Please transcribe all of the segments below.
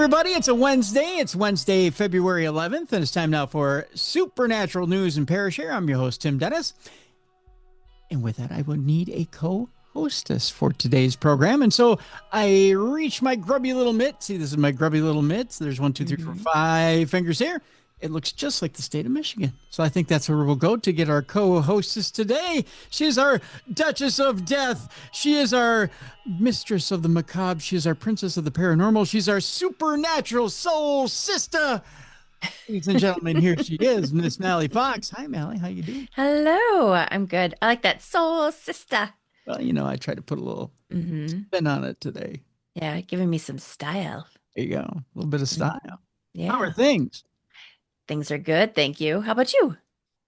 everybody. It's a Wednesday. It's Wednesday, February 11th, and it's time now for Supernatural News and Parashare. I'm your host, Tim Dennis. And with that, I would need a co-hostess for today's program. And so I reach my grubby little mitt. See, this is my grubby little mitt. There's 1, 2, 3, 4, 5 fingers here. It looks just like the state of Michigan. So I think that's where we'll go to get our co-hostess today. She is our Duchess of Death. She is our Mistress of the Macabre. She is our Princess of the Paranormal. She's our supernatural soul sister. Ladies and gentlemen, here she is, Miss Mallie Fox. Hi, Mallie. How you doing? Hello, I'm good. I like that soul sister. Well, you know, I tried to put a little spin on it today. Yeah, giving me some style. There you go. A little bit of style. Yeah. How are things? Things are good, thank you. How about you?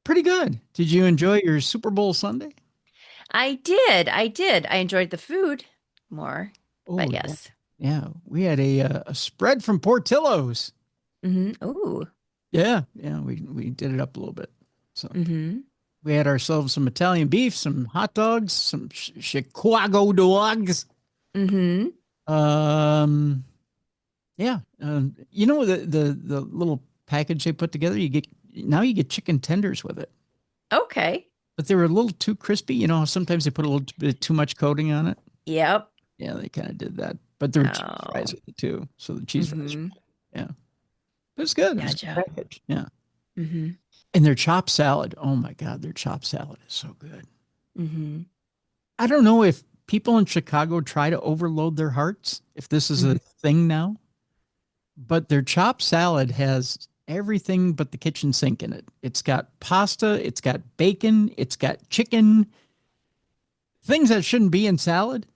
Pretty good. Did you enjoy your Super Bowl Sunday? I did. I enjoyed the food more, but yes. Yeah. We had a spread from Portillo's. Ooh. Yeah. We did it up a little bit. So we had ourselves some Italian beef, some hot dogs, some Chicago dogs. Mm-hmm. Yeah. You know the little package they put together, you get chicken tenders with it. Okay. But they were a little too crispy. You know, sometimes they put a little bit too much coating on it. Yep. Yeah, they kind of did that. But there were cheese fries with it too. So the cheese fries, yeah. But it's good. Gotcha. It's a good package. Yeah. Mm-hmm. And their chopped salad. Oh my God, their chopped salad is so good. Mm-hmm. I don't know if people in Chicago try to overload their hearts, if this is a thing now. But their chopped salad has everything but the kitchen sink in it. It's got pasta, it's got bacon, it's got chicken, things that shouldn't be in salad.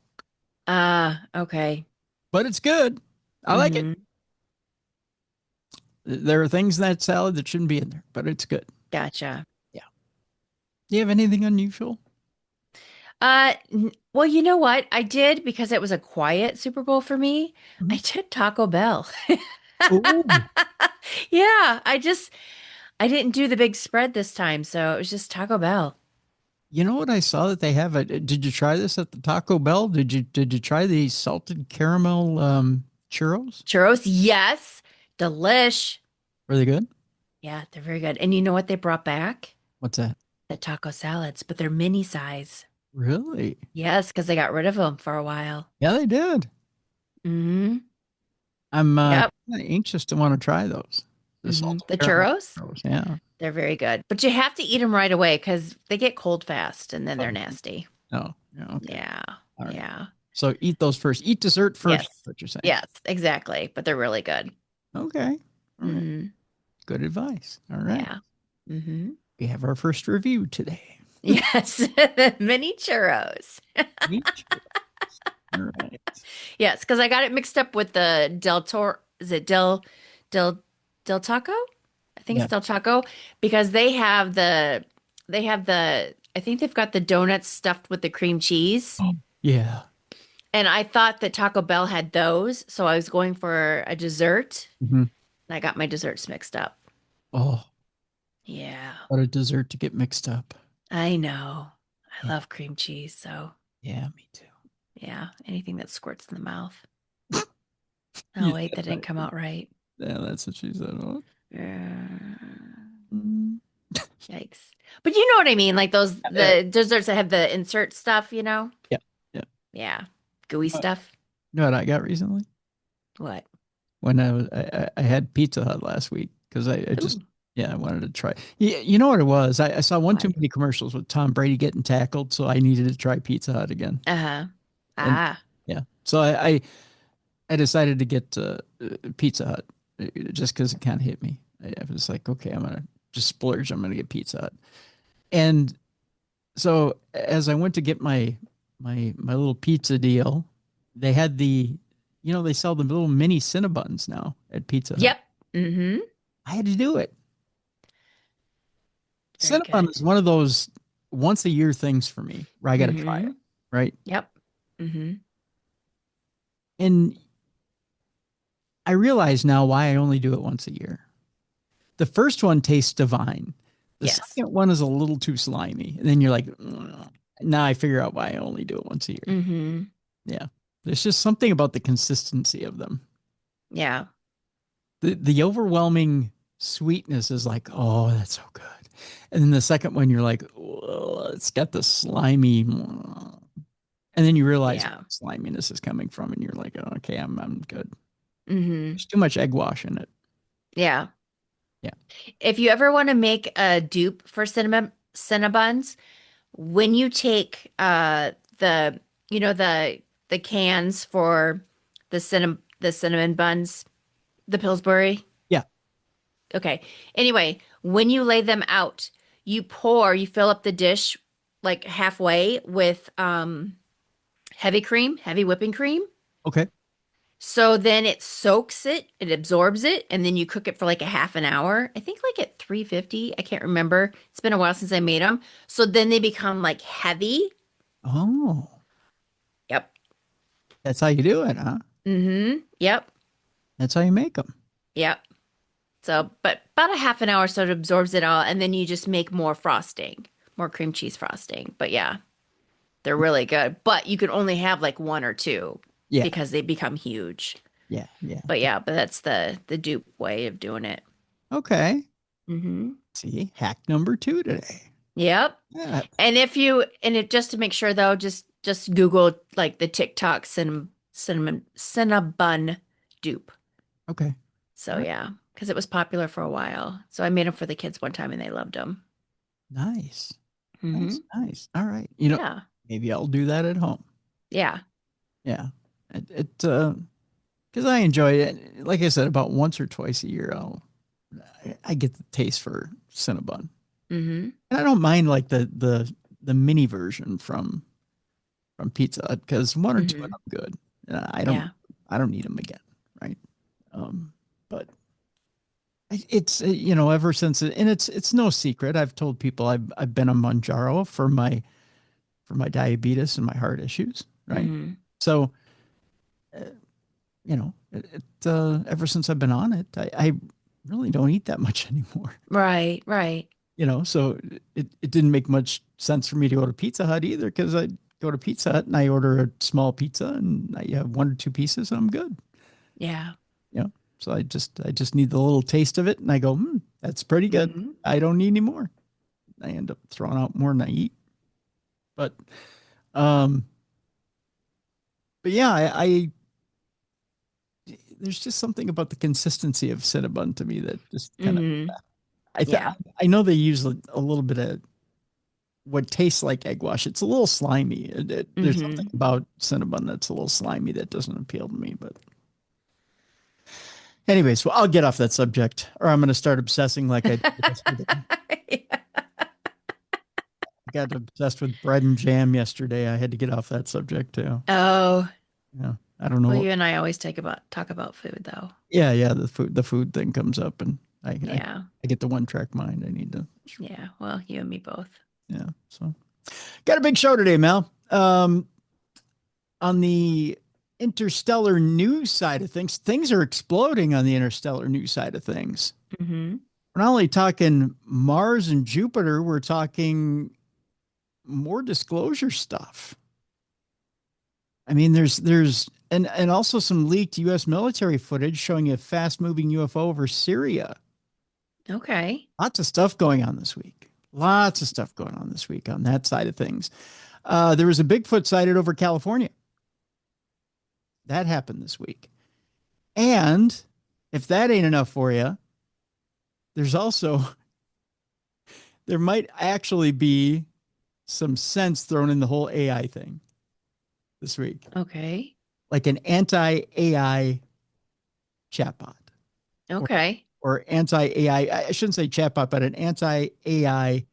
Okay. But it's good. I like it. There are things in that salad that shouldn't be in there, but it's good. Gotcha. Yeah. Do you have anything unusual? Well, you know what? I did because it was a quiet Super Bowl for me. I did Taco Bell. Yeah, I didn't do the big spread this time, so it was just Taco Bell. You know what I saw that they have? Did you try this at the Taco Bell? Did you try the salted caramel churros? Churros, yes. Delish. Were they good? Yeah, they're very good. And you know what they brought back? What's that? The taco salads, but they're mini size. Really? Yes, because they got rid of them for a while. Yeah, they did. Mm-hmm. I'm Yep. anxious to want to try those. The caramel churros? Yeah. They're very good. But you have to eat them right away because they get cold fast and then they're nasty. Oh, yeah. Okay. Yeah. Right. Yeah. So eat those first. Eat dessert first. Yes. That's what you're saying. Yes, exactly. But they're really good. Okay. All right. Good advice. All right. Yeah. Mm-hmm. We have our first review today. Yes. Mini churros. All right. Yes, because I got it mixed up with the Del Toro. Is it Del Taco? I think it's Del Taco because they have the I think they've got the donuts stuffed with the cream cheese. Oh, yeah. And I thought that Taco Bell had those, so I was going for a dessert. And I got my desserts mixed up. Oh. Yeah. What a dessert to get mixed up. I know. I love cream cheese, so. Yeah, me too. Yeah, anything that squirts in the mouth. Oh, wait, that didn't come out right. Yeah, that's what she said. Huh? Yikes. But you know what I mean? Like the desserts that have the insert stuff, you know? Yeah. Yeah. Yeah. Gooey stuff. You know what I got recently? What? When I had Pizza Hut last week because I wanted to try. You know what it was? I saw one too many commercials with Tom Brady getting tackled, so I needed to try Pizza Hut again. Yeah. So I decided to get Pizza Hut just because it kind of hit me. I was like, okay, I'm gonna just splurge. I'm gonna get Pizza Hut. And so as I went to get my little pizza deal, they had they sell the little mini Cinnabons now at Pizza Hut. Yep. Mm-hmm. I had to do it. Very Cinnabon good. is one of those once a year things for me where I got to try it. Right. Yep. Mm-hmm. And I realize now why I only do it once a year. The first one tastes divine. The second one is a little too slimy. And then you're like, now I figure out why I only do it once a year. Mm-hmm. Yeah. There's just something about the consistency of them. Yeah. The overwhelming sweetness is like, oh, that's so good. And then the second one, you're like, oh, it's got the slimy, and then you realize where Yeah. the sliminess is coming from, and you're like, oh, okay, I'm good. Mm-hmm. There's too much egg wash in it. Yeah. Yeah. If you ever want to make a dupe for Cinnabons, when you take the the cans for the cinnamon buns, the Pillsbury. Yeah. Okay. Anyway, when you lay them out, you fill up the dish like halfway with heavy whipping cream. Okay. So then it soaks it, it absorbs it, and then you cook it for like a half an hour. I think like at 350. I can't remember. It's been a while since I made them. So then they become like heavy. Oh, Yep. that's how you do it, huh? Mm-hmm. Yep. That's how you make them. Yep. So, but about a half an hour so it absorbs it all, and then you just make more frosting, more cream cheese frosting. But yeah, they're really good. But you can only have like one or two Yeah. because they become huge. Yeah. Yeah. But yeah, but that's the dupe way of doing it. Okay. Mm-hmm. See, hack number 2 today. Yep. Yeah. Just to make sure though, just Google like the TikTok cinnabon dupe. Okay. So All right. yeah, because it was popular for a while. So I made them for the kids one time and they loved them. Nice. Mm-hmm. Nice. Nice. All right. Yeah. Maybe I'll do that at home. Yeah. Yeah. Because I enjoy it. Like I said, about once or twice a year, I get the taste for Cinnabon. Mm-hmm. And I don't mind like the mini version from Pizza Hut because one or two Mm-hmm. and I'm good. Yeah. I don't need them again, right? But it's ever since and it's no secret. I've told people I've been on Manjaro for my diabetes and my heart issues, right? Mm-hmm. So uh, ever since I've been on it, I really don't eat that much anymore. Right, right. So it didn't make much sense for me to go to Pizza Hut either because I go to Pizza Hut and I order a small pizza and I have one or two pieces and I'm good. Yeah. You know, so I just need the little taste of it and I go, that's pretty good. Mm-hmm. I don't need any more. I end up throwing out more than I eat. But um, but yeah, I there's just something about the consistency of Cinnabon to me that just kind of Mm-hmm. I th- Yeah. I know they use a little bit of what tastes like egg wash. It's a little slimy. There's something Mm-hmm. about Cinnabon that's a little slimy that doesn't appeal to me. But anyways, well, I'll get off that subject, or I'm going to start obsessing like I did yesterday. I got obsessed with bread and jam yesterday. I had to get off that subject too. Oh, Yeah, I don't know. well, you and I always talk about food though. Yeah. The food thing comes up, and Yeah. I get the one track mind. I need to. Yeah. Well, you and me both. Yeah. So got a big show today, Mel. On the interstellar news side of things are exploding on the interstellar news side of things. Mm-hmm. We're not only talking Mars and Jupiter, we're talking more disclosure stuff. I mean, there's and also some leaked U.S. military footage showing a fast moving UFO over Syria. Okay. Lots of stuff going on this week. Lots of stuff going on this week on that side of things. There was a Bigfoot sighted over California. That happened this week. And if that ain't enough for you, there's also, there might actually be some sense thrown in the whole AI thing this week, Okay. like an anti AI chatbot Okay. or anti AI, I shouldn't say chatbot, but an anti AI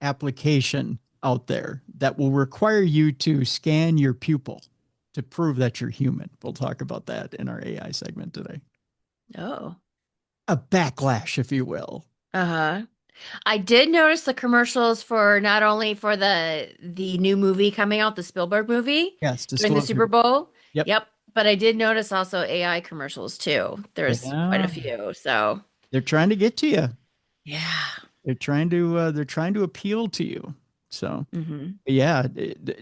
application out there that will require you to scan your pupil to prove that you're human. We'll talk about that in our AI segment today. Oh. A backlash, if you will. Uh-huh. I did notice the commercials for not only for the new movie coming out, the Spielberg movie Yes, during the Super disclosure. Bowl. Yep. Yep. But I did notice also AI commercials too. There's quite a Yeah. few. So They're trying to get to you. yeah. They're trying to appeal to you. So, Mm-hmm. yeah,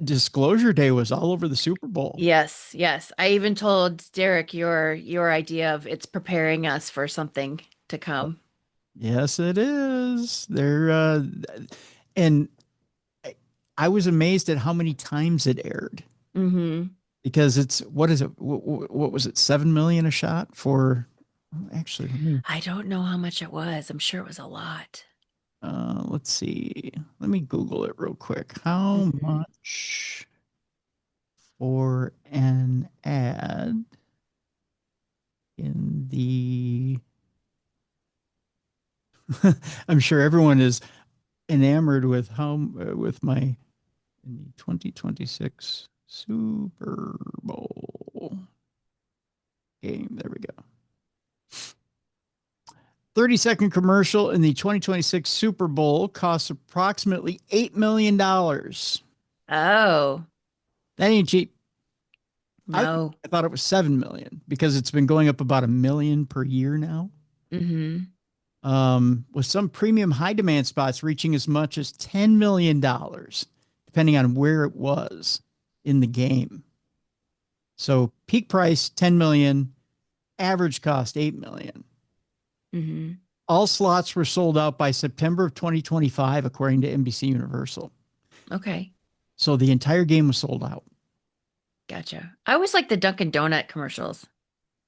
Disclosure Day was all over the Super Bowl. Yes, yes. I even told Derek your idea of it's preparing us for something to come. Yes, it is. And I I was amazed at how many times it aired Mm-hmm. because it's what is it? What was it? 7 million a shot for? Actually, I don't know how much it was. I'm sure it was a lot. let's see. Let me Google it real quick. How Mm-hmm. much for an ad in the? I'm sure everyone is enamored with how with my in the 2026 Super Bowl game. There we go. 30-second commercial in the 2026 Super Bowl costs approximately $8 million. That Oh, ain't cheap. I, no. I thought it was 7 million because it's been going up about a million per year now. Mm-hmm. With some premium high demand spots reaching as much as $10 million, depending on where it was in the game. So peak price 10 million, average cost 8 million. Mm-hmm. All slots were sold out by September of 2025, according to NBC Universal. Okay. So the entire game was sold out. Gotcha. I always like the Dunkin' Donut commercials.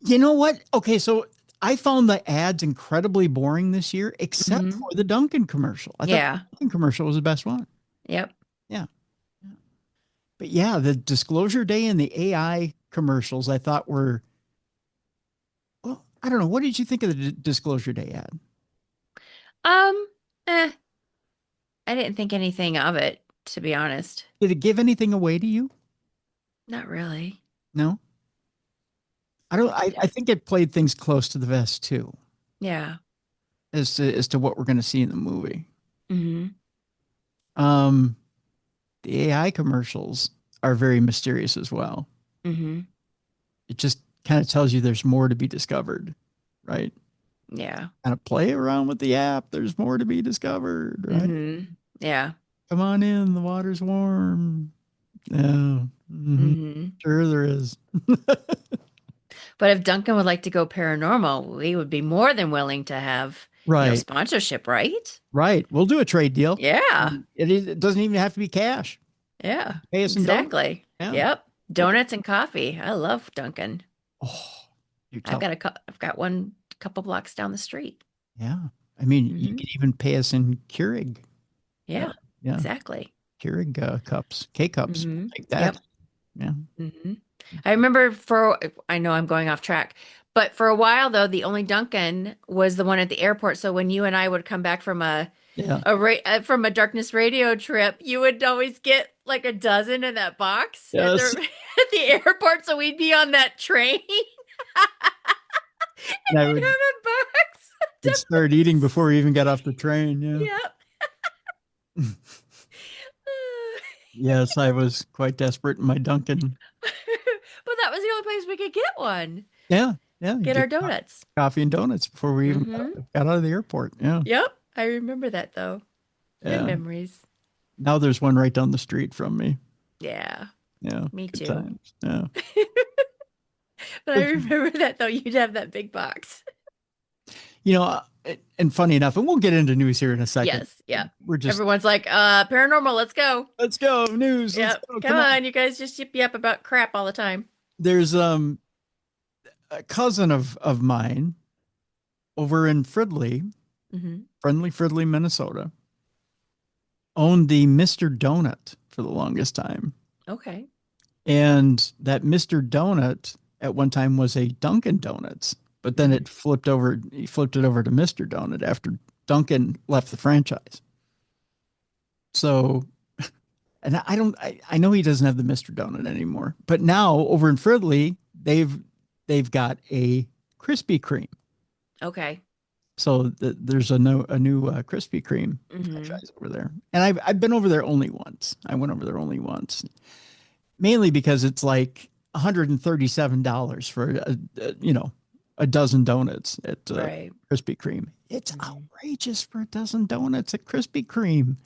You know what? Okay, so I found the ads incredibly boring this year, except Mm-hmm. for the Dunkin' commercial. I thought the Yeah. Dunkin' commercial was the best one. Yep. Yeah. But yeah, the Disclosure Day and the AI commercials I thought were, well, I don't know. What did you think of the Disclosure Day ad? Um, eh, I didn't think anything of it, to be honest. Did it give anything away to you? Not really. No. I don't. It, I think it played things close to the vest too, yeah. as to what we're going to see in the movie. Mm-hmm. Um, the AI commercials are very mysterious as well. Mm-hmm. It just kind of tells you there's more to be discovered, right? Yeah. Kind of play around with the app. There's more to be discovered, right? Mm-hmm. Yeah. Come on in. The water's warm. Yeah. Mhm. Mm-hmm. Sure, there is. But if Duncan would like to go paranormal, we would be more than willing to have, Right. sponsorship, right? Right. We'll do a trade deal. Yeah. It doesn't even have to be cash. Yeah. Pay us in donuts. Exactly. Yeah. Yep. Okay. Donuts and coffee. I love Duncan. Oh, you I've tell. got I've got one couple blocks down the street. Yeah. I mean, you Mm-hmm. can even pay us in Keurig. Yeah. Yeah. Exactly. Keurig cups, K cups Mm-hmm. like that. Yep. Yeah. Mm-hmm. I remember I know I'm going off track, but for a while though, the only Duncan was the one at the airport. So when you and I would come back from Yeah. from a Darkness Radio trip, you would always get like a dozen in that box at Yes. at the airport. So we'd be on that train and And I we'd have a box of would start eating before we even got off the train. Yeah. Yep. Yes, I was quite desperate in my Dunkin'. But that was the only place we could get one. Yeah. Yeah. You Get our get donuts. coffee and donuts before we even Mm-hmm. got out of the airport. Yeah. Yep. I remember that though. Good Yeah. memories. Now there's one right down the street from me. Yeah. Yeah. Me Good too. times. Yeah. But I remember that though, you'd have that big box. You know, and funny enough, and we'll get into news here in a second. Yes, yeah. We're just, Everyone's like, paranormal, let's go. let's go, news. Let's Yep. go. Come on, you guys just yip yap about crap all the time. There's a cousin of mine over in Mm-hmm. Friendly, Minnesota, owned the Mr. Donut for the longest time. Okay. And that Mr. Donut at one time was a Dunkin' Donuts, but then he flipped it over to Mr. Donut after Dunkin' left the franchise. So, and I know he doesn't have the Mr. Donut anymore, but now over in Fridley, they've got a Krispy Kreme. Okay. So there's a new Krispy Kreme Mm-hmm. franchise over there, and I've been over there only once. I went over there only once, mainly because it's like $137 for a dozen donuts at Right. Krispy Kreme. It's Mhm. outrageous for a dozen donuts at Krispy Kreme.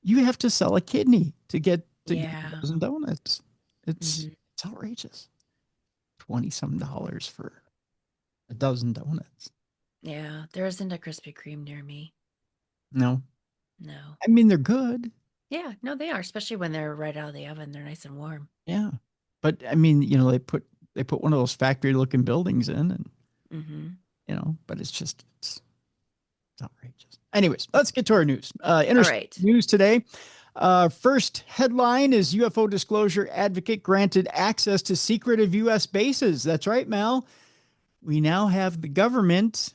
You have to sell a kidney to get a Yeah. dozen donuts. Hmm. It's outrageous. 20 some dollars for a dozen donuts. Yeah. There isn't a Krispy Kreme near me. No. No. I mean, they're good. Yeah. No, they are, especially when they're right out of the oven. They're nice and warm. Yeah. But I mean, they put one of those factory looking buildings in and Hmm. but it's outrageous. Anyways, let's get to our news. All Interesting right. news today. First headline is UFO disclosure advocate granted access to secretive U.S. bases. That's right, Mal. We now have the government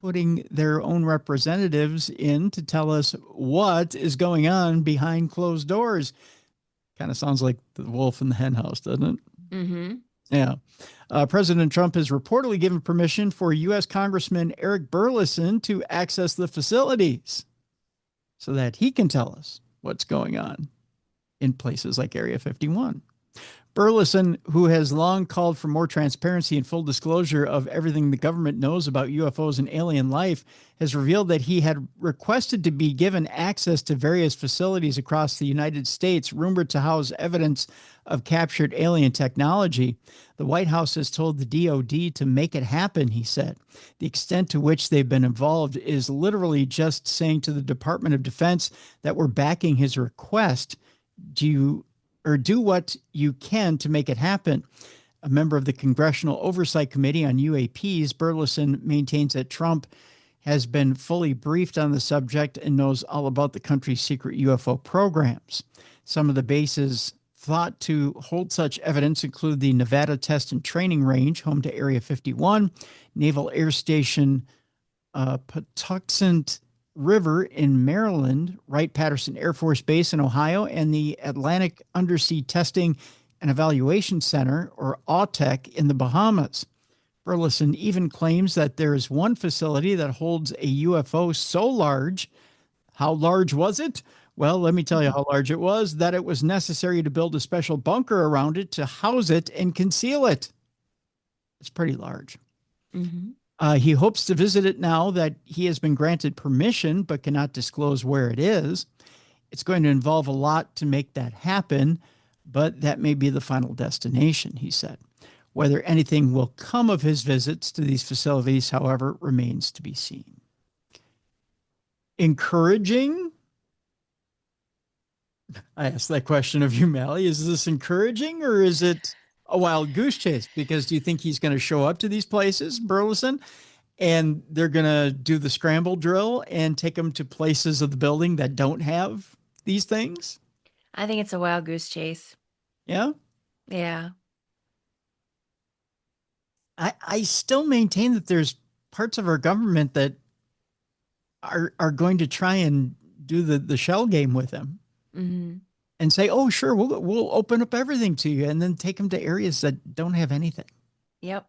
putting their own representatives in to tell us what is going on behind closed doors. Kind of sounds like the wolf in the hen house, doesn't it? Hmm. Yeah. President Trump has reportedly given permission for U.S. Congressman Eric Burleson to access the facilities so that he can tell us what's going on in places like Area 51. Burleson, who has long called for more transparency and full disclosure of everything the government knows about UFOs and alien life, has revealed that he had requested to be given access to various facilities across the United States, rumored to house evidence of captured alien technology. The White House has told the DoD to make it happen, he said. The extent to which they've been involved is literally just saying to the Department of Defense that we're backing his request. Do what you can to make it happen. A member of the Congressional Oversight Committee on UAPs, Burleson maintains that Trump has been fully briefed on the subject and knows all about the country's secret UFO programs. Some of the bases thought to hold such evidence include the Nevada Test and Training Range, home to Area 51, Naval Air Station Patuxent River in Maryland, Wright-Patterson Air Force Base in Ohio, and the Atlantic Undersea Testing and Evaluation Center, or AUTEC, in the Bahamas. Burleson even claims that there is one facility that holds a UFO so large. How large was it? Well, let me tell you how large it was, that it was necessary to build a special bunker around it to house it and conceal it. It's pretty large. Hmm. He hopes to visit it now that he has been granted permission, but cannot disclose where it is. It's going to involve a lot to make that happen, but that may be the final destination, he said. Whether anything will come of his visits to these facilities, however, remains to be seen. Encouraging? I asked that question of you, Mallie. Is this encouraging or is it a wild goose chase? Because do you think he's going to show up to these places, Burleson, and they're going to do the scramble drill and take them to places of the building that don't have these things? I think it's a wild goose chase. Yeah. Yeah. I still maintain that there's parts of our government that are going to try and do the shell game with them Hmm. and say, oh, sure, we'll open up everything to you, and then take them to areas that don't have anything Yep.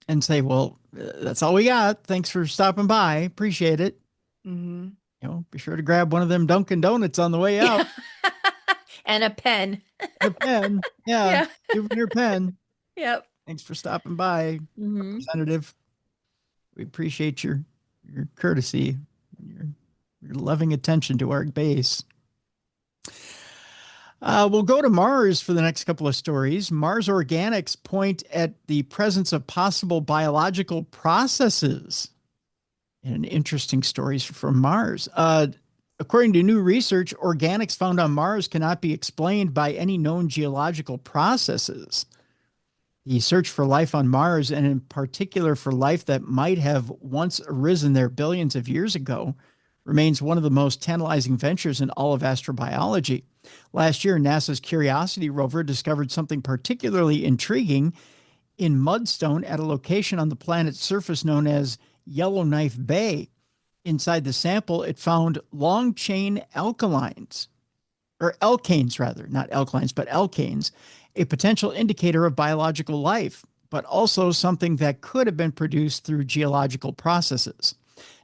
and say, well, that's all we got. Thanks for stopping by. Appreciate it. Hmm. Be sure to grab one of them Dunkin' Donuts on the way out. And a pen. A pen. Yeah. Yeah. Souvenir pen. Yep. Thanks for stopping by, Hmm. Representative. We appreciate your courtesy, your loving attention to our base. We'll go to Mars for the next couple of stories. Mars Organics point at the presence of possible biological processes. And interesting stories from Mars. According to new research, organics found on Mars cannot be explained by any known geological processes. The search for life on Mars, and in particular for life that might have once arisen there billions of years ago, remains one of the most tantalizing ventures in all of astrobiology. Last year, NASA's Curiosity rover discovered something particularly intriguing in mudstone at a location on the planet's surface known as Yellowknife Bay. Inside the sample, it found long chain alkanes, rather, not alkalines, but alkanes, a potential indicator of biological life, but also something that could have been produced through geological processes.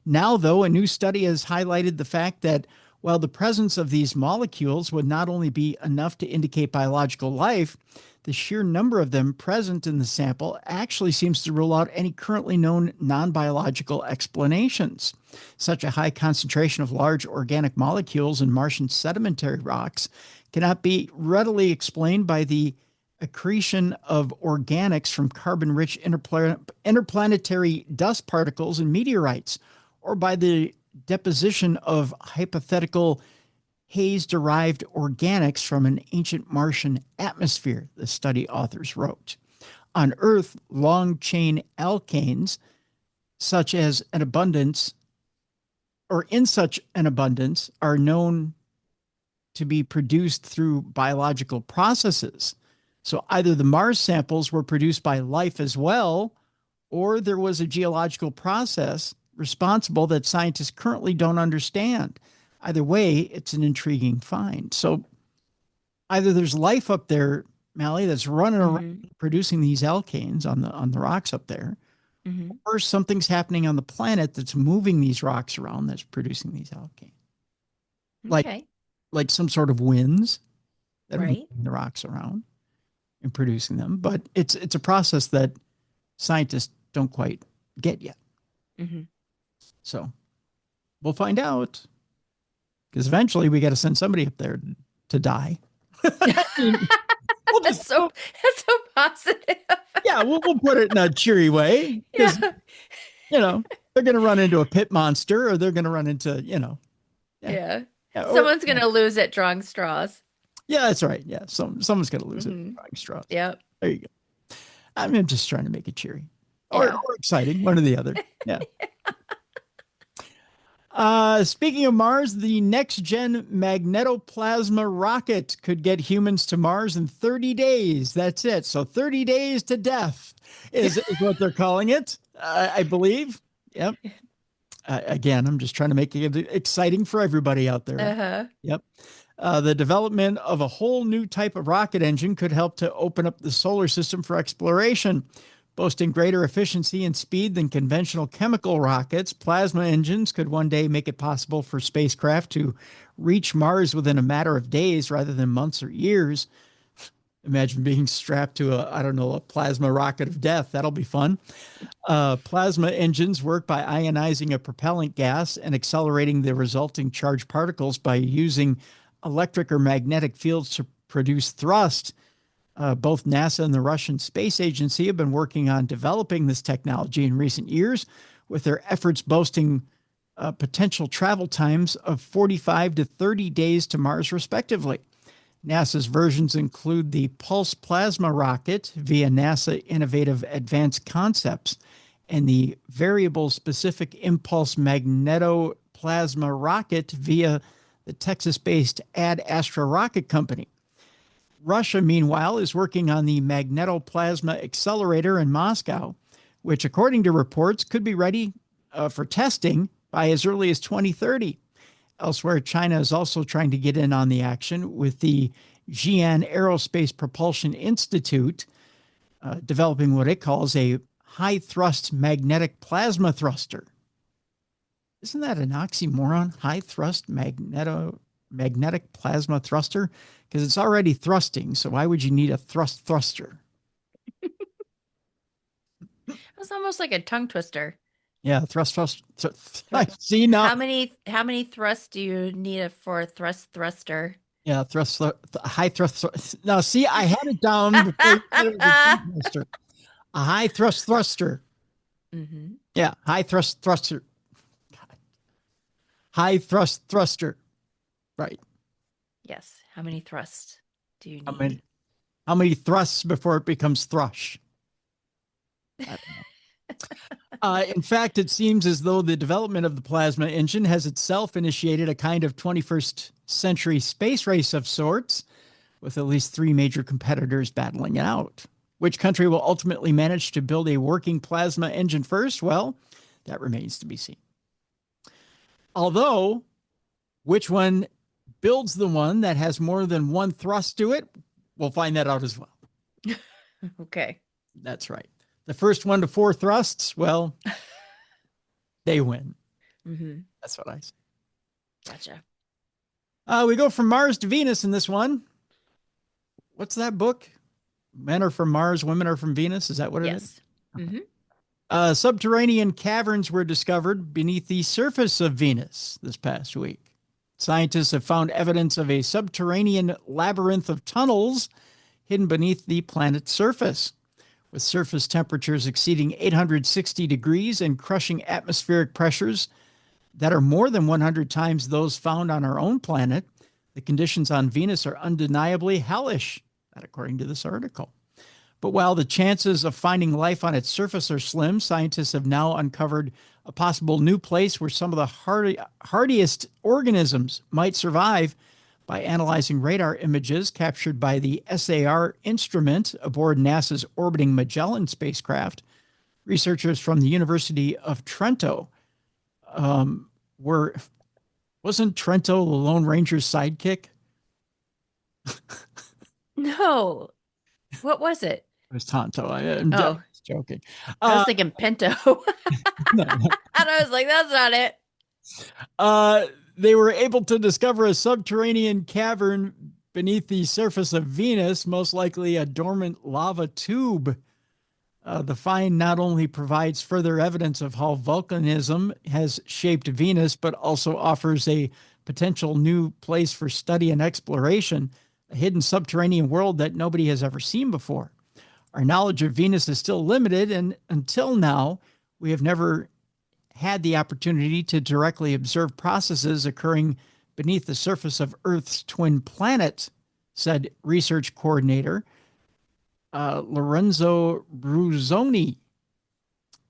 Now, though, a new study has highlighted the fact that While the presence of these molecules would not only be enough to indicate biological life, the sheer number of them present in the sample actually seems to rule out any currently known non-biological explanations. Such a high concentration of large organic molecules in Martian sedimentary rocks cannot be readily explained by the accretion of organics from carbon-rich interplanetary dust particles and meteorites, or by the deposition of hypothetical haze-derived organics from an ancient Martian atmosphere, the study authors wrote. On Earth, long-chain alkanes, such as an abundance, or in such an abundance, are known to be produced through biological processes. So either the Mars samples were produced by life as well, or there was a geological process responsible that scientists currently don't understand. Either way, it's an intriguing find. So either there's life up there, Mallie, that's running around producing these alkanes on the rocks up there, or something's happening on the planet that's moving these rocks around that's producing these alkanes. Like some sort of winds that are moving the rocks around and producing them. But it's a process that scientists don't quite get yet. So we'll find out, because eventually we got to send somebody up there to die. That's so positive. Yeah, we'll put it in a cheery way. Yeah. They're going to run into a pit monster, or they're going to run into, someone's going to lose at drawing straws. Yeah, that's right. Yeah, someone's going to lose at drawing straws. Yeah. There you go. I'm just trying to make it cheery or exciting, one or the other. Yeah. Speaking of Mars, the next-gen magnetoplasma rocket could get humans to Mars in 30 days. That's it. So 30 days to death is what they're calling it, I believe. Yep. Again, I'm just trying to make it exciting for everybody out there. Yep. The development of a whole new type of rocket engine could help to open up the solar system for exploration. Boasting greater efficiency and speed than conventional chemical rockets, plasma engines could one day make it possible for spacecraft to reach Mars within a matter of days rather than months or years. Imagine being strapped to a plasma rocket of death. That'll be fun. Plasma engines work by ionizing a propellant gas and accelerating the resulting charged particles by using electric or magnetic fields to produce thrust. Both NASA and the Russian Space Agency have been working on developing this technology in recent years, with their efforts boasting potential travel times of 45 to 30 days to Mars, respectively. NASA's versions include the Pulse Plasma rocket via NASA Innovative Advanced Concepts and the Variable Specific Impulse Magnetoplasma rocket via the Texas-based Ad Astra Rocket Company. Russia, meanwhile, is working on the Magnetoplasma Accelerator in Moscow, which, according to reports, could be ready for testing by as early as 2030. Elsewhere, China is also trying to get in on the action with the Xi'an Aerospace Propulsion Institute, developing what it calls a high-thrust magnetic plasma thruster. Isn't that an oxymoron? High-thrust magnetic plasma thruster? Because it's already thrusting, so why would you need a thruster? It's almost like a tongue twister. Yeah, thrust. See now. How many thrusts do you need for a thruster? Yeah, high thrust. Now, see, I had it down before you said it was a thruster. A high thrust thruster. Yeah, high thrust thruster. God. High thrust thruster. Right. Yes. How many thrusts do you need? How many thrusts before it becomes thrush? I don't know. In fact, it seems as though the development of the plasma engine has itself initiated a kind of 21st century space race of sorts, with at least 3 major competitors battling it out. Which country will ultimately manage to build a working plasma engine first? Well, that remains to be seen. Although, which one builds the one that has more than one thrust to it? We'll find that out as well. Okay. That's right. The first 1 to 4 thrusts, well, they win. That's what I say. Gotcha. We go from Mars to Venus in this one. What's that book? Men are from Mars, women are from Venus. Is that what it is? Yes. Hmm. Subterranean caverns were discovered beneath the surface of Venus this past week. Scientists have found evidence of a subterranean labyrinth of tunnels hidden beneath the planet's surface. With surface temperatures exceeding 860 degrees and crushing atmospheric pressures that are more than 100 times those found on our own planet, the conditions on Venus are undeniably hellish, that according to this article. But while the chances of finding life on its surface are slim, scientists have now uncovered a possible new place where some of the hardiest organisms might survive by analyzing radar images captured by the SAR instrument aboard NASA's orbiting Magellan spacecraft. Researchers from the University of Trento wasn't Trento the Lone Ranger's sidekick? No. What was it? It was Tonto. I'm just joking. I was thinking Pinto. No. And I was like, that's not it. They were able to discover a subterranean cavern beneath the surface of Venus, most likely a dormant lava tube. The find not only provides further evidence of how volcanism has shaped Venus, but also offers a potential new place for study and exploration, a hidden subterranean world that nobody has ever seen before. Our knowledge of Venus is still limited, and until now, we have never had the opportunity to directly observe processes occurring beneath the surface of Earth's twin planet, said research coordinator Lorenzo Bruzzoni.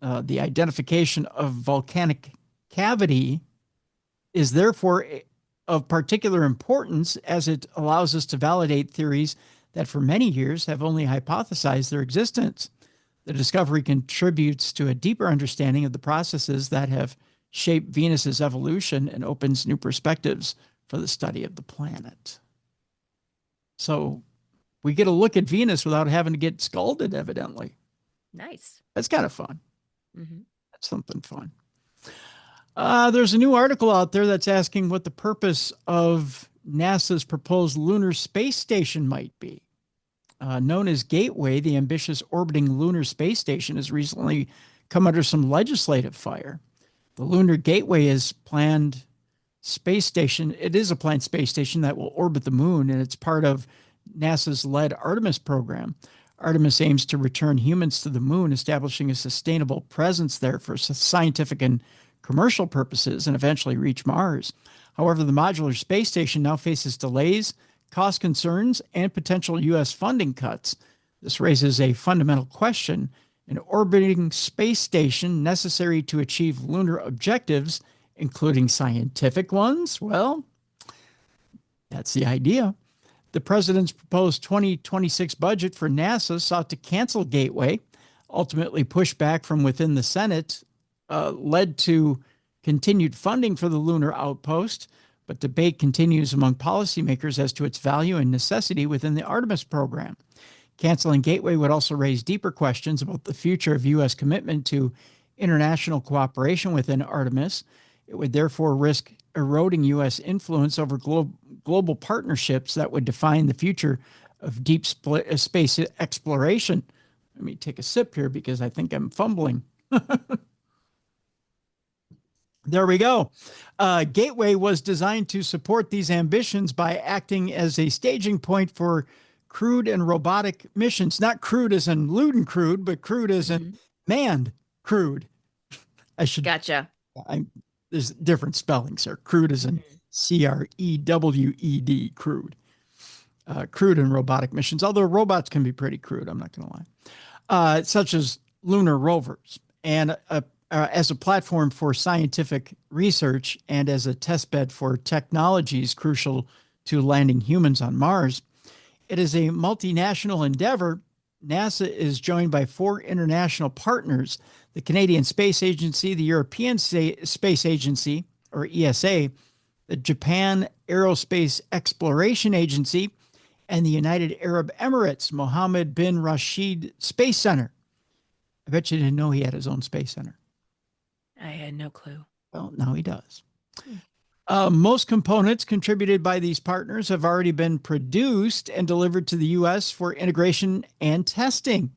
The identification of volcanic cavity is therefore of particular importance as it allows us to validate theories that for many years have only hypothesized their existence. The discovery contributes to a deeper understanding of the processes that have shaped Venus's evolution and opens new perspectives for the study of the planet. So we get a look at Venus without having to get scalded, evidently. Nice. That's kind of fun. Mm-hmm. That's something fun. There's a new article out there that's asking what the purpose of NASA's proposed lunar space station might be. Known as Gateway, the ambitious orbiting lunar space station has recently come under some legislative fire. The Lunar Gateway is planned space station. It is a planned space station that will orbit the moon, and it's part of NASA's led Artemis program. Artemis aims to return humans to the moon, establishing a sustainable presence there for scientific and commercial purposes, and eventually reach Mars. However, the modular space station now faces delays, cost concerns, and potential U.S. funding cuts. This raises a fundamental question. An orbiting space station necessary to achieve lunar objectives, including scientific ones? Well, that's the idea. The president's proposed 2026 budget for NASA sought to cancel Gateway. Ultimately, pushback from within the Senate led to continued funding for the lunar outpost, but debate continues among policymakers as to its value and necessity within the Artemis program. Canceling Gateway would also raise deeper questions about the future of U.S. commitment to international cooperation within Artemis. It would therefore risk eroding U.S. influence over global partnerships that would define the future of deep space exploration. Let me take a sip here because I think I'm fumbling. There we go. Gateway was designed to support these ambitions by acting as a staging point for crewed and robotic missions. Not crude as in lewd and crude, but crude as in manned crewed. Gotcha. There's different spellings here. Crude as in CREWED, crude. Crewed and robotic missions, although robots can be pretty crude, I'm not going to lie. Such as lunar rovers, and as a platform for scientific research and as a testbed for technologies crucial to landing humans on Mars. It is a multinational endeavor. NASA is joined by 4 international partners: the Canadian Space Agency, the European Space Agency, or ESA, the Japan Aerospace Exploration Agency, and the United Arab Emirates Mohammed bin Rashid Space Center. I bet you didn't know he had his own space center. I had no clue. Well, now he does. Most components contributed by these partners have already been produced and delivered to the U.S. for integration and testing,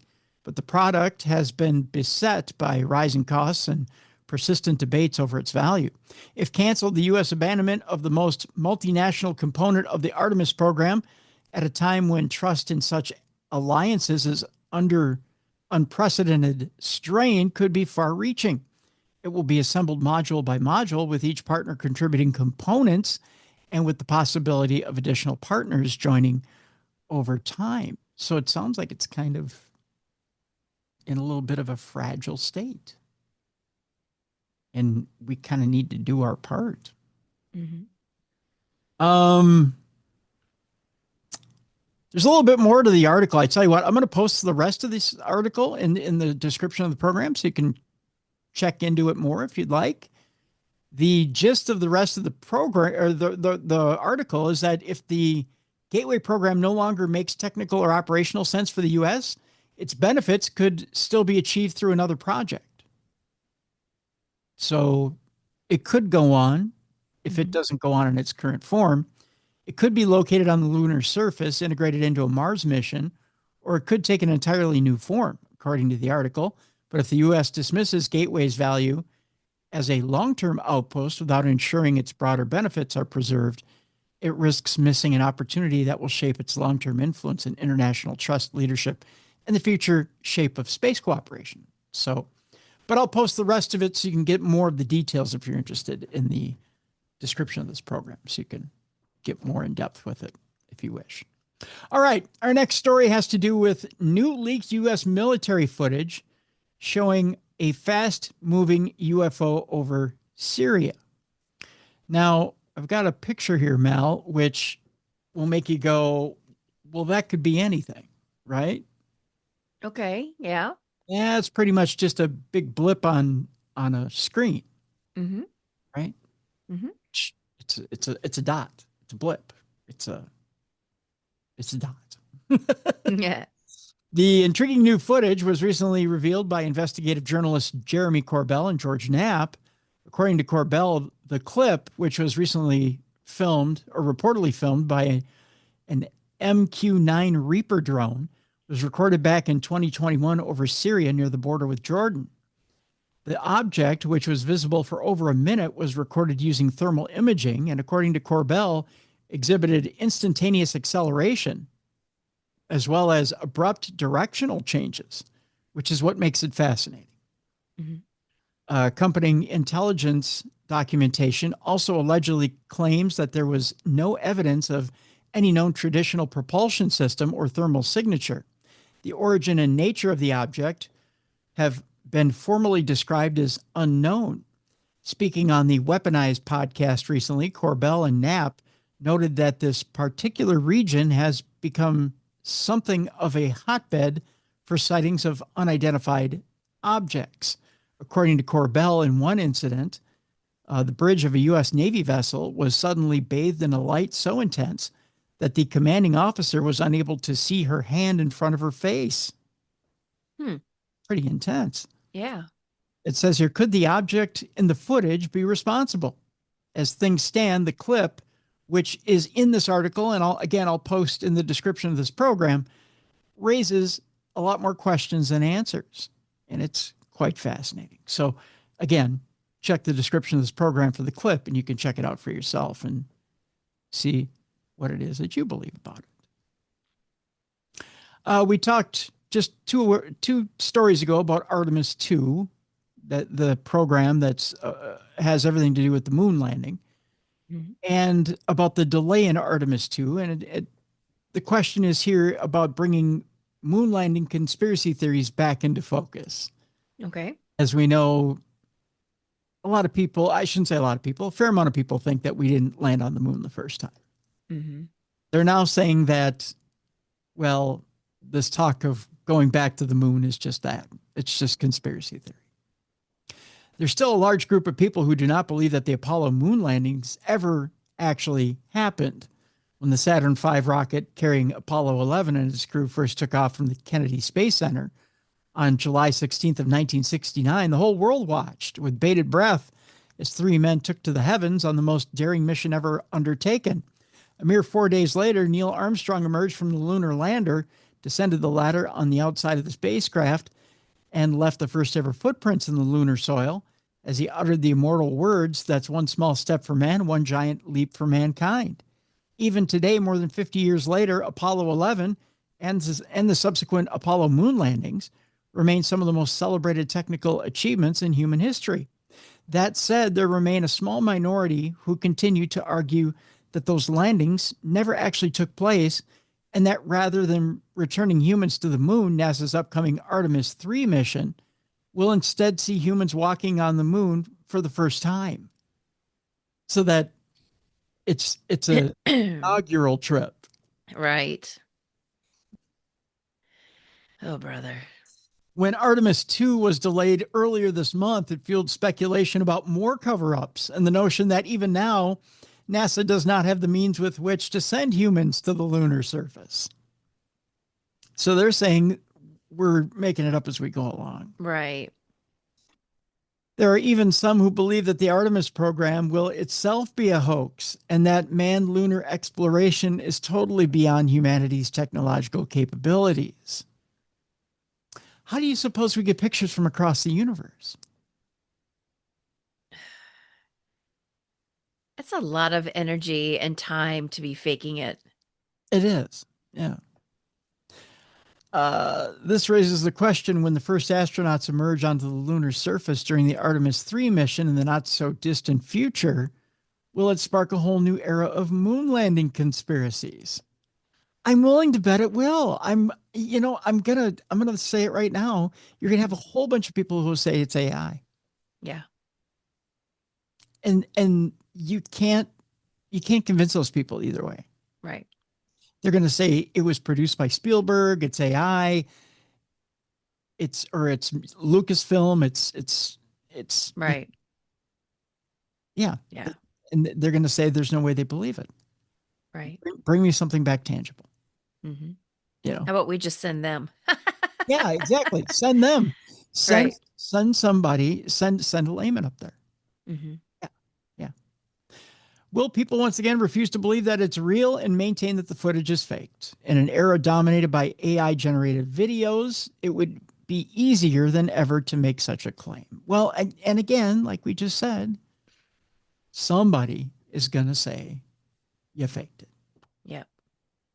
but the product has been beset by rising costs and persistent debates over its value. If canceled, the U.S. abandonment of the most multinational component of the Artemis program at a time when trust in such alliances is under unprecedented strain could be far-reaching. It will be assembled module by module with each partner contributing components and with the possibility of additional partners joining over time. So it sounds like it's kind of in a little bit of a fragile state. And we kind of need to do our part. Mm-hmm. There's a little bit more to the article. I tell you what, I'm going to post the rest of this article in the description of the program so you can check into it more if you'd like. The gist of the rest of the program or the article is that if the Gateway program no longer makes technical or operational sense for the U.S., its benefits could still be achieved through another project. So it could go on if it doesn't go on in its current form. It could be located on the lunar surface, integrated into a Mars mission, or it could take an entirely new form, according to the article. But if the U.S. dismisses Gateway's value as a long-term outpost without ensuring its broader benefits are preserved, it risks missing an opportunity that will shape its long-term influence in international trust, leadership, and the future shape of space cooperation. So, but I'll post the rest of it so you can get more of the details if you're interested in the description of this program, so you can get more in depth with it if you wish. All right. Our next story has to do with new leaked U.S. military footage showing a fast-moving UFO over Syria. Now, I've got a picture here, Mal, which will make you go, well, that could be anything, right? Okay. Yeah. Yeah, it's pretty much just a big blip on a screen, right? Mm-hmm. It's a dot. It's a blip. It's a dot. Yeah. The intriguing new footage was recently revealed by investigative journalists Jeremy Corbell and George Knapp. According to Corbell, the clip, which was recently filmed or reportedly filmed by an MQ-9 Reaper drone, was recorded back in 2021 over Syria near the border with Jordan. The object, which was visible for over a minute, was recorded using thermal imaging and, according to Corbell, exhibited instantaneous acceleration as well as abrupt directional changes, which is what makes it fascinating. Accompanying intelligence documentation also allegedly claims that there was no evidence of any known traditional propulsion system or thermal signature. The origin and nature of the object have been formally described as unknown. Speaking on the Weaponized podcast recently, Corbell and Knapp noted that this particular region has become something of a hotbed for sightings of unidentified objects. According to Corbell, in one incident, the bridge of a U.S. Navy vessel was suddenly bathed in a light so intense that the commanding officer was unable to see her hand in front of her face. Pretty intense. Yeah. It says here, could the object in the footage be responsible? As things stand, the clip, which is in this article, and I'll post in the description of this program, raises a lot more questions than answers. And it's quite fascinating. So again, check the description of this program for the clip, and you can check it out for yourself and see what it is that you believe about it. We talked just two stories ago about Artemis 2, that the program that's has everything to do with the moon landing, and about the delay in Artemis 2. And the question is here about bringing moon landing conspiracy theories back into focus. Okay. As we know, a lot of people, I shouldn't say a lot of people, a fair amount of people think that we didn't land on the moon the first time. They're now saying that, well, this talk of going back to the moon is just that. It's just conspiracy theory. There's still a large group of people who do not believe that the Apollo moon landings ever actually happened. When the Saturn V rocket carrying Apollo 11 and its crew first took off from the Kennedy Space Center on July 16th of 1969, the whole world watched with bated breath as 3 men took to the heavens on the most daring mission ever undertaken. A mere 4 days later, Neil Armstrong emerged from the lunar lander, descended the ladder on the outside of the spacecraft, and left the first ever footprints in the lunar soil as he uttered the immortal words, "That's one small step for man, one giant leap for mankind." Even today, more than 50 years later, Apollo 11 and the subsequent Apollo moon landings remain some of the most celebrated technical achievements in human history. That said, there remain a small minority who continue to argue that those landings never actually took place, and that rather than returning humans to the moon, NASA's upcoming Artemis 3 mission will instead see humans walking on the moon for the first time. So that it's a inaugural trip. Right. Oh, brother. When Artemis 2 was delayed earlier this month, it fueled speculation about more cover-ups and the notion that even now, NASA does not have the means with which to send humans to the lunar surface. So they're saying we're making it up as we go along. Right. There are even some who believe that the Artemis program will itself be a hoax and that manned lunar exploration is totally beyond humanity's technological capabilities. How do you suppose we get pictures from across the universe? It's a lot of energy and time to be faking it. It is, yeah. This raises the question, when the first astronauts emerge onto the lunar surface during the Artemis 3 mission in the not so distant future, will it spark a whole new era of moon landing conspiracies? I'm willing to bet it will. I'm gonna say it right now. You're gonna have a whole bunch of people who say it's AI. Yeah. And you can't convince those people either way. Right. They're going to say it was produced by Spielberg, it's AI, it's Lucasfilm, it's right. Yeah. Yeah. And they're going to say there's no way they believe it. Right. Bring me something back tangible. Mm-hmm. How about we just send them? Yeah, exactly. Send them. Send somebody. Send a layman up there. Mm-hmm. Yeah. Will people once again refuse to believe that it's real and maintain that the footage is faked? In an era dominated by AI-generated videos, it would be easier than ever to make such a claim. Well, and again, like we just said, somebody is going to say you faked it. Yeah.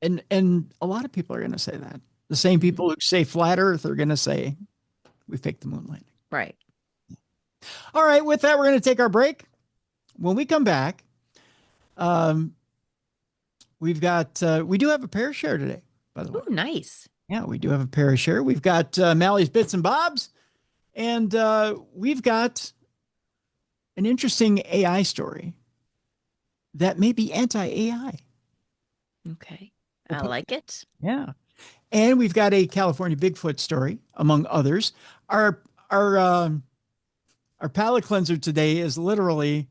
And a lot of people are going to say that. The same people who say flat Earth are going to say we faked the moon landing. Right. All right. With that, we're going to take our break. When we come back, we do have a Parashare today, by the way. Oh, nice. Yeah, we do have a Parashare. We've got Mallie's Bits and Bobs, and we've got an interesting AI story that may be anti-AI. Okay. I like it. Yeah. And we've got a California Bigfoot story, among others. Our palate cleanser today is literally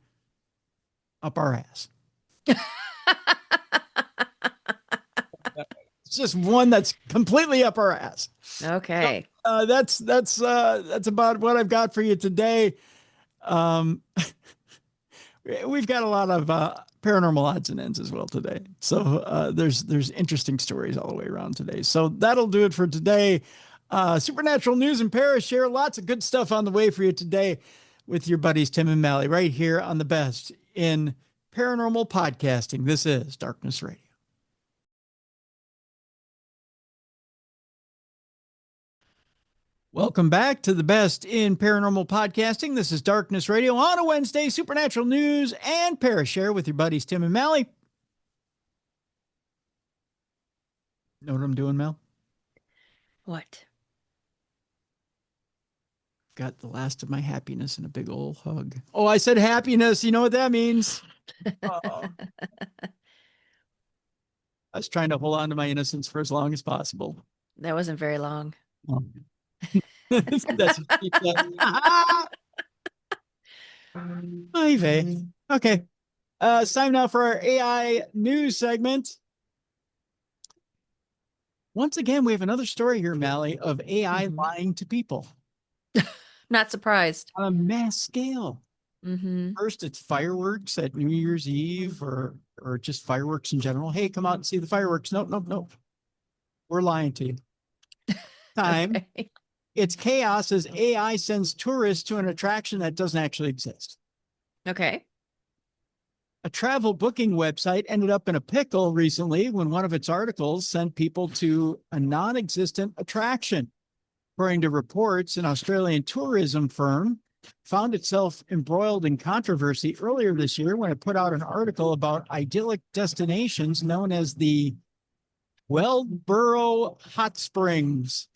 up our ass. It's just one that's completely up our ass. Okay. So, that's about what I've got for you today. We've got a lot of paranormal odds and ends as well today. So there's interesting stories all the way around today. So that'll do it for today. Supernatural news and Parashare. Lots of good stuff on the way for you today with your buddies Tim and Mallie right here on the best in paranormal podcasting. This is Darkness Radio. Welcome back to the best in paranormal podcasting. This is Darkness Radio on a Wednesday, supernatural news and Parashare with your buddies Tim and Mallie. Know what I'm doing, Mel? What? Got the last of my happiness in a big old hug. Oh, I said happiness. You know what that means. I was trying to hold on to my innocence for as long as possible. That wasn't very long. Oh. That's what she said. Okay. It's time now for our AI news segment. Once again, we have another story here, Mallie, of AI lying to people. Not surprised. On a mass scale. Mm-hmm. First, it's fireworks at New Year's Eve or just fireworks in general. Hey, come out and see the fireworks. Nope, nope, nope. We're lying to you. Time. Okay. It's chaos as AI sends tourists to an attraction that doesn't actually exist. Okay. A travel booking website ended up in a pickle recently when one of its articles sent people to a non-existent attraction. According to reports, an Australian tourism firm found itself embroiled in controversy earlier this year when it put out an article about idyllic destinations known as the Weldboro Hot Springs,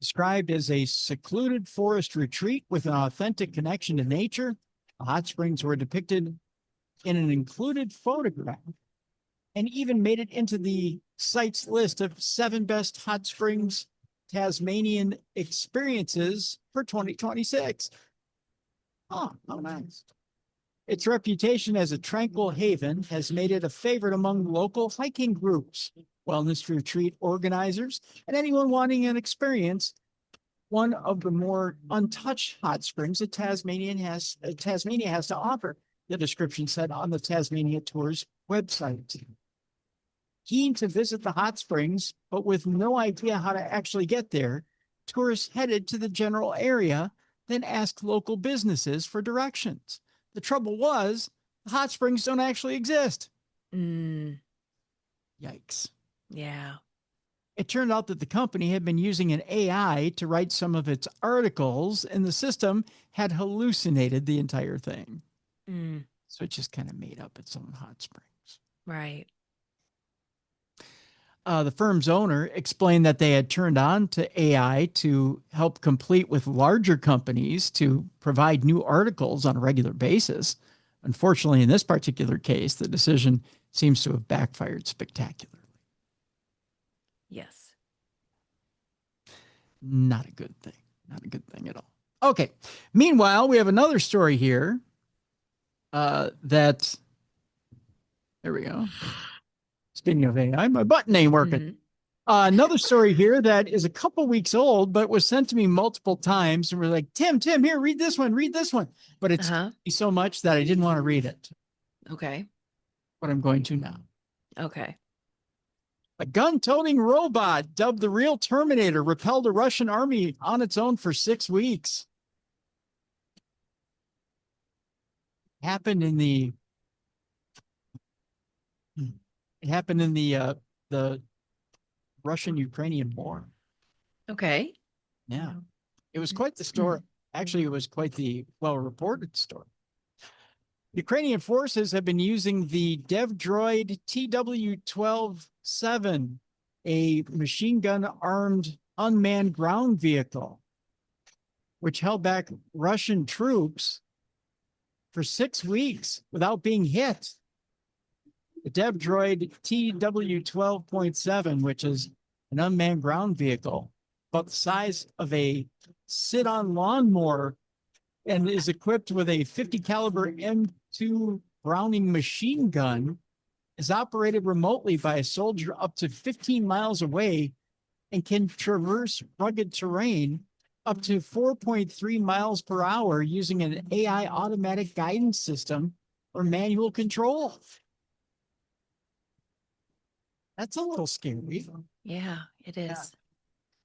described as a secluded forest retreat with an authentic connection to nature. The hot springs were depicted in an included photograph and even made it into the site's list of 7 best hot springs Tasmanian experiences for 2026. Oh, how nice. Its reputation as a tranquil haven has made it a favorite among local hiking groups, wellness retreat organizers, and anyone wanting an experience one of the more untouched hot springs that Tasmania has to offer, the description said on the Tasmania Tours website. Keen to visit the hot springs, but with no idea how to actually get there, tourists headed to the general area, then asked local businesses for directions. The trouble was, the hot springs don't actually exist. Mm, Yikes. yeah. It turned out that the company had been using an AI to write some of its articles, and the system had hallucinated the entire thing. Mm, So it just kind of made up its own hot springs. right. The firm's owner explained that they had turned on to AI to help complete with larger companies to provide new articles on a regular basis. Unfortunately, in this particular case, the decision seems to have backfired spectacularly. Yes. Not a good thing. Not a good thing at all. Okay. Meanwhile, we have another story here that, there we go. Speaking of AI, my button ain't working. Mm-hmm. Another story here that is a couple weeks old, but was sent to me multiple times. And we're like, Tim, here, read this one, read this one. But it's so much that I didn't want to read it. Okay. But I'm going to now. Okay. A gun-toting robot dubbed the real Terminator repelled a Russian army on its own for 6 weeks. Happened in the the Russian-Ukrainian war. Okay. Yeah. It was quite the story. Actually, it was quite the well-reported story. Ukrainian forces have been using the dev droid TW-12-7, a machine gun-armed unmanned ground vehicle, which held back Russian troops for 6 weeks without being hit. The dev droid TW-12.7, which is an unmanned ground vehicle, about the size of a sit-on lawnmower, and is equipped with a 50 caliber M2 Browning machine gun, is operated remotely by a soldier up to 15 miles away and can traverse rugged terrain up to 4.3 miles per hour using an AI automatic guidance system or manual control. That's a little scary. Yeah, it is. Yeah.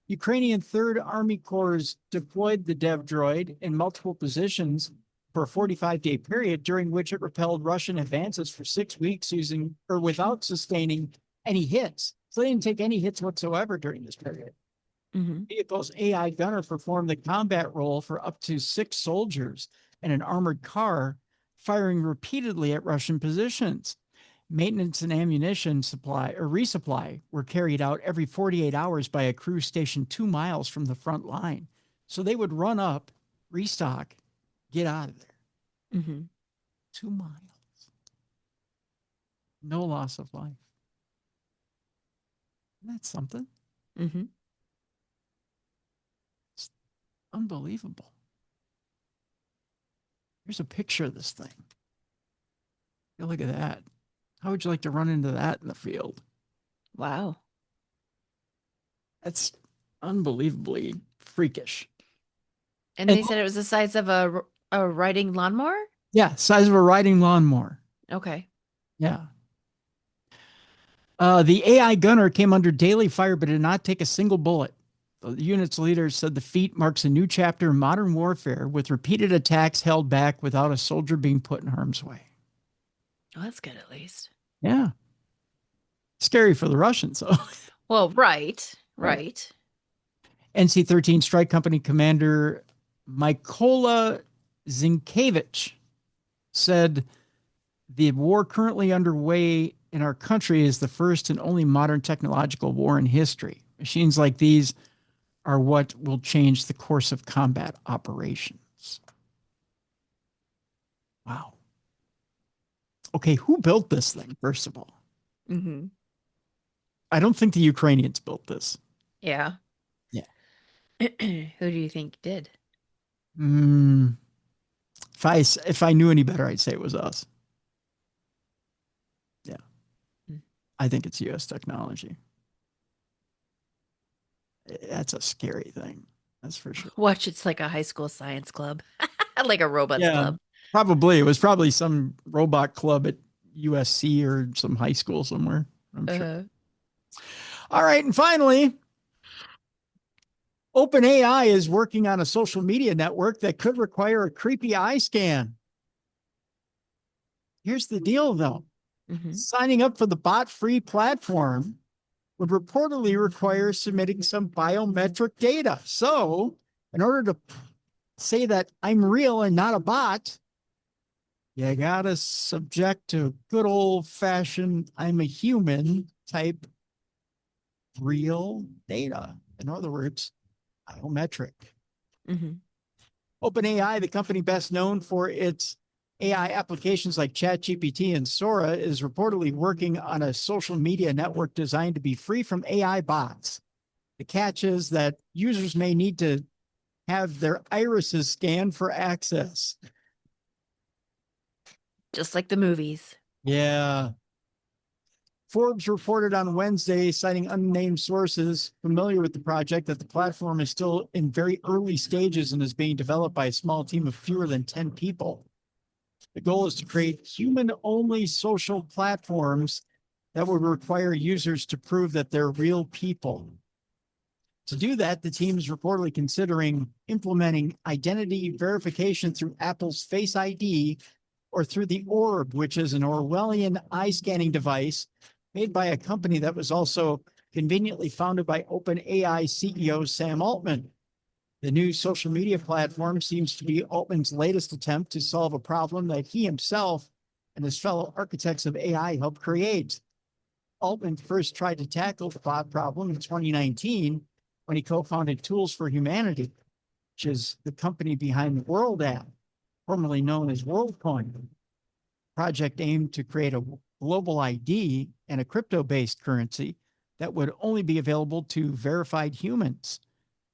Ukrainian Third Army Corps deployed the dev droid in multiple positions for a 45-day period, during which it repelled Russian advances for 6 weeks using or without sustaining any hits. So they didn't take any hits whatsoever during this period. Mm-hmm. Vehicle's AI gunner performed the combat role for up to 6 soldiers in an armored car, firing repeatedly at Russian positions. Maintenance and ammunition supply or resupply were carried out every 48 hours by a crew stationed 2 miles from the front line. So they would run up, restock, get out of there. Mm-hmm. 2 miles. No loss of life. That's something. Mm-hmm. It's unbelievable. Here's a picture of this thing. Yeah, look at that. How would you like to run into that in the field? Wow. That's unbelievably freakish. And they said it was the size of a A riding lawnmower? Yeah, size of a riding lawnmower. Okay. Yeah. The AI gunner came under daily fire but did not take a single bullet. The unit's leader said the feat marks a new chapter in modern warfare with repeated attacks held back without a soldier being put in harm's way. Oh, that's good at least. Yeah. Scary for the Russians, though. Well, right. Right. Right. NC-13 Strike Company Commander Mykola Zinkevich said the war currently underway in our country is the first and only modern technological war in history. Machines like these are what will change the course of combat operations. Wow. Okay, who built this thing, first of all? Mm-hmm. I don't think the Ukrainians built this. Yeah. Yeah. Who do you think did? Mm, if I knew any better, I'd say it was us. Yeah. Mm. I think it's U.S. technology. That's a scary thing. That's for sure. Watch, it's like a high school science club, like a robots Yeah, club. probably. It was probably some robot club at USC or some high school somewhere, I'm sure. Uh, All right. And finally, OpenAI is working on a social media network that could require a creepy eye scan. Here's the deal, though. mhm. Signing up for the bot-free platform would reportedly require submitting some biometric data. So, in order to say that I'm real and not a bot, you gotta subject to good old-fashioned I'm a human type real data. In other words, biometric. Mhm. OpenAI, the company best known for its AI applications like ChatGPT and Sora, is reportedly working on a social media network designed to be free from AI bots. The catch is that users may need to have their irises scanned for access. Just like the movies. Yeah. Forbes reported on Wednesday, citing unnamed sources familiar with the project, that the platform is still in very early stages and is being developed by a small team of fewer than 10 people. The goal is to create human-only social platforms that would require users to prove that they're real people. To do that, the team is reportedly considering implementing identity verification through Apple's Face ID or through the Orb, which is an Orwellian eye scanning device made by a company that was also conveniently founded by OpenAI CEO Sam Altman. The new social media platform seems to be Altman's latest attempt to solve a problem that he himself and his fellow architects of AI helped create. Altman first tried to tackle the bot problem in 2019 when he co-founded Tools for Humanity, which is the company behind the World app, formerly known as WorldCoin. The project aimed to create a global ID and a crypto-based currency that would only be available to verified humans.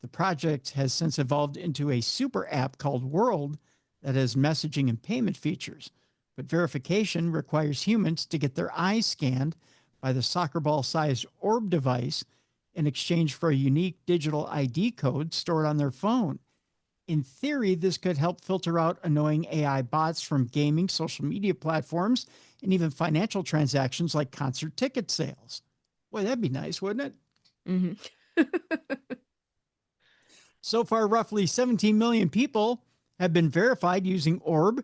The project has since evolved into a super app called World that has messaging and payment features, but verification requires humans to get their eyes scanned by the soccer ball-sized Orb device in exchange for a unique digital ID code stored on their phone. In theory, this could help filter out annoying AI bots from gaming, social media platforms, and even financial transactions like concert ticket sales. Boy, that'd be nice, wouldn't it? Mhm. So far, roughly 17 million people have been verified using Orb,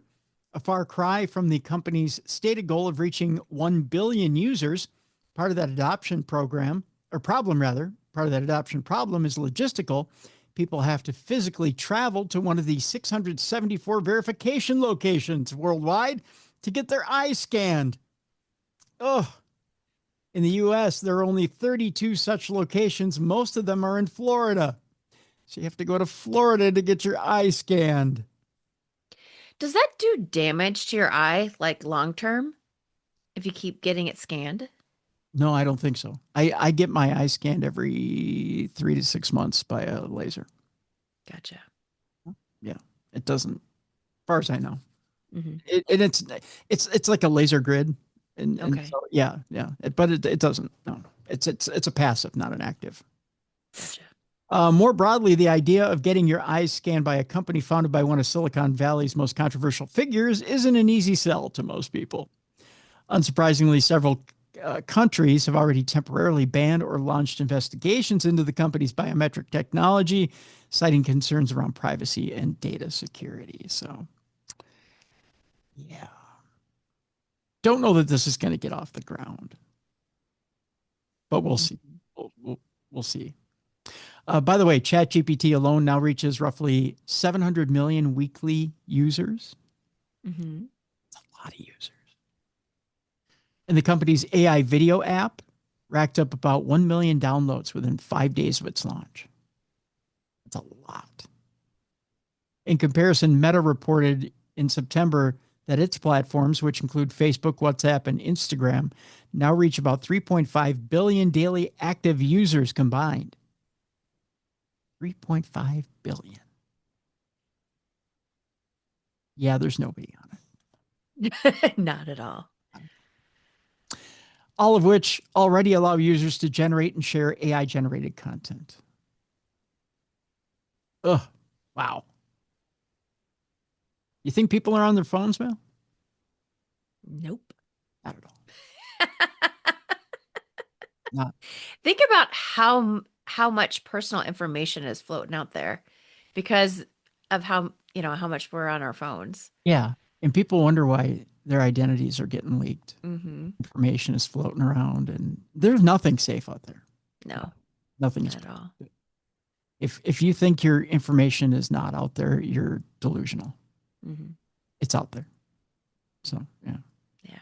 a far cry from the company's stated goal of reaching 1 billion users. Part of that adoption program, or problem rather, part of that adoption problem is logistical. People have to physically travel to one of the 674 verification locations worldwide to get their eyes scanned. Oh, in the US, there are only 32 such locations. Most of them are in Florida. So you have to go to Florida to get your eye scanned. Does that do damage to your eye, like long term, if you keep getting it scanned? No, I don't think so. I get my eye scanned every 3 to 6 months by a laser. Gotcha. Yeah, it doesn't, as far as I know. Hmm. It's like a laser grid, and Okay. so yeah, but it doesn't. No, it's a passive, not an active. Gotcha. More broadly, the idea of getting your eyes scanned by a company founded by one of Silicon Valley's most controversial figures isn't an easy sell to most people. Unsurprisingly, several countries have already temporarily banned or launched investigations into the company's biometric technology, citing concerns around privacy and data security. So, yeah. Don't know that this is going to get off the ground, but we'll see. We'll see. By the way, ChatGPT alone now reaches roughly 700 million weekly users. Mm-hmm. That's a lot of users. And the company's AI video app racked up about 1 million downloads within 5 days of its launch. That's a lot. In comparison, Meta reported in September that its platforms, which include Facebook, WhatsApp, and Instagram, now reach about 3.5 billion daily active users combined. 3.5 billion. Yeah, there's nobody on it. Not at all. All of which already allow users to generate and share AI generated content. Ugh. Wow. You think people are on their phones, Mel? Nope. Not at all. Not. Think about how much personal information is floating out there because of how much we're on our phones. Yeah. And people wonder why their identities are getting leaked. Mm-hmm. Information is floating around, and there's nothing safe out there. No. Nothing is at all. If you think your information is not out there, you're delusional. Mm-hmm. It's out there. So, yeah. Yeah.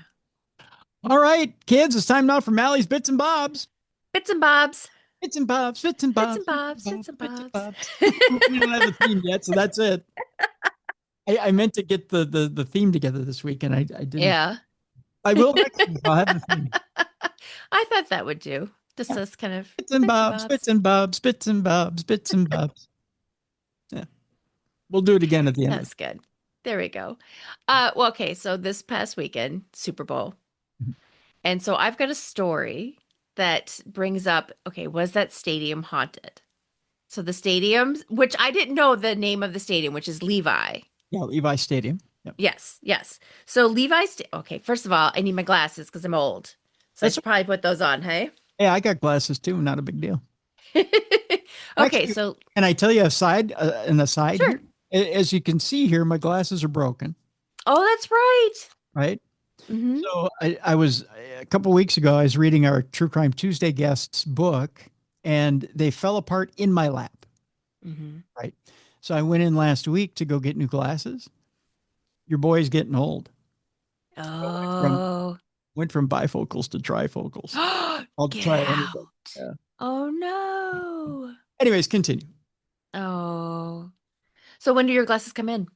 All right, kids, it's time now for Mallie's Bits and Bobs. Bits and Bobs. Bits and Bobs, Bits and Bobs. Bits and Bobs, Bits and Bobs. We don't have a theme yet, so that's it. I meant to get the theme together this week, and I didn't. Yeah. I will next week. I'll have the theme. I thought that would do. Just this kind of Bits and Bobs, Bits and Bobs, Bits and Bobs, Bits and Bobs. Yeah. We'll do it again at the end. That's good. There we go. Well, okay, so this past weekend, Super Bowl. Mhm. And so I've got a story that brings up, okay, was that stadium haunted? So the stadium, which I didn't know the name of the stadium, which is Levi. Yeah, Levi Stadium. Yep. Yes. So okay, first of all, I need my glasses because I'm old. So I should probably put those on, hey? Yeah, I got glasses too. Not a big deal. Okay, Actually, so can I tell you an aside sure. here? As you can see here, my glasses are broken. Oh, that's right. Right. Mm-hmm. So I was a couple of weeks ago, I was reading our True Crime Tuesday guest's book, and they fell apart in my lap. Mm-hmm. Right. So I went in last week to go get new glasses. Your boy's getting old. Oh. Went from bifocals to trifocals. I'll Get try out. it. Yeah. Oh no. Anyways, continue. Oh. So when do your glasses come in?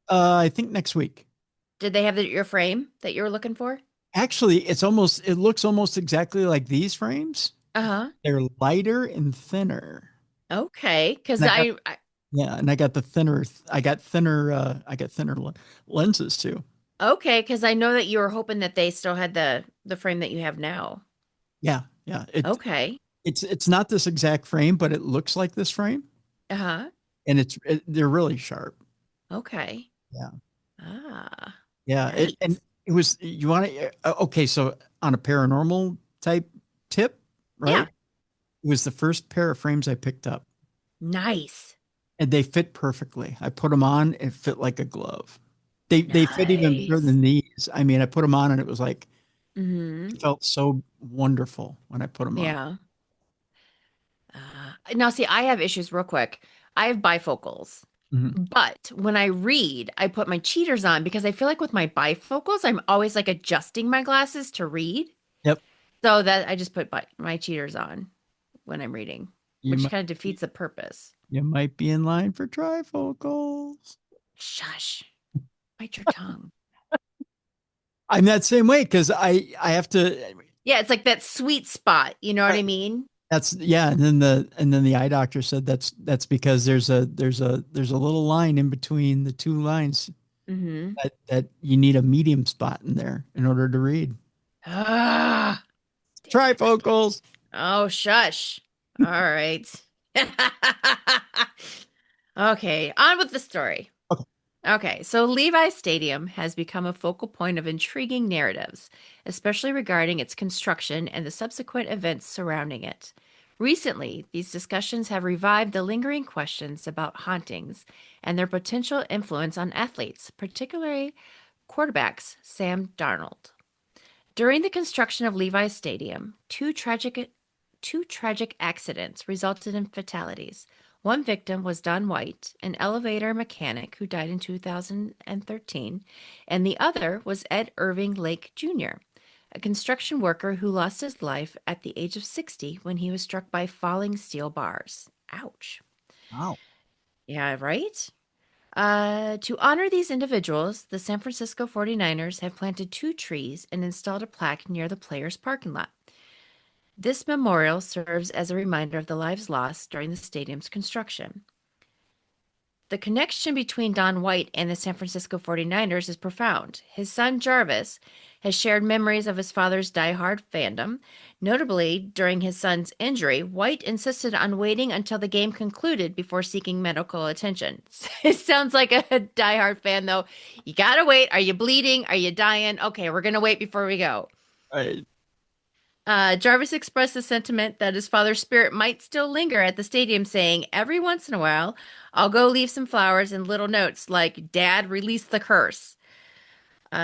I think next week. Did they have your frame that you were looking for? Actually, it looks almost exactly like these frames. Uh-huh. They're lighter and thinner. Okay, because And I got thinner lenses too. okay, because I know that you were hoping that they still had the frame that you have now. Yeah. Okay. It's not this exact frame, but it looks like this frame, Uh-huh. and they're really sharp. Okay. Yeah. Ah. Yeah. Nice. And it was, you want to, okay. So on a paranormal type tip, right? Yeah. It was the first pair of frames I picked up, Nice. and they fit perfectly. I put them on, it fit like a glove. They fit even better Nice. than these. I mean, I put them on and it was like, Mm-hmm. it felt so wonderful when I put them on. Yeah. Now, see, I have issues real quick. I have bifocals, Mhm. but when I read, I put my cheaters on because I feel like with my bifocals, I'm always like adjusting my glasses to read. Yep. So that I just put my cheaters on when I'm reading, You which might, kind of defeats the purpose. you might be in line for trifocals. Shush. Bite your tongue. I'm that same way because I have to. Yeah, it's like that sweet spot. You know what I mean? That's yeah, and then the eye doctor said that's because there's a little line in between the two lines Mm-hmm. that you need a medium spot in there in order to read. Ah. Trifocals. Oh, shush. All right. Okay, on with the story. Okay. Okay, so Levi Stadium has become a focal point of intriguing narratives, especially regarding its construction and the subsequent events surrounding it. Recently, these discussions have revived the lingering questions about hauntings and their potential influence on athletes, particularly quarterbacks Sam Darnold. During the construction of Levi Stadium, two tragic accidents resulted in fatalities. One victim was Don White, an elevator mechanic who died in 2013, and the other was Ed Irving Lake Jr., a construction worker who lost his life at the age of 60 when he was struck by falling steel bars. Ouch. Wow. Yeah, right? To honor these individuals, the San Francisco 49ers have planted 2 trees and installed a plaque near the players' parking lot. This memorial serves as a reminder of the lives lost during the stadium's construction. The connection between Don White and the San Francisco 49ers is profound. His son Jarvis has shared memories of his father's diehard fandom. Notably, during his son's injury, White insisted on waiting until the game concluded before seeking medical attention. It sounds like a diehard fan, though. You gotta wait. Are you bleeding? Are you dying? Okay, we're gonna wait before we go. I, Jarvis expressed the sentiment that his father's spirit might still linger at the stadium, saying, "Every once in a while, I'll go leave some flowers and little notes like, 'Dad, release the curse.'"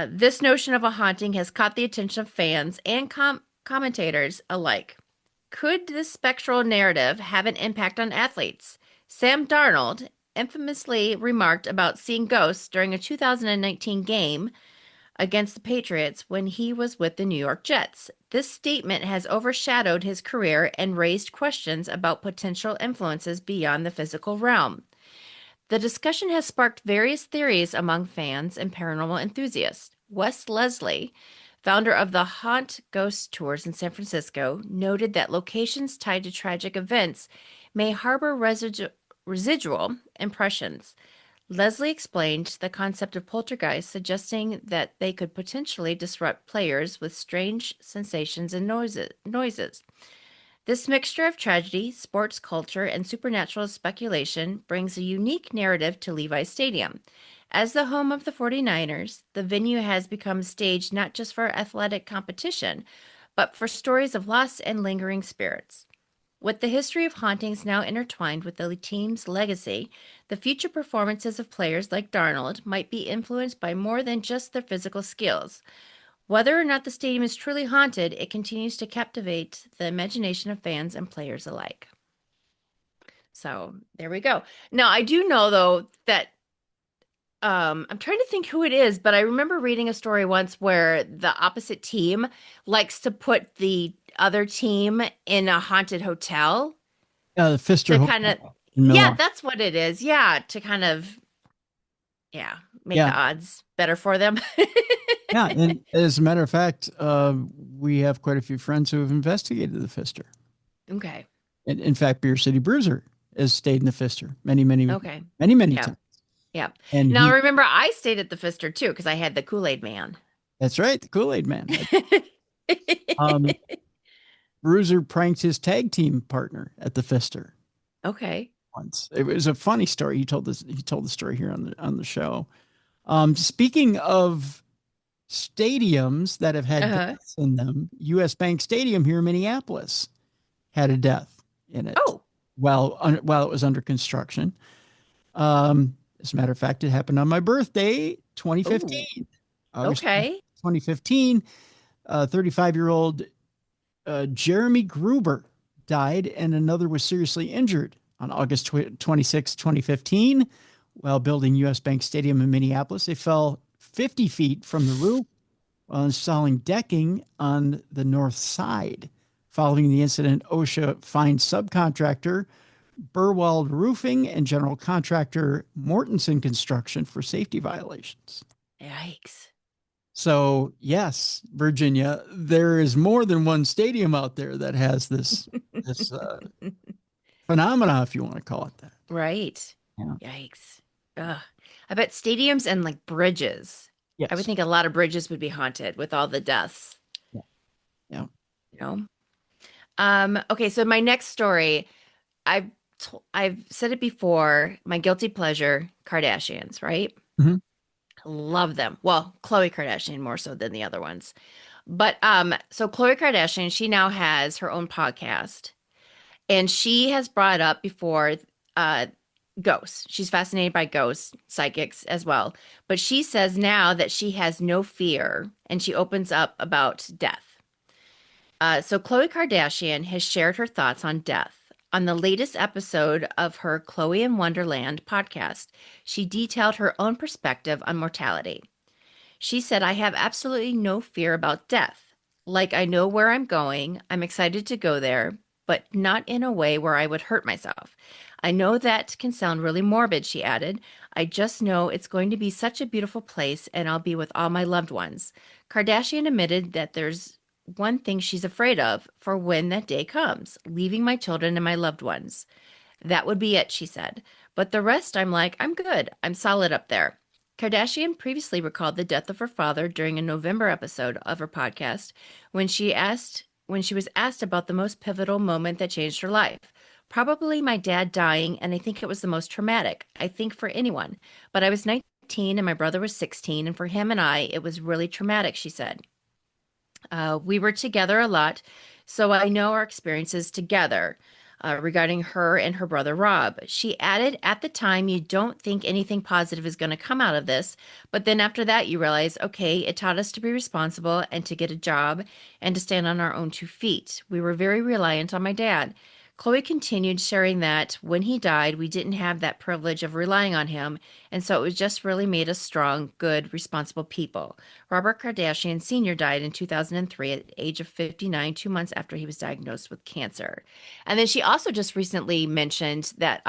This notion of a haunting has caught the attention of fans and commentators alike. Could this spectral narrative have an impact on athletes? Sam Darnold infamously remarked about seeing ghosts during a 2019 game against the Patriots when he was with the New York Jets. This statement has overshadowed his career and raised questions about potential influences beyond the physical realm. The discussion has sparked various theories among fans and paranormal enthusiasts. Wes Leslie, founder of the Haunt Ghost Tours in San Francisco, noted that locations tied to tragic events may harbor residual impressions. Leslie explained the concept of poltergeist, suggesting that they could potentially disrupt players with strange sensations and noises. This mixture of tragedy, sports culture, and supernatural speculation brings a unique narrative to Levi Stadium. As the home of the 49ers, the venue has become staged not just for athletic competition, but for stories of loss and lingering spirits. With the history of hauntings now intertwined with the team's legacy, the future performances of players like Darnold might be influenced by more than just their physical skills. Whether or not the stadium is truly haunted, it continues to captivate the imagination of fans and players alike. So there we go. Now, I do know, though, that I'm trying to think who it is, but I remember reading a story once where the opposite team likes to put the other team in a haunted hotel the Pfister to kind of, Hotel in yeah, Milwaukee. that's what it is. Yeah, to kind of, yeah, make the Yeah. odds better for them. Yeah. And as a matter of fact, we have quite a few friends who have investigated the Pfister. Okay. And in fact, Beer City Bruiser has stayed in the Pfister many, many, Okay. many, many Yeah. times. Yeah. And Now remember, I stayed at the Pfister too because I had the Kool-Aid Man. that's right, the Kool-Aid Man. Um, Bruiser pranked his tag team partner at the Pfister Okay. once. It was a funny story. He told the story here on the show. Speaking of stadiums that have had Uh-huh. deaths in them, US Bank Stadium here in Minneapolis had a death in it Oh, while it was under construction. As a matter of fact, it happened on my birthday, oh, 2015, August okay. 2015. 35-year-old Jeremy Gruber died, and another was seriously injured on August 26, 2015, while building US Bank Stadium in Minneapolis. They fell 50 feet from the roof while installing decking on the north side. Following the incident, OSHA fined subcontractor Burwald Roofing and general contractor Mortensen Construction for safety violations. Yikes. So, yes, Virginia, there is more than one stadium out there that has this phenomena, if you want to call it that. Right. Yeah. Yikes. Ugh. I bet stadiums and like bridges. I would Yes. think a lot of bridges would be haunted with all the deaths, Yeah. Yeah. you know? Okay, so my next story, I I've said it before, my guilty pleasure, Kardashians, right? Mhm. Love them. Well, Khloe Kardashian more so than the other ones. But so Khloe Kardashian, she now has her own podcast, and she has brought up before uh ghosts. She's fascinated by ghosts, psychics as well. But she says now that she has no fear, and she opens up about death. So Khloe Kardashian has shared her thoughts on death. On the latest episode of her Khloe in Wonderland podcast, she detailed her own perspective on mortality. She said, I have absolutely no fear about death. Like, I know where I'm going. I'm excited to go there, but not in a way where I would hurt myself. I know that can sound really morbid, she added. I just know it's going to be such a beautiful place and I'll be with all my loved ones. Kardashian admitted that there's one thing she's afraid of for when that day comes, leaving my children and my loved ones. That would be it, she said. But the rest, I'm like, I'm good. I'm solid up there. Kardashian previously recalled the death of her father during a November episode of her podcast when she was asked about the most pivotal moment that changed her life. Probably my dad dying, and I think it was the most traumatic, I think for anyone. But I was 19 and my brother was 16, and for him and I, it was really traumatic, she said. We were together a lot, so I know our experiences together regarding her and her brother Rob. She added, at the time, you don't think anything positive is going to come out of this, but then after that, you realize, okay, it taught us to be responsible and to get a job and to stand on our own 2 feet. We were very reliant on my dad. Chloe continued sharing that when he died, we didn't have that privilege of relying on him, and so it was just really made us strong, good, responsible people. Robert Kardashian Sr. died in 2003 at the age of 59, 2 months after he was diagnosed with cancer. And then she also just recently mentioned that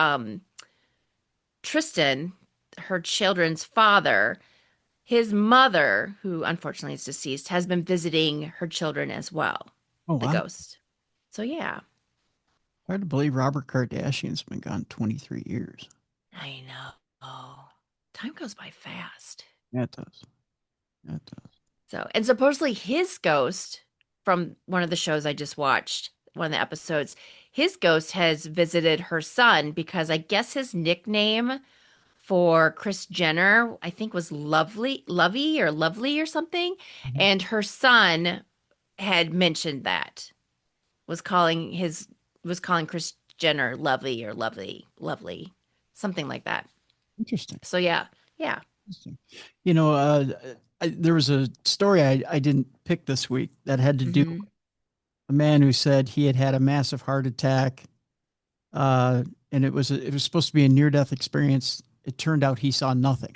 Tristan, her children's father, his mother, who unfortunately is deceased, has been visiting her children as well, Oh, the wow. ghost. So, yeah. Hard to believe Robert Kardashian's been gone 23 years. I know. Oh, time goes by fast. Yeah, it does. Yeah, it does. So, and supposedly his ghost from one of the shows I just watched, one of the episodes, his ghost has visited her son because I guess his nickname for Kris Jenner, I think was Lovey or something. Mhm. And her son had mentioned that, was calling Kris Jenner Lovely, something like that. Interesting. So yeah, yeah. Interesting. There was a story I didn't pick this week that had to do with Hmm. a man who said he had had a massive heart attack, and it was supposed to be a near death experience. It turned out he saw nothing.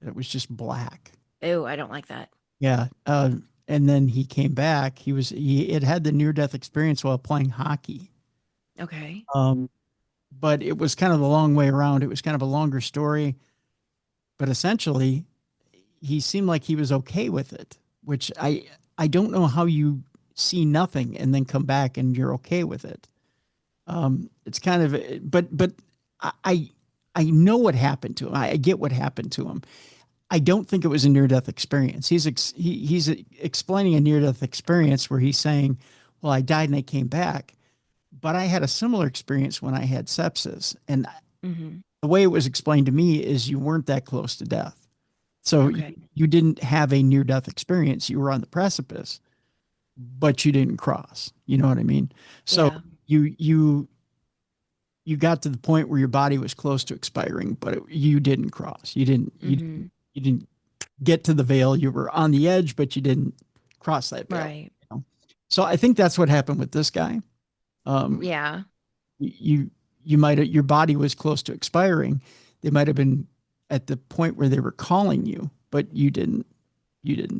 It was just black. Oh, I don't like that. Yeah. And then he came back. He had had the near death experience while playing hockey. Okay. Um, but it was kind of the long way around. It was kind of a longer story, but essentially he seemed like he was okay with it, which I don't know how you see nothing and then come back and you're okay with it. It's kind of, but I I know what happened to him. I get what happened to him. I don't think it was a near death experience. He's explaining a near death experience where he's saying, "Well, I died and I came back, but I had a similar experience when I had sepsis." And Hmm. the way it was explained to me is you weren't that close to death. So Okay. you didn't have a near death experience. You were on the precipice, but you didn't cross. You know what I mean? So Yeah. you you you got to the point where your body was close to expiring, but you didn't cross. Hmm. You didn't get to the veil. You were on the edge, but you didn't cross that veil. Right. You know? So I think that's what happened with this guy. Um, Yeah. you you might have, your body was close to expiring. They might have been at the point where they were calling you, but you didn't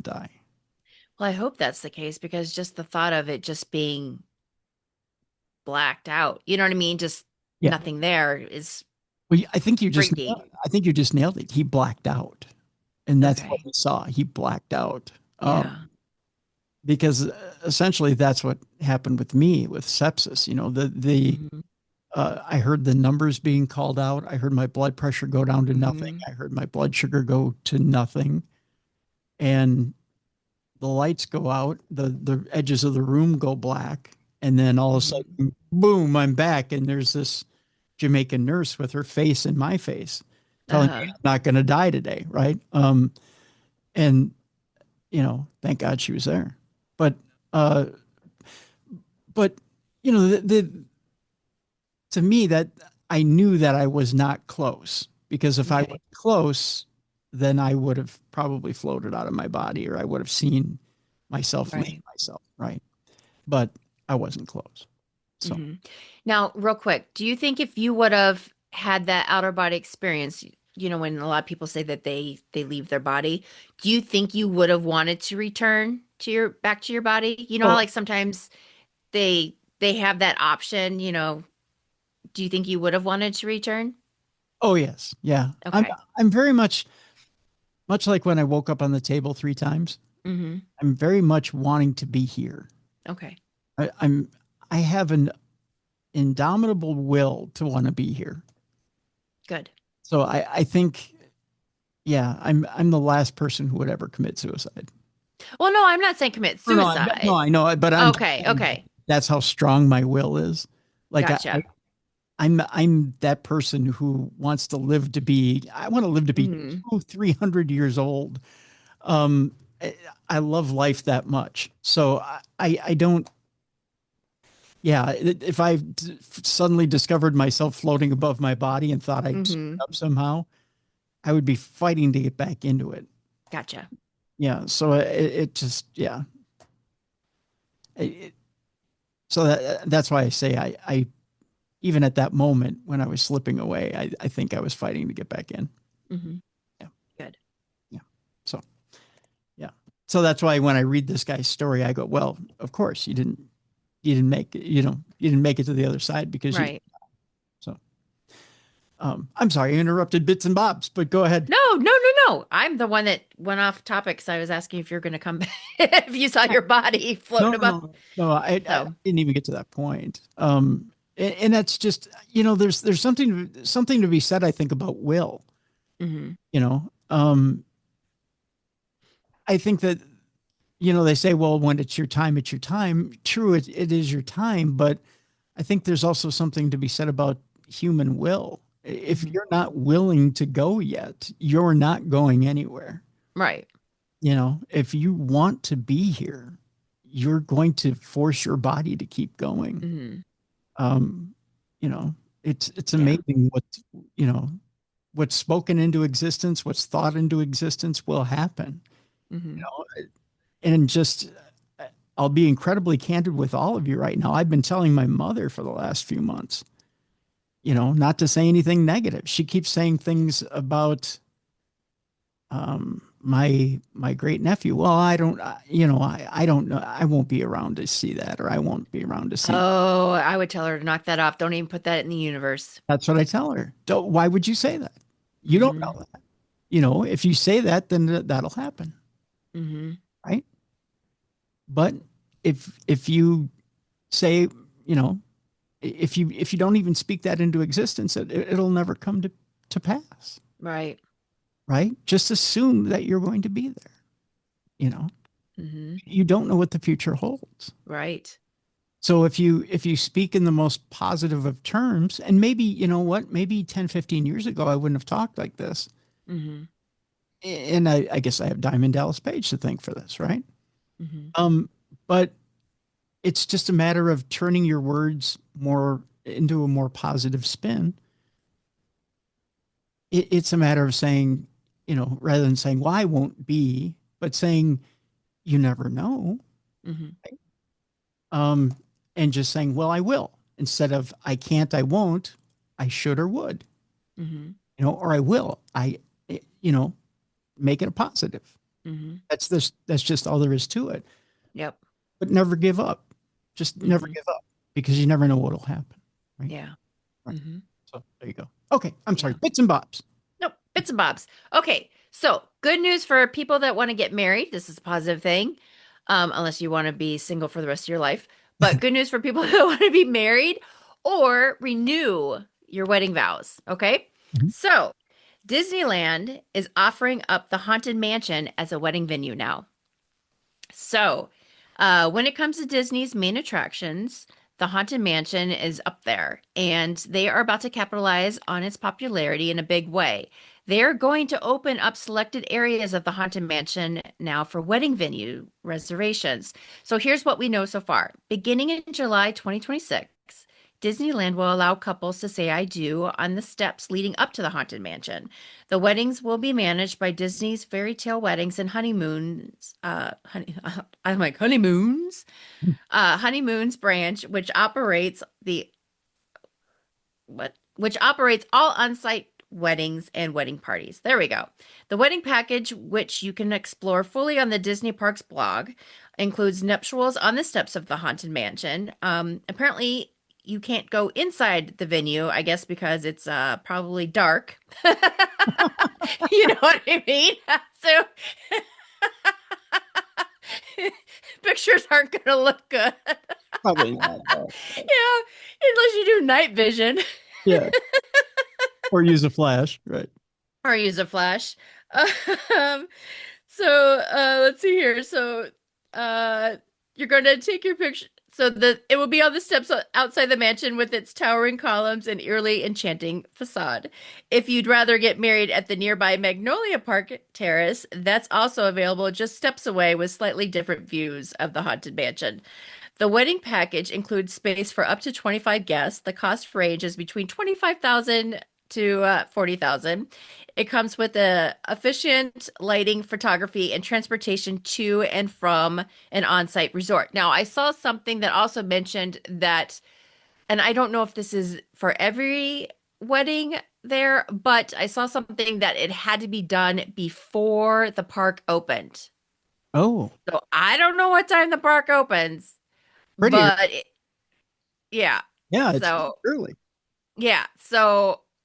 die. Well, I hope that's the case because just the thought of it just being blacked out, you know what I mean? Just Yeah. nothing there is Well, freaky. I think you just nailed it. He blacked out, and that's what Okay. we saw. He blacked out. Yeah. Because essentially that's what happened with me with sepsis. You know, Hmm. I heard the numbers being called out. I heard my blood pressure go down to nothing. Hmm. I heard my blood sugar go to nothing, and the lights go out. The edges of the room go black, and then all of a Hmm. sudden, boom! I'm back, and there's this Jamaican nurse with her face in my face, telling me Uh-huh. I'm not going to die today, right? And thank God she was there. But uh, but to me that I knew that I was not close, because if I was Okay. close, then I would have probably floated out of my body, or I would have seen myself leave Right. myself, right? But I wasn't close. So, hmm Now, real quick, do you think if you would have had that outer body experience, when a lot of people say that they leave their body, do you think you would have wanted to return to your back to your body? You know how oh, like sometimes they have that option, do you think you would have wanted to return? oh yes, yeah. Okay. I'm very much like when I woke up on the table 3 times. hmm I'm very much wanting to be here. Okay. I'm I have an indomitable will to want to be here. Good. So I think, yeah, I'm the last person who would ever commit suicide. Well, no, I'm not saying commit No, no, no, suicide. I know, but I'm just Okay, saying okay. that's how strong my will is. Like Gotcha. I'm that person who wants to live to be. I want to live to be hmm 300 years old. Um, I, I love life that much. So I don't. Yeah, if I suddenly discovered myself floating above my body and thought I'd screwed hmm up somehow, I would be fighting to get back into it. Gotcha. Yeah. So it just, yeah. It, so that's why I say I even at that moment when I was slipping away, I think I was fighting to get back in. hmm Yeah. Good. Yeah. So, yeah. So that's why when I read this guy's story, I go, well, of course you didn't make it, you didn't make it to the other side because you, Right. so, I'm sorry, I interrupted bits and bobs, but go ahead. No, no, no, no. I'm the one that went off topic because I was asking if you're going to come back if you saw your body No, floating no, above. no, I So, didn't even get to that point. And that's just, there's something to be said, I think, about will, hmm you know, I think that, they say, well, when it's your time, it's your time. True, it is your time, but I think there's also something to be said about human will. If hmm you're not willing to go yet, you're not going anywhere. Right. If you want to be here, you're going to force your body to keep going. hmm Um, you know, it's Yeah. amazing you know, what's spoken into existence, what's thought into existence will happen. You hmm know, and just I'll be incredibly candid with all of you right now. I've been telling my mother for the last few months, not to say anything negative. She keeps saying things about my great nephew. Well, I don't, I don't know. I won't be around to see that, or I won't be around to see. Oh, I would tell her to knock that off. Don't even put that in the universe. That's what I tell her. Why would you say that? You don't hmm know that. If you say that, then that'll happen, hmm right? But if you say, you know, if you don't even speak that into existence, it'll never come to pass, Right. right? Just assume that you're going to be there. You know, hmm you don't know what the future holds. Right. So if you speak in the most positive of terms, and maybe, maybe 10, 15 years ago, I wouldn't have talked like this. hmm And I guess I have Diamond Dallas Page to thank for this, right? hmm Um, but it's just a matter of turning your words more into a more positive spin. It's a matter of saying, rather than saying, well, I won't be, but saying, you never know. hmm Um, and just saying, well, I will, instead of I can't, I won't, I should or would, hmm or I will, you know, make it a positive. hmm That's just all there is to it. Yep. But never give up. Just never hmm give up, because you never know what'll happen. Right. Yeah. Right. hmm So there you go. Okay. I'm sorry. Yeah. Bits and bobs. Nope. Bits and bobs. Okay. So good news for people that want to get married. This is a positive thing. Unless you want to be single for the rest of your life. But good news for people that want to be married or renew your wedding vows. Okay. Mhm. So Disneyland is offering up the Haunted Mansion as a wedding venue now. So when it comes to Disney's main attractions, the Haunted Mansion is up there, and they are about to capitalize on its popularity in a big way. They're going to open up selected areas of the Haunted Mansion now for wedding venue reservations. So here's what we know so far. Beginning in July 2026, Disneyland will allow couples to say I do on the steps leading up to the Haunted Mansion. The weddings will be managed by Disney's Fairy Tale Weddings and Honeymoons. I'm like honeymoons. Honeymoons branch, which operates which operates all on-site weddings and wedding parties. There we go. The wedding package, which you can explore fully on the Disney Parks blog, includes nuptials on the steps of the Haunted Mansion. Apparently, you can't go inside the venue, I guess, because it's probably dark. You know what I mean? So pictures aren't going to look good. Probably not. Yeah, unless you do night vision. Yeah. Or use a flash, right? Or use a flash. Let's see here. You're going to take your picture. It will be on the steps outside the mansion with its towering columns and eerily enchanting facade. If you'd rather get married at the nearby Magnolia Park Terrace, that's also available just steps away with slightly different views of the Haunted Mansion. The wedding package includes space for up to 25 guests. The cost ranges between $25,000 to $40,000. It comes with efficient lighting, photography, and transportation to and from an on-site resort. Now, I saw something that also mentioned that, and I don't know if this is for every wedding there, but I saw something that it had to be done before the park opened. Oh, So I don't know what time the park opens, pretty. Yeah. Yeah, it's early. Yeah.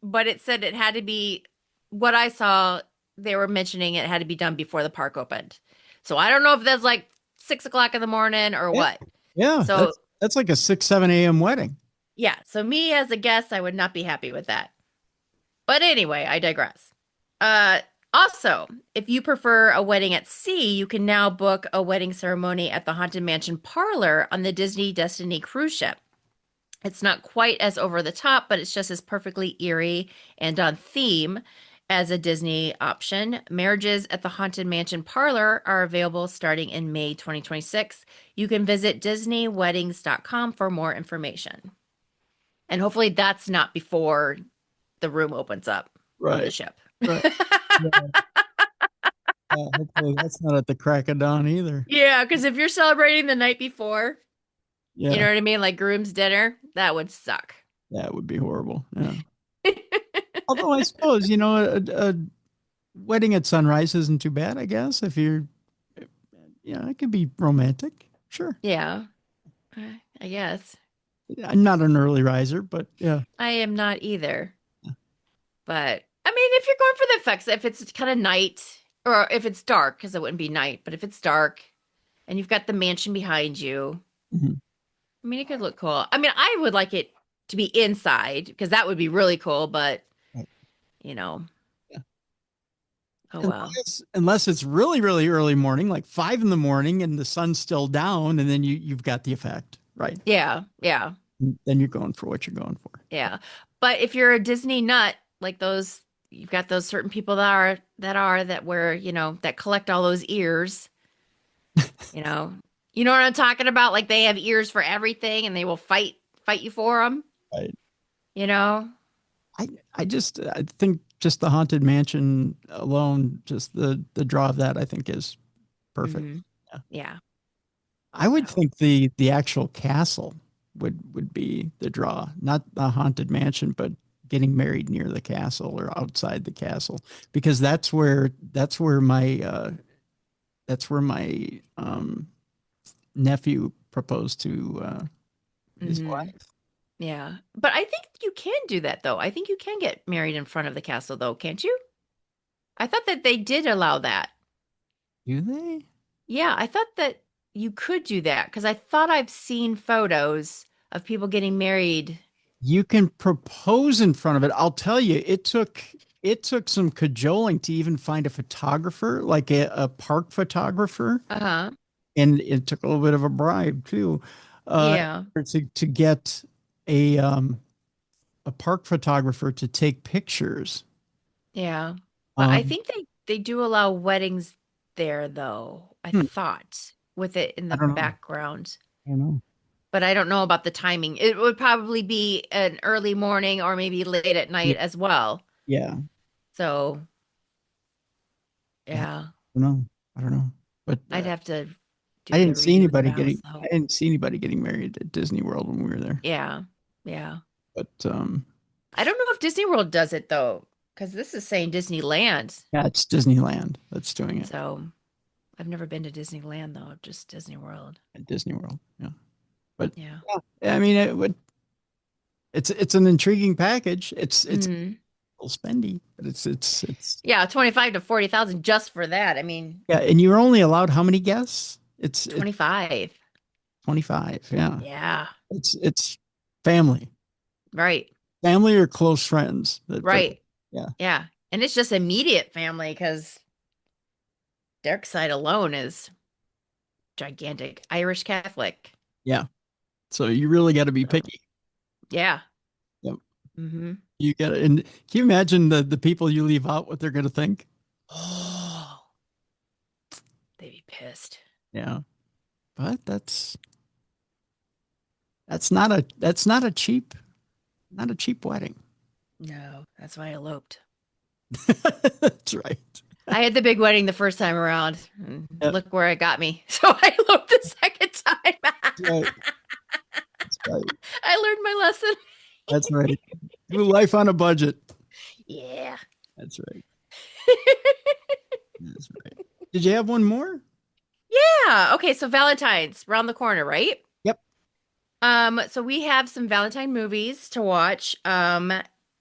But it said it had to be what I saw. They were mentioning it had to be done before the park opened. So I don't know if that's like 6 o'clock in the morning or what. Yeah. So that's like a 6-7 a.m. wedding. Yeah. So me as a guest, I would not be happy with that. But anyway, I digress. Also, if you prefer a wedding at sea, you can now book a wedding ceremony at the Haunted Mansion Parlor on the Disney Destiny cruise ship. It's not quite as over the top, but it's just as perfectly eerie and on theme as a Disney option. Marriages at the Haunted Mansion Parlor are available starting in May 2026. You can visit disneyweddings.com for more information. And hopefully that's not before the room opens up on the ship. Right. Hopefully that's not at the crack of dawn either. Yeah, because if you're celebrating the night before, yeah. You know what I mean? Like groom's dinner, that would suck. That would be horrible. Yeah. Although I suppose, a wedding at sunrise isn't too bad, I guess. If you're, it could be romantic. Sure. Yeah. I guess. I'm not an early riser, but yeah. I am not either. Yeah. But I mean, if you're going for the effects, if it's kind of night or if it's dark, because it wouldn't be night, but if it's dark and you've got the mansion behind you, I mean, it could look cool. I mean, I would like it to be inside because that would be really cool, but Yeah. Oh, well. Unless it's really, really early morning, like 5 a.m. and the sun's still down, and then you've got the effect, right? Yeah. Yeah. Then you're going for what you're going for. Yeah. But if you're a Disney nut, like those, you've got those certain people that collect all those ears, You know what I'm talking about? Like they have ears for everything and they will fight you for them. Right. I think just the Haunted Mansion alone, just the draw of that, I think is perfect. Mm-hmm. Yeah. I would think the actual castle would be the draw, not the Haunted Mansion, but getting married near the castle or outside the castle, because that's where my nephew proposed to his wife. Yeah. But I think you can do that, though. I think you can get married in front of the castle, though, can't you? I thought that they did allow that. Do they? Yeah, I thought that you could do that because I thought I've seen photos of people getting married. You can propose in front of it. I'll tell you, it took some cajoling to even find a photographer, like a park photographer. Uh-huh. And it took a little bit of a bribe too. Yeah. to get a um, a park photographer to take pictures. Yeah. But I Um, think they do allow weddings there though. I hmm, thought with it in I the don't know. background. I don't know. But I don't know about the timing. It would probably be an early morning or maybe late at Yeah, night as well. yeah, So, yeah. yeah, I don't know. I don't know. But I'd have to I do the didn't see redo of the anybody vows getting. though. I didn't see anybody getting married at Disney World when we were there. Yeah. Yeah. But I don't know if Disney World does it though, because this is saying Disneyland. yeah, it's Disneyland that's doing it So I've never been to Disneyland though, just Disney World. at Disney World. Yeah, but Yeah. yeah, I mean, it would. It's an intriguing package. It's Mm. a little spendy, but it's Yeah, 25 to 40,000 just for that. I mean, yeah. And you're only allowed how many guests? It's 25. 25. Yeah, Yeah. it's family, Right. family or close friends. Right. Yeah, Yeah. And it's just immediate family because Derek's side alone is gigantic. Irish Catholic. yeah. So you really got to be So, picky. yeah. Yep. Mm-hmm. You got to, and can you imagine the people you leave out, what they're going to think? Oh, they'd be pissed. Yeah. But that's not a cheap wedding. No, that's why I eloped. That's right. I had the big wedding the first time around. And Yeah, look where it got me. So I eloped the second time. that's right. That's right. I learned my lesson. That's right. Do life on a budget. Yeah. That's right. That's right. Did you have one more? Yeah. Okay, so Valentine's around the corner, right? Yep. So we have some Valentine movies to watch.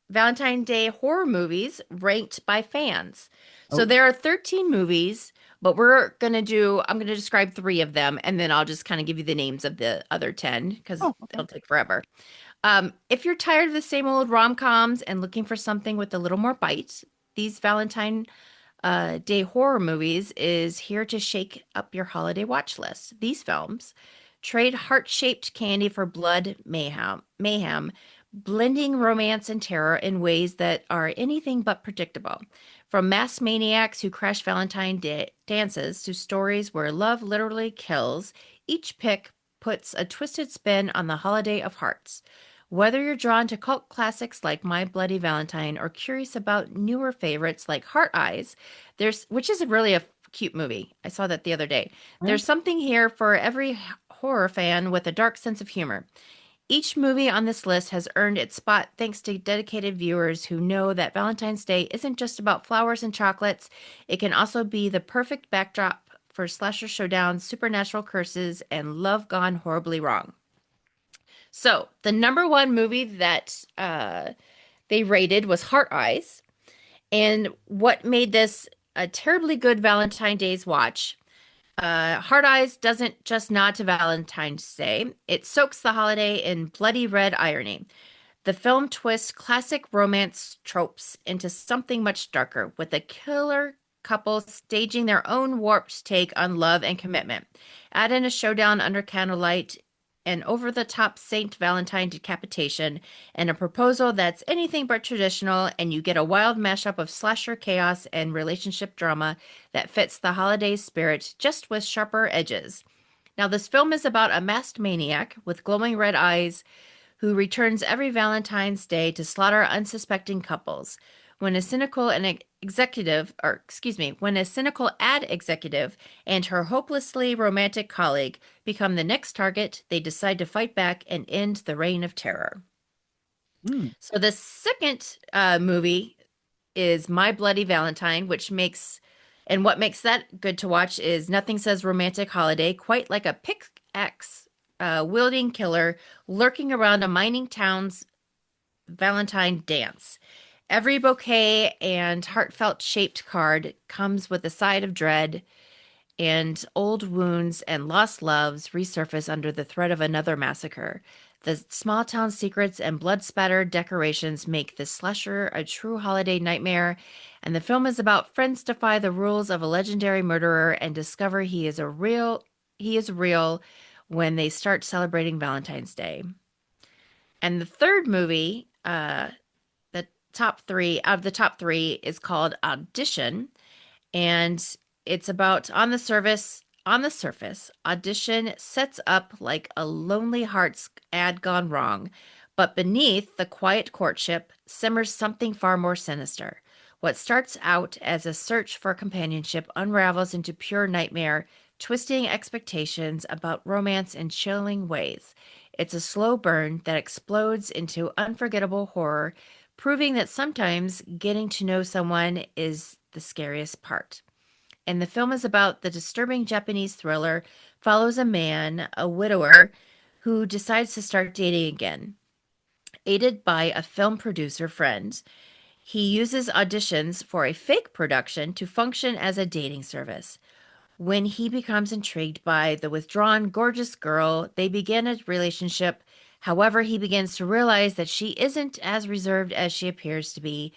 Valentine Day horror movies ranked by fans. So Oh, there are 13 movies, but I'm gonna describe three of them, and then I'll just kind of give you the names of the other 10 because oh, okay. it'll take forever. If you're tired of the same old rom-coms and looking for something with a little more bite, these Valentine Day horror movies is here to shake up your holiday watch list. These films trade heart-shaped candy for blood mayhem, blending romance and terror in ways that are anything but predictable. From mass maniacs who crash Valentine Day dances to stories where love literally kills, each pick puts a twisted spin on the holiday of hearts. Whether you're drawn to cult classics like My Bloody Valentine or curious about newer favorites like Heart Eyes, which is really a cute movie. I saw that the other day. Yeah. There's something here for every horror fan with a dark sense of humor. Each movie on this list has earned its spot thanks to dedicated viewers who know that Valentine's Day isn't just about flowers and chocolates. It can also be the perfect backdrop for slasher showdowns, supernatural curses, and love gone horribly wrong. So, the number one movie that they rated was Heart Eyes. And what made this a terribly good Valentine's Day's watch? Heart Eyes doesn't just nod to Valentine's Day, it soaks the holiday in bloody red irony. The film twists classic romance tropes into something much darker, with a killer couple staging their own warped take on love and commitment. Add in a showdown under candlelight, an over the top Saint Valentine decapitation, and a proposal that's anything but traditional, and you get a wild mashup of slasher chaos and relationship drama that fits the holiday spirit just with sharper edges. Now, this film is about a masked maniac with glowing red eyes who returns every Valentine's Day to slaughter unsuspecting couples. When a cynical when a cynical ad executive and her hopelessly romantic colleague become the next target, they decide to fight back and end the reign of terror. Hmm. So the second movie is My Bloody Valentine, what makes that good to watch is nothing says romantic holiday quite like a pickaxe wielding killer lurking around a mining town's Valentine dance. Every bouquet and heartfelt shaped card comes with a side of dread, and old wounds and lost loves resurface under the threat of another massacre. The small town secrets and blood spattered decorations make this slasher a true holiday nightmare, and the film is about friends defy the rules of a legendary murderer and discover he is real when they start celebrating Valentine's Day. And the third movie, the top three is called Audition, and it's about on the surface, Audition sets up like a Lonely Hearts ad gone wrong, but beneath the quiet courtship simmers something far more sinister. What starts out as a search for companionship unravels into pure nightmare, twisting expectations about romance in chilling ways. It's a slow burn that explodes into unforgettable horror, proving that sometimes getting to know someone is the scariest part. And the film is about the disturbing Japanese thriller follows a man, a widower, who decides to start dating again. Aided by a film producer friend, he uses auditions for a fake production to function as a dating service. When he becomes intrigued by the withdrawn, gorgeous girl, they begin a relationship. However, he begins to realize that she isn't as reserved as she appears to be,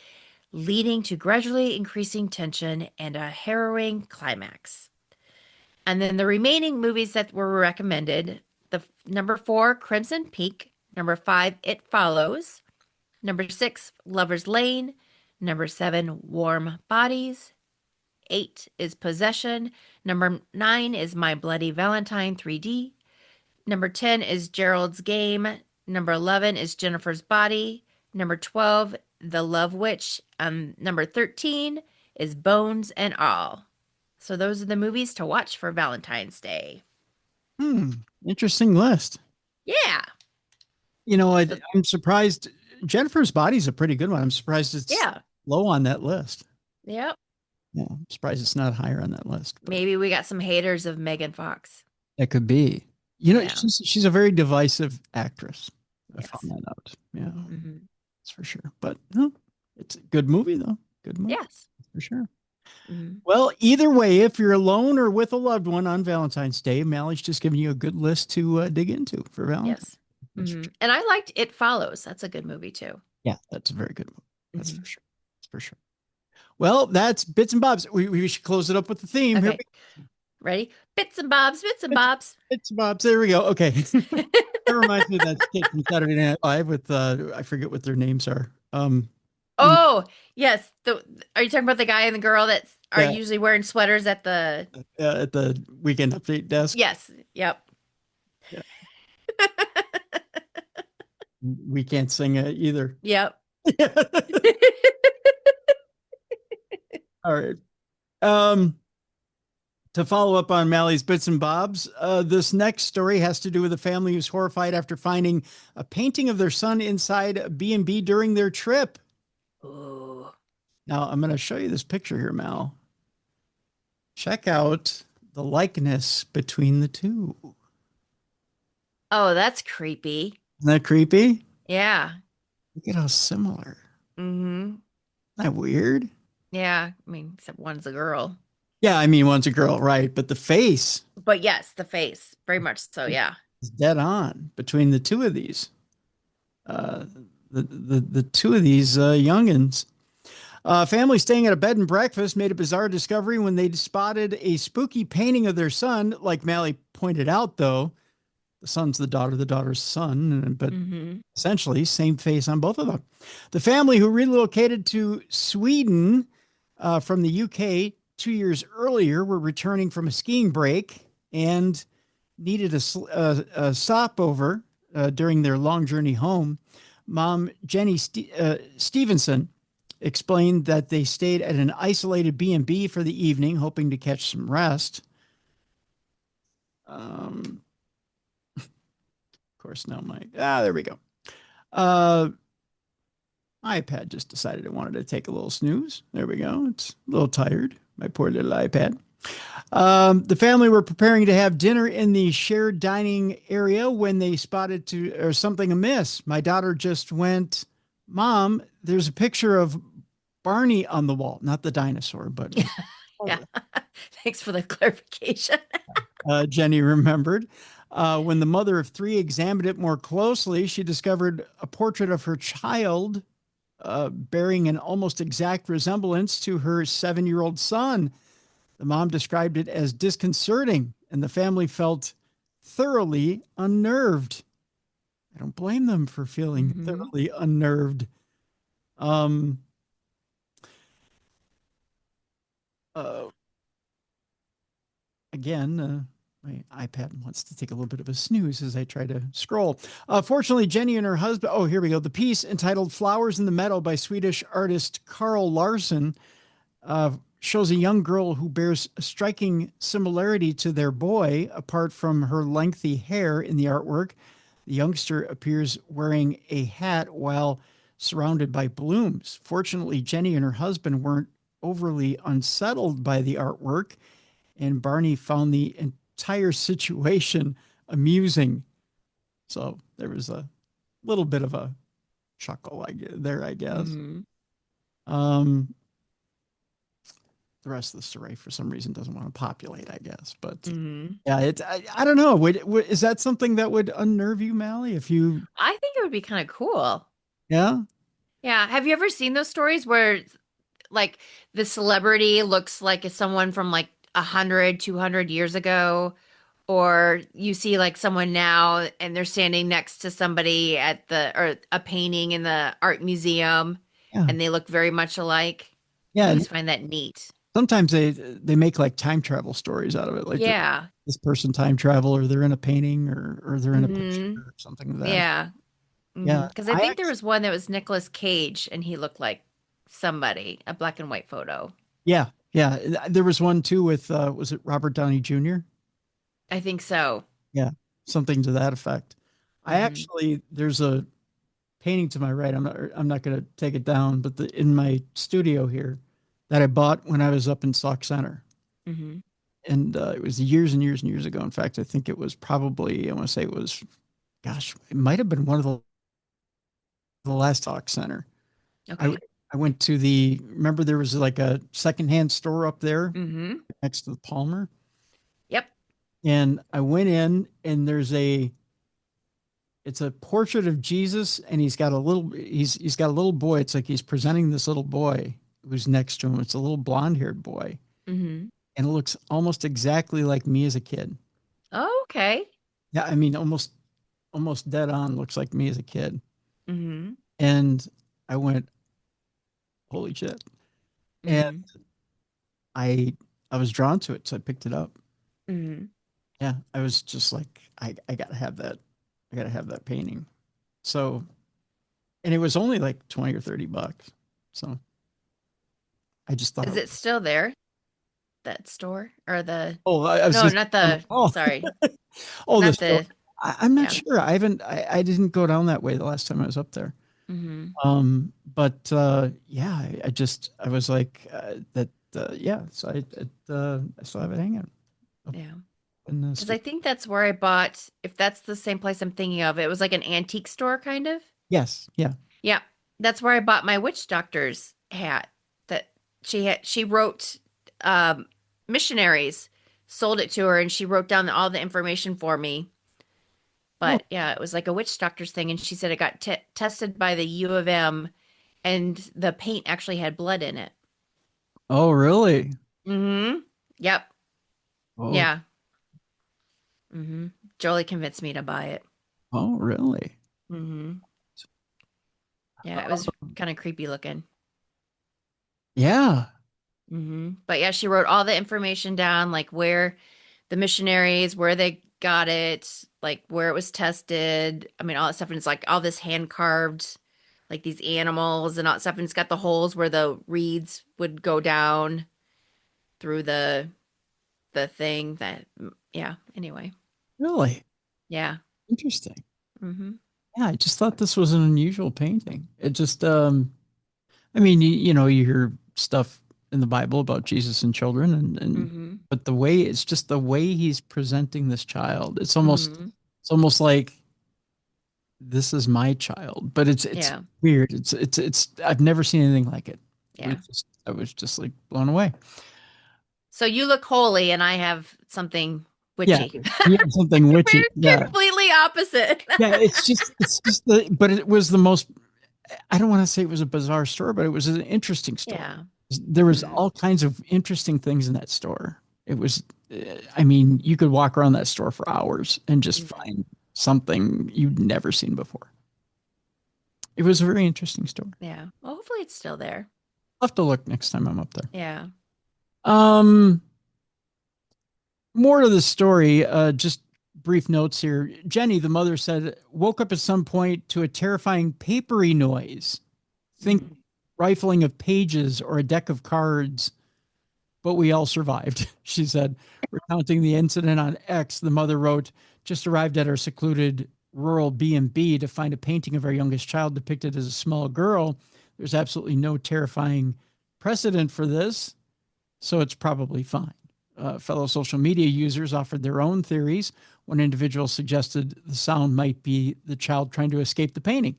leading to gradually increasing tension and a harrowing climax. And then the remaining movies that were recommended, the number 4, Crimson Peak, number 5, It Follows, number 6, Lover's Lane, number 7, Warm Bodies, 8 is Possession, number 9 is My Bloody Valentine 3D, number 10 is Gerald's Game, number 11 is Jennifer's Body, number 12, The Love Witch, number 13 is Bones and All. So those are the movies to watch for Valentine's Day. Interesting list. Yeah. I'm surprised. Jennifer's Body's a pretty good one. I'm surprised it's low on that list. Yep. Yeah, I'm surprised it's not higher on that list. Maybe we got some haters of Megan Fox. That could be. She's a very divisive actress. I found that out. Yeah, that's for sure. But no, it's a good movie, though. Good movie. Yes. For sure. Well, either way, if you're alone or with a loved one on Valentine's Day, Mallie's just giving you a good list to dig into for Valentine's. Yes. And I liked It Follows. That's a good movie, too. Yeah, that's a very good movie. That's for sure. That's for sure. Well, that's Bits and Bobs. We should close it up with the theme. Okay. Ready? Bits and Bobs, Bits and Bobs. Bits and Bobs. There we go. Okay. That reminds me of that skit from Saturday Night Live with, I forget what their names are. Oh, yes. Are you talking about the guy and the girl that are usually wearing sweaters at the Weekend Update desk? Yes. Yep. Yeah. We can't sing it either. Yep. All right. To follow up on Mallie's Bits and Bobs, this next story has to do with a family who's horrified after finding a painting of their son inside a B&B during their trip. Ooh. Now, I'm going to show you this picture here, Mal. Check out the likeness between the two. Oh, that's creepy. Isn't that creepy? Yeah. Look at how similar. Isn't that weird? Yeah. I mean, except one's a girl. Yeah, I mean, one's a girl, right? But the face. But yes, the face. Very much so, yeah. It's dead on between the two of these. The two of these youngins. Family staying at a bed and breakfast made a bizarre discovery when they spotted a spooky painting of their son. Like Mallie pointed out, though, the son's the daughter's the son, but essentially same face on both of them. The family, who relocated to Sweden from the UK 2 years earlier, were returning from a skiing break and needed a stopover during their long journey home. Mom Jenny Stevenson explained that they stayed at an isolated B&B for the evening, hoping to catch some rest. Of course, now there we go. iPad just decided it wanted to take a little snooze. There we go. It's a little tired. My poor little iPad. The family were preparing to have dinner in the shared dining area when they spotted something amiss. My daughter just went, "Mom, there's a picture of Barney on the wall." Not the dinosaur, but yeah. Thanks for the clarification. Jenny remembered. When the mother of three examined it more closely, she discovered a portrait of her child bearing an almost exact resemblance to her 7-year-old son. The mom described it as disconcerting, and the family felt thoroughly unnerved. I don't blame them for feeling Mm-hmm. thoroughly unnerved. Um, uh, again, my iPad wants to take a little bit of a snooze as I try to scroll. Fortunately, Jenny and her husband. Oh, here we go. The piece entitled "Flowers in the Meadow" by Swedish artist Carl Larsson shows a young girl who bears a striking similarity to their boy, apart from her lengthy hair in the artwork. The youngster appears wearing a hat while surrounded by blooms. Fortunately, Jenny and her husband weren't overly unsettled by the artwork, and Barney found the entire situation amusing. So there was a little bit of a chuckle there, I guess. Mm-hmm. Um, the rest of the story, for some reason, doesn't want to populate, I guess. But Mm-hmm. yeah, I don't know. Is that something that would unnerve you, Mallie? If you, I think it would be kind of cool. yeah, Yeah. Have you ever seen those stories where like the celebrity looks like it's someone from like 100, 200 years ago? Or you see like someone now and they're standing next to somebody at the or a painting in the art museum yeah, and they look very much alike. I yeah. always find that neat. Sometimes they make like time travel stories out of it, like Yeah. this person time travel, or they're in a painting, or they're in a picture, Mm-hmm. or something like that. Yeah. Mm-hmm. Yeah, Because I think there was one that was Nicolas Cage and he looked like somebody, a black and white photo. yeah. There was one too with was it Robert Downey Jr.? I think so. Yeah, something to that effect. I Mm-hmm. actually there's a painting to my right. I'm not going to take it down, but in my studio here that I bought when I was up in Sauk Center, Mm-hmm. and it was years and years and years ago. In fact, I think it was probably I want to say it was, gosh, it might have been one of the last Sauk Center. I Okay. I went to remember there was like a secondhand store up there Mm-hmm. next to the Palmer, Yep. and I went in and it's a portrait of Jesus, and he's got a little boy. It's like he's presenting this little boy who's next to him. It's a little blonde-haired boy, Mm-hmm. and it looks almost exactly like me as a kid. Oh, okay. Yeah, I mean almost dead on looks like me as a kid. Mm-hmm. And I went, holy shit. And Mm-hmm. I I was drawn to it, so I picked it up. Mm-hmm. Yeah, I was just like, I gotta have that. I gotta have that painting. So, and it was only like 20 or $30. So I just thought Is it it was, still there? That store or the oh, I was no, just, not the oh, sorry, oh, the not store. the I'm not yeah. sure. I didn't go down that way the last time I was up there. Mm-hmm. But yeah, I was like, yeah, so I still have it hanging Yeah. in the Because I studio. think that's where I bought, if that's the same place I'm thinking of, it was like an antique store kind of. Yes, yeah. Yeah. That's where I bought my witch doctor's hat that she wrote missionaries sold it to her and she wrote down all the information for me. Oh, But yeah, it was like a witch doctor's thing and she said it got tested by the U of M and the paint actually had blood in it. oh, really? Mm-hmm. Yep. Oh, Yeah. Mm-hmm. Jolie convinced me to buy it. oh, really? Mm-hmm. Yeah, it was kind of creepy looking. Yeah. Mm-hmm. But yeah, she wrote all the information down, like where the missionaries, where they got it, like where it was tested. I mean, all that stuff. And it's like all this hand carved, like these animals and all that stuff. And it's got the holes where the reeds would go down through the thing that, yeah. Anyway, Really yeah. interesting. Mm-hmm. Yeah, I just thought this was an unusual painting. It just, I mean, you hear stuff in the Bible about Jesus and children, Mm-hmm. but it's just the way he's presenting this child. Mm-hmm. It's almost like this is my child, but it's Yeah. weird. I've never seen anything like it. Yeah. I was just like blown away. So you look holy, and I have something Yeah, witchy. yeah, something witchy. We're Yeah, completely opposite. yeah. It's just but it was the most. I don't want to say it was a bizarre store, but it was an interesting store. Yeah. There was Hmm. all kinds of interesting things in that store, It was, I mean, you could walk around that store for hours and just Mhm. find something you'd never seen before. It was a very interesting store. Yeah. Well, hopefully it's still there. I'll have to look next time I'm up there. Yeah. Um, More to the story, just brief notes here. Jenny, the mother, said, woke up at some point to a terrifying papery noise. Think Mhm. rifling of pages or a deck of cards, but we all survived, she said. Recounting the incident on X, the mother wrote, just arrived at our secluded rural B&B to find a painting of our youngest child depicted as a small girl. There's absolutely no terrifying precedent for this, so it's probably fine. Fellow social media users offered their own theories. One individual suggested the sound might be the child trying to escape the painting.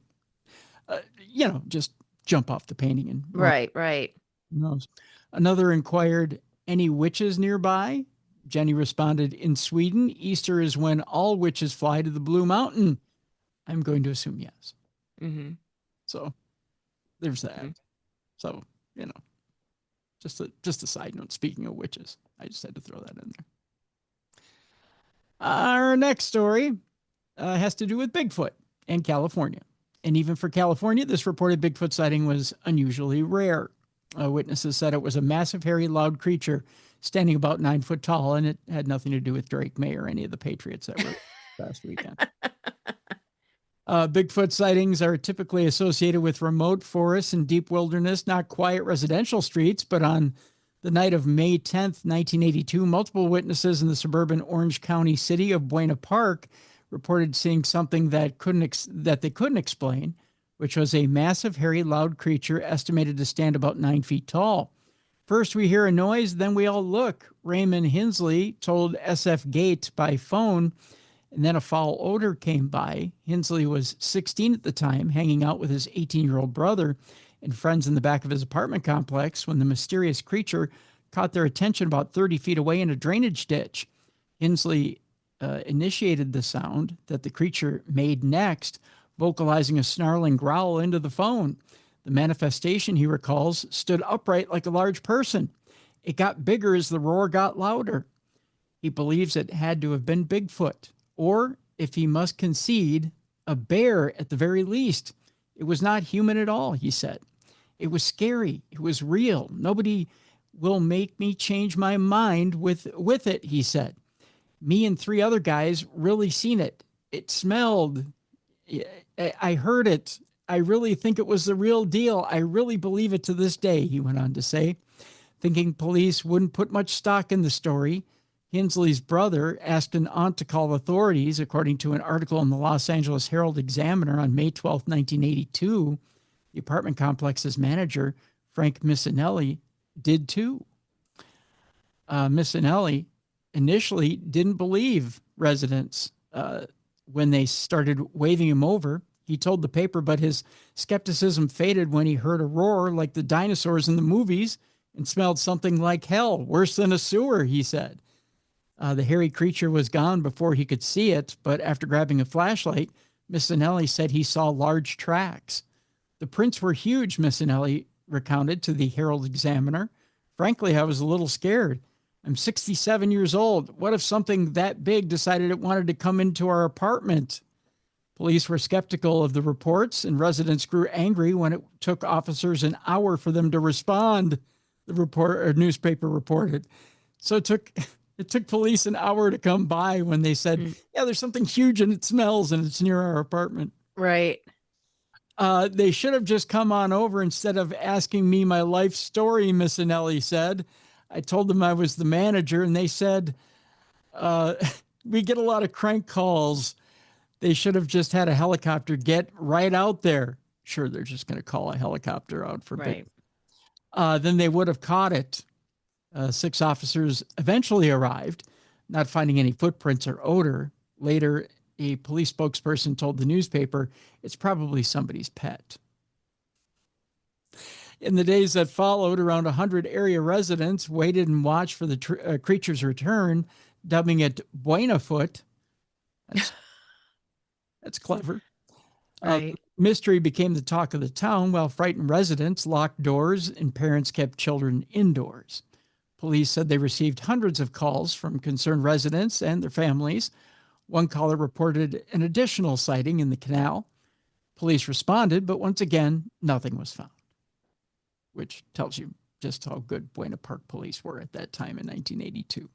Just jump off the painting and run. Right, right. Who knows? Another inquired, any witches nearby? Jenny responded, in Sweden, Easter is when all witches fly to the Blue Mountain. I'm going to assume yes. Mm-hmm. So there's that. Mm-hmm. So, you know, just a side note. Speaking of witches, I just had to throw that in there. Our next story has to do with Bigfoot and California. And even for California, this reported Bigfoot sighting was unusually rare. Witnesses said it was a massive, hairy, loud creature standing about 9 foot tall, and it had nothing to do with Drake May or any of the Patriots that were last weekend. Bigfoot sightings are typically associated with remote forests and deep wilderness, not quiet residential streets. But on the night of May 10th, 1982, multiple witnesses in the suburban Orange County city of Buena Park reported seeing something that they couldn't explain, which was a massive, hairy, loud creature estimated to stand about 9 feet tall. First, we hear a noise, then we all look. Raymond Hensley told SF Gate by phone, and then a foul odor came by. Hensley was 16 at the time, hanging out with his 18-year-old brother and friends in the back of his apartment complex when the mysterious creature caught their attention about 30 feet away in a drainage ditch. Hensley initiated the sound that the creature made next, vocalizing a snarling growl into the phone. The manifestation, he recalls, stood upright like a large person. It got bigger as the roar got louder. He believes it had to have been Bigfoot, or, if he must concede, a bear at the very least. It was not human at all, he said. It was scary. It was real. Nobody will make me change my mind with it, he said. Me and 3 other guys really seen it. It smelled. I heard it. I really think it was the real deal. I really believe it to this day, he went on to say. Thinking police wouldn't put much stock in the story, Hensley's brother asked an aunt to call authorities, according to an article in the Los Angeles Herald-Examiner on May 12, 1982. The apartment complex's manager, Frank Missinelli, did too. Missinelli initially didn't believe residents when they started waving him over. He told the paper, but his skepticism faded when he heard a roar like the dinosaurs in the movies and smelled something like hell, worse than a sewer, he said. The hairy creature was gone before he could see it, but after grabbing a flashlight, Missinelli said he saw large tracks. The prints were huge, Missinelli recounted to the Herald-Examiner. Frankly, I was a little scared. I'm 67 years old. What if something that big decided it wanted to come into our apartment? Police were skeptical of the reports, and residents grew angry when it took officers an hour for them to respond, the newspaper reported. So it took police an hour to come by when they said, yeah, there's something huge and it smells and it's near our apartment. Right. They should have just come on over instead of asking me my life story, Miss Anelli said. I told them I was the manager, and they said, we get a lot of crank calls. They should have just had a helicopter get right out there. Sure, they're just going to call a helicopter out for Right. Then they would have caught it. 6 officers eventually arrived, not finding any footprints or odor. Later, a police spokesperson told the newspaper it's probably somebody's pet. In the days that followed, around 100 area residents waited and watched for the creature's return, dubbing it Buenafoot. That's clever. Right. Mystery became the talk of the town, while frightened residents locked doors and parents kept children indoors. Police said they received hundreds of calls from concerned residents and their families. One caller reported an additional sighting in the canal. Police responded, but once again, nothing was found, which tells you just how good Buena Park police were at that time in 1982.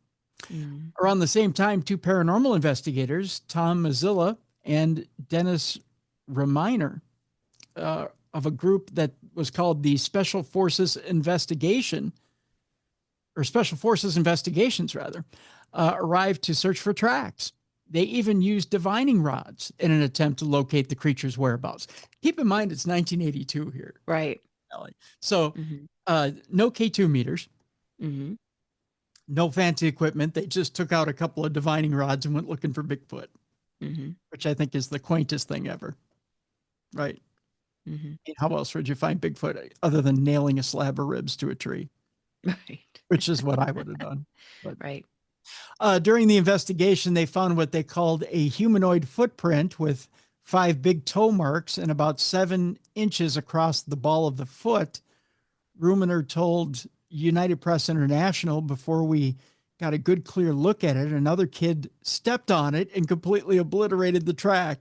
Around the same time, two paranormal investigators, Tom Mazzilla and Dennis Reminer, of a group that was called the Special Forces Investigations, arrived to search for tracks. They even used divining rods in an attempt to locate the creature's whereabouts. Keep in mind, it's 1982 here. Right. So no K2 meters, no fancy equipment. They just took out a couple of divining rods and went looking for Bigfoot, which I think is the quaintest thing ever. Right. How else would you find Bigfoot other than nailing a slab of ribs to a tree? Right. Which is what I would have done. But, right. During the investigation, they found what they called a humanoid footprint with 5 big toe marks and about 7 inches across the ball of the foot. Ruminer told United Press International, before we got a good, clear look at it, another kid stepped on it and completely obliterated the track.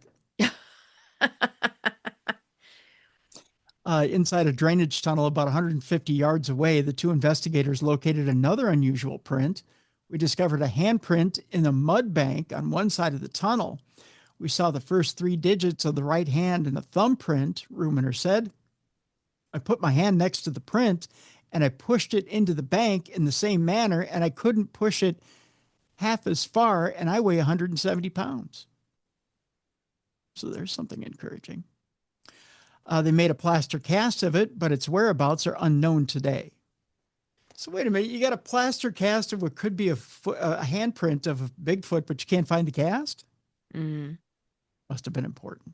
Inside a drainage tunnel about 150 yards away, the two investigators located another unusual print. We discovered a handprint in a mud bank on one side of the tunnel. We saw the first 3 digits of the right hand in a thumbprint, Ruminer said. I put my hand next to the print and I pushed it into the bank in the same manner, and I couldn't push it half as far, and I weigh 170 pounds. So there's something encouraging. They made a plaster cast of it, but its whereabouts are unknown today. So wait a minute, you got a plaster cast of what could be a handprint of a Bigfoot, but you can't find the cast? Must have been important.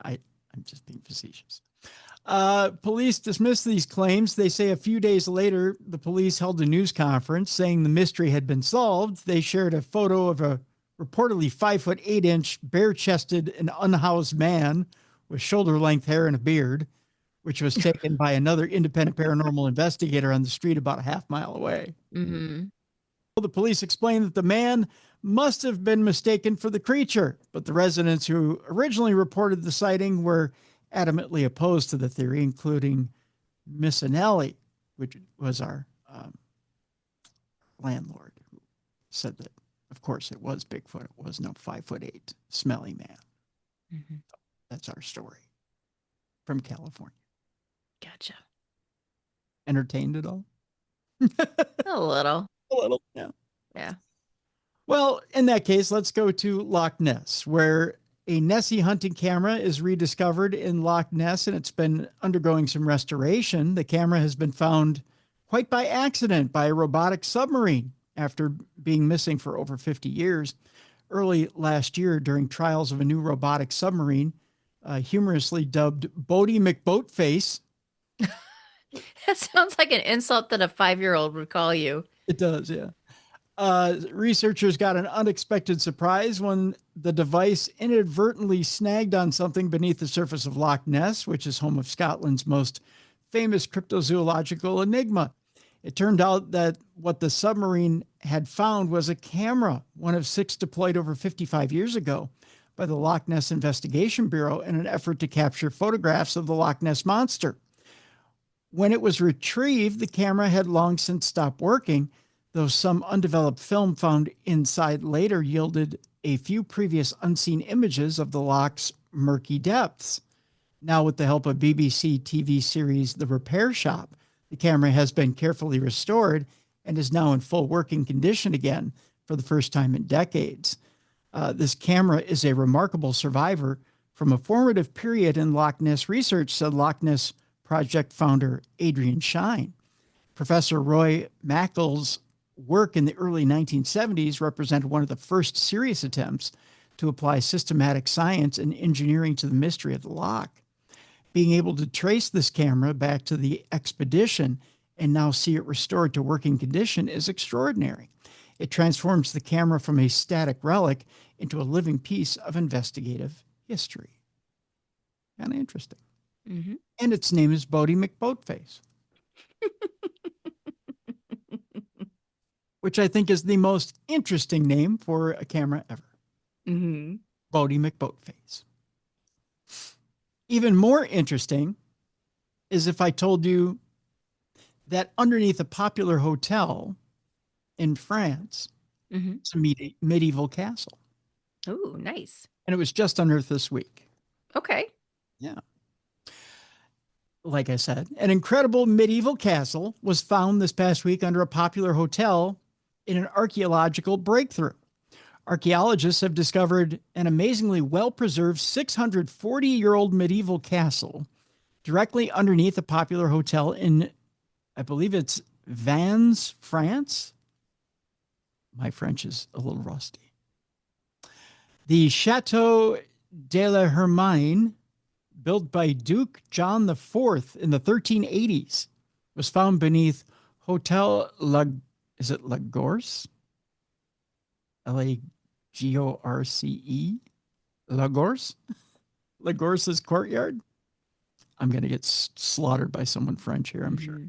I'm just being facetious. Police dismissed these claims. They say a few days later, the police held a news conference saying the mystery had been solved. They shared a photo of a reportedly 5'8" bare-chested and unhoused man with shoulder-length hair and a beard, which was taken by another independent paranormal investigator on the street about a half-mile away. The police explained that the man must have been mistaken for the creature, but the residents who originally reported the sighting were adamantly opposed to the theory, including Miss Anelli, which was our landlord, who said that, of course, it was Bigfoot. It was no 5'8" smelly man. That's our story from California. Gotcha. Entertained at all? A little. A little, yeah. Yeah. Well, in that case, let's go to Loch Ness, where a Nessie hunting camera is rediscovered in Loch Ness, and it's been undergoing some restoration. The camera has been found quite by accident by a robotic submarine after being missing for over 50 years. Early last year, during trials of a new robotic submarine, humorously dubbed Bodie McBoatface. That sounds like an insult that a 5-year-old would call you. It does, yeah. Researchers got an unexpected surprise when the device inadvertently snagged on something beneath the surface of Loch Ness, which is home of Scotland's most famous cryptozoological enigma. It turned out that what the submarine had found was a camera, one of 6 deployed over 55 years ago by the Loch Ness Investigation Bureau in an effort to capture photographs of the Loch Ness Monster. When it was retrieved, the camera had long since stopped working, though some undeveloped film found inside later yielded a few previous unseen images of the loch's murky depths. Now, with the help of BBC TV series The Repair Shop, the camera has been carefully restored and is now in full working condition again for the first time in decades. This camera is a remarkable survivor from a formative period in Loch Ness research, said Loch Ness Project founder Adrian Shine. Professor Roy Mackall's work in the early 1970s represented one of the first serious attempts to apply systematic science and engineering to the mystery of the loch. Being able to trace this camera back to the expedition and now see it restored to working condition is extraordinary. It transforms the camera from a static relic into a living piece of investigative history. Kind of interesting. And its name is Bodie McBoatface. which I think is the most interesting name for a camera ever. Mm-hmm. Bodie McBoatface. Even more interesting is if I told you that underneath a popular hotel in France, Mm-hmm. it's a medieval castle. Oh, nice. And it was just unearthed this week. Okay. Yeah. Like I said, an incredible medieval castle was found this past week under a popular hotel in an archaeological breakthrough. Archaeologists have discovered an amazingly well-preserved 640-year-old medieval castle directly underneath a popular hotel in, I believe it's Vannes, France. My French is a little rusty. The Chateau de la Hermine, built by Duke John IV in the 1380s, was found beneath Hotel La, is it Lagorce? Lagorce? Lagorce? Lagorce's courtyard? I'm going to get slaughtered by someone French here, I'm sure.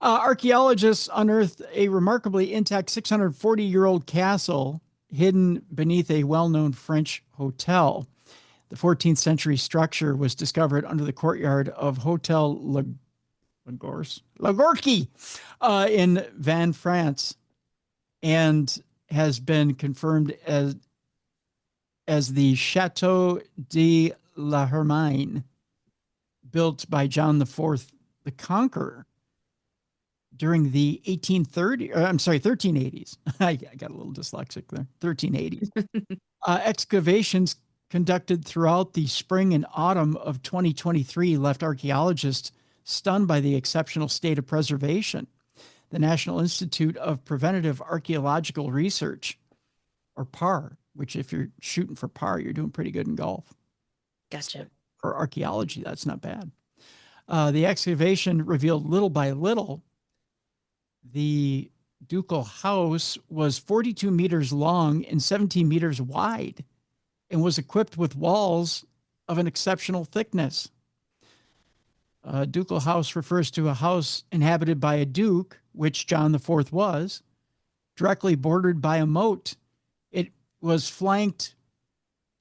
Archaeologists unearthed a remarkably intact 640-year-old castle hidden beneath a well-known French hotel. The 14th century structure was discovered under the courtyard of Hotel Lagorce in Vannes, France, and has been confirmed as the Chateau de la Hermine, built by John IV the Conqueror during the 1380s. I got a little dyslexic there. 1380s. Excavations conducted throughout the spring and autumn of 2023 left archaeologists stunned by the exceptional state of preservation. The National Institute of Preventative Archaeological Research, or PAR, which if you're shooting for PAR, you're doing pretty good in golf. Gotcha. So for archaeology, that's not bad. The excavation revealed little by little the ducal house was 42 meters long and 17 meters wide and was equipped with walls of an exceptional thickness. A ducal house refers to a house inhabited by a duke, which John IV was, directly bordered by a moat. It was flanked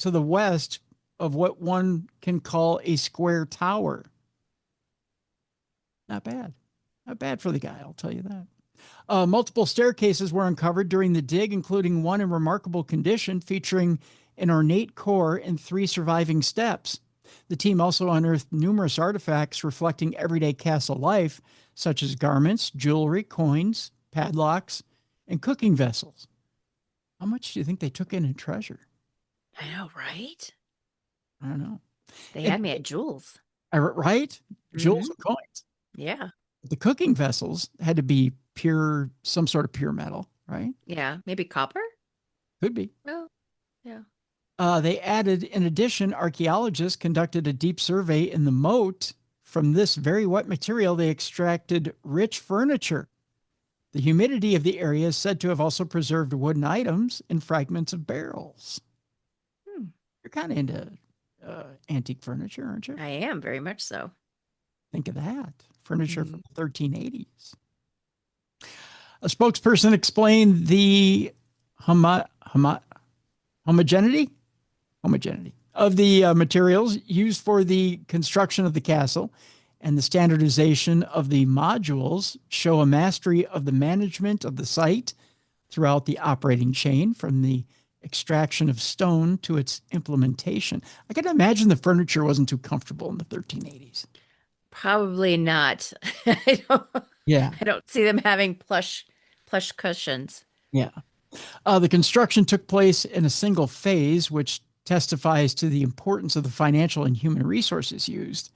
to the west of what one can call a square tower. Not bad. Not bad for the guy, I'll tell you that. Multiple staircases were uncovered during the dig, including one in remarkable condition featuring an ornate core and 3 surviving steps. The team also unearthed numerous artifacts reflecting everyday castle life, such as garments, jewelry, coins, padlocks, and cooking vessels. How much do you think they took in treasure? I know, right? I don't know. They had me at jewels. Right? Jewels and coins. Yeah. The cooking vessels had to be pure, some sort of pure metal, right? Yeah. Maybe copper? Could be. Oh, yeah. They added, in addition, archaeologists conducted a deep survey in the moat. From this very wet material, they extracted rich furniture. The humidity of the area is said to have also preserved wooden items and fragments of barrels. You're kind of into antique furniture, aren't you? I am, very much so. Think of that. Furniture from the 1380s. A spokesperson explained the homogeneity of the materials used for the construction of the castle and the standardization of the modules show a mastery of the management of the site throughout the operating chain, from the extraction of stone to its implementation. I can imagine the furniture wasn't too comfortable in the 1380s. Probably not. Yeah. I don't see them having plush cushions. Yeah. The construction took place in a single phase, which testifies to the importance of the financial and human resources used.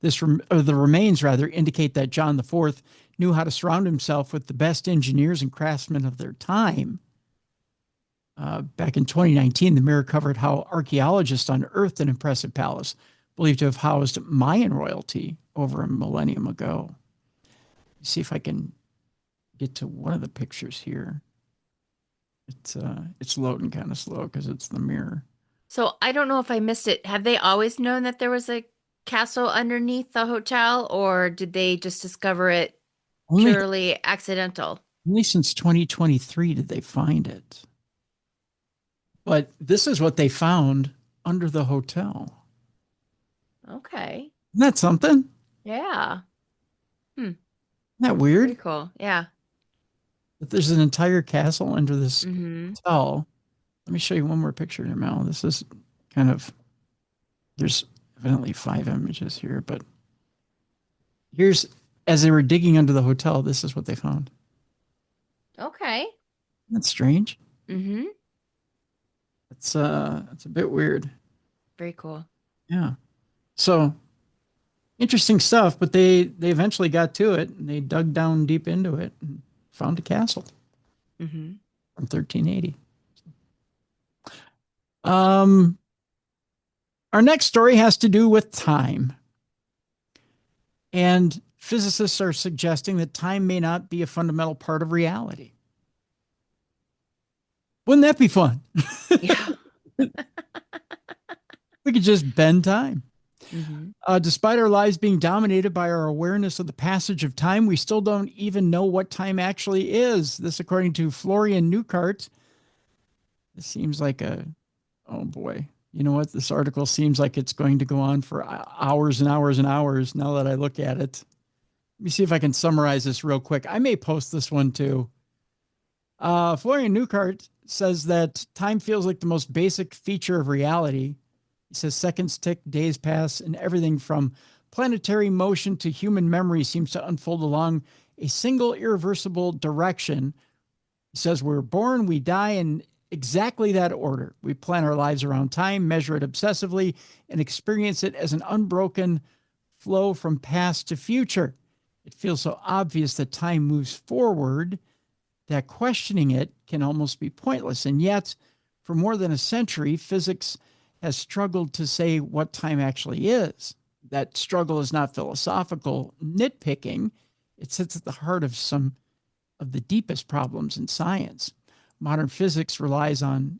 The remains indicate that John IV knew how to surround himself with the best engineers and craftsmen of their time. Back in 2019, the Mirror covered how archaeologists unearthed an impressive palace believed to have housed Mayan royalty over a millennium ago. Let's see if I can get to one of the pictures here. It's loading kind of slow because it's the Mirror. So I don't know if I missed it. Have they always known that there was a castle underneath the hotel, or did they just discover it purely accidental? Only since 2023 did they find it. But this is what they found under the hotel. Okay. Isn't that something? Yeah. Isn't that weird? Very cool. Yeah. That there's an entire castle under this Mm-hmm. hotel. Let me show you one more picture here, Mel. This is kind of, there's evidently 5 images here, but here's, as they were digging under the hotel, this is what they found. Okay. That's strange. Mm-hmm. It's a bit weird. Very cool. Yeah. So interesting stuff, but they eventually got to it and they dug down deep into it and found a castle Mm-hmm. from 1380. Our next story has to do with time. And physicists are suggesting that time may not be a fundamental part of reality. Wouldn't that be fun? Yeah. We could just bend time. Mm-hmm. Despite our lives being dominated by our awareness of the passage of time, we still don't even know what time actually is. This, according to Florian Newcart. This seems like oh boy. You know what? This article seems like it's going to go on for hours and hours and hours now that I look at it. Let me see if I can summarize this real quick. I may post this one too. Florian Newcart says that time feels like the most basic feature of reality. He says seconds tick, days pass, and everything from planetary motion to human memory seems to unfold along a single irreversible direction. He says we're born, we die in exactly that order. We plan our lives around time, measure it obsessively, and experience it as an unbroken flow from past to future. It feels so obvious that time moves forward that questioning it can almost be pointless. And yet, for more than a century, physics has struggled to say what time actually is. That struggle is not philosophical nitpicking. It sits at the heart of some of the deepest problems in science. Modern physics relies on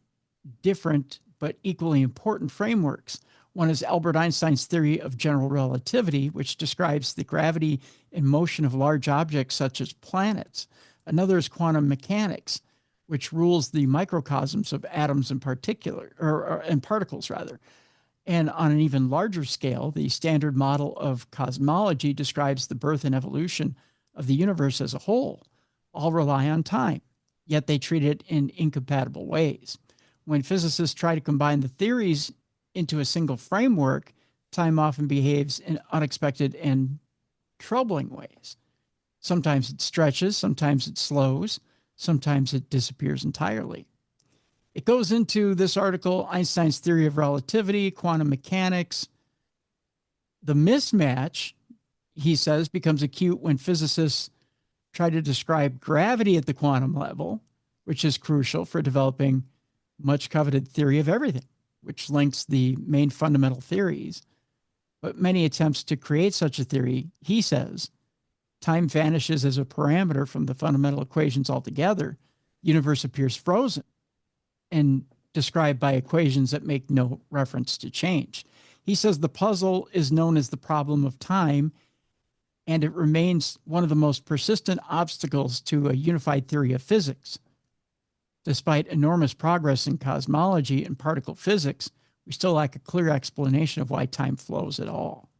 different but equally important frameworks. One is Albert Einstein's theory of general relativity, which describes the gravity and motion of large objects such as planets. Another is quantum mechanics, which rules the microcosms of atoms in particular, or in particles rather. And on an even larger scale, the standard model of cosmology describes the birth and evolution of the universe as a whole. All rely on time, yet they treat it in incompatible ways. When physicists try to combine the theories into a single framework, time often behaves in unexpected and troubling ways. Sometimes it stretches, sometimes it slows, sometimes it disappears entirely. It goes into this article, Einstein's theory of relativity, quantum mechanics. The mismatch, he says, becomes acute when physicists try to describe gravity at the quantum level, which is crucial for developing much coveted theory of everything, which links the main fundamental theories. But many attempts to create such a theory, he says, time vanishes as a parameter from the fundamental equations altogether. The universe appears frozen and described by equations that make no reference to change. He says the puzzle is known as the problem of time, and it remains one of the most persistent obstacles to a unified theory of physics. Despite enormous progress in cosmology and particle physics, we still lack a clear explanation of why time flows at all.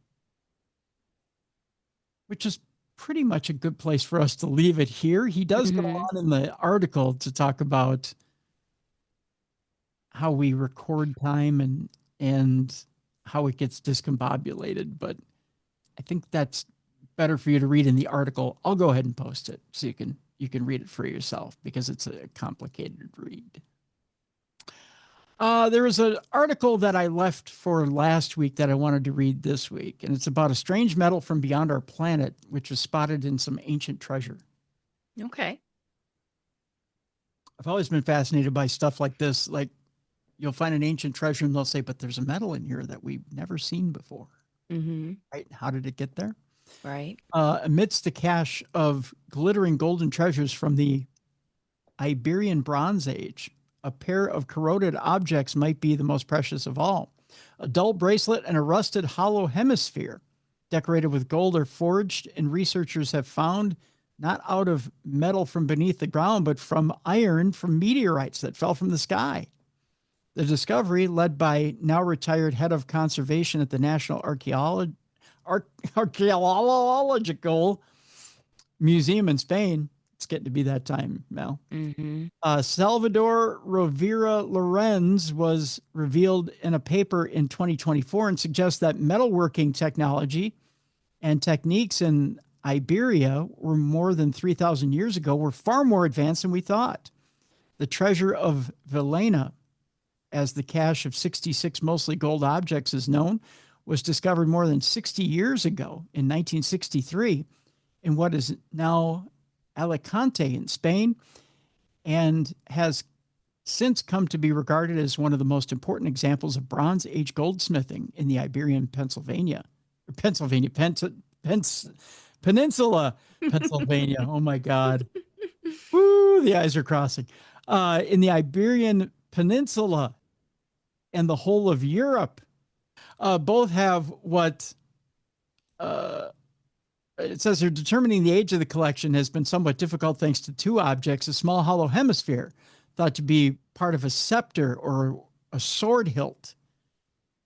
Which is pretty much a good place for us to leave it here. He does go on in the article to talk about how we record time and how it gets discombobulated, but I think that's better for you to read in the article. I'll go ahead and post it so you can read it for yourself because it's a complicated read. There was an article that I left for last week that I wanted to read this week, and it's about a strange metal from beyond our planet, which was spotted in some ancient treasure. Okay. I've always been fascinated by stuff like this. Like, you'll find an ancient treasure and they'll say, but there's a metal in here that we've never seen before. Mm-hmm. Right? How did it get there? Right. Amidst the cache of glittering golden treasures from the Iberian Bronze Age, a pair of corroded objects might be the most precious of all. A dull bracelet and a rusted hollow hemisphere decorated with gold are forged, and researchers have found not out of metal from beneath the ground, but from iron from meteorites that fell from the sky. The discovery, led by now retired head of conservation at the National Archaeological Museum in Spain. It's getting to be that time, Mel. Mm-hmm. Salvador Rovira Lorenz was revealed in a paper in 2024 and suggests that metalworking technology and techniques in Iberia were more than 3,000 years ago were far more advanced than we thought. The treasure of Villena, as the cache of 66 mostly gold objects is known, was discovered more than 60 years ago in 1963 in what is now Alicante in Spain, and has since come to be regarded as one of the most important examples of Bronze Age goldsmithing in the Iberian Peninsula, Pennsylvania. Oh my God. Woo, the eyes are crossing. In the Iberian Peninsula and the whole of Europe. Both have what it says here, determining the age of the collection has been somewhat difficult thanks to two objects: a small hollow hemisphere thought to be part of a scepter or a sword hilt,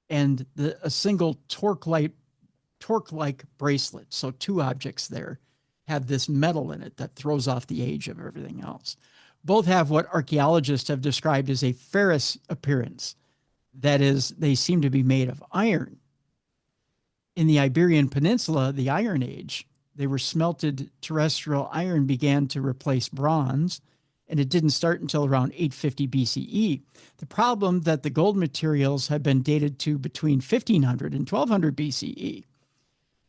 and a single torque-like bracelet. So two objects there have this metal in it that throws off the age of everything else. Both have what archaeologists have described as a ferrous appearance. That is, they seem to be made of iron. In the Iberian Peninsula, the Iron Age, they were smelted terrestrial iron began to replace bronze, and it didn't start until around 850 BCE. The problem that the gold materials have been dated to between 1500 and 1200 BCE.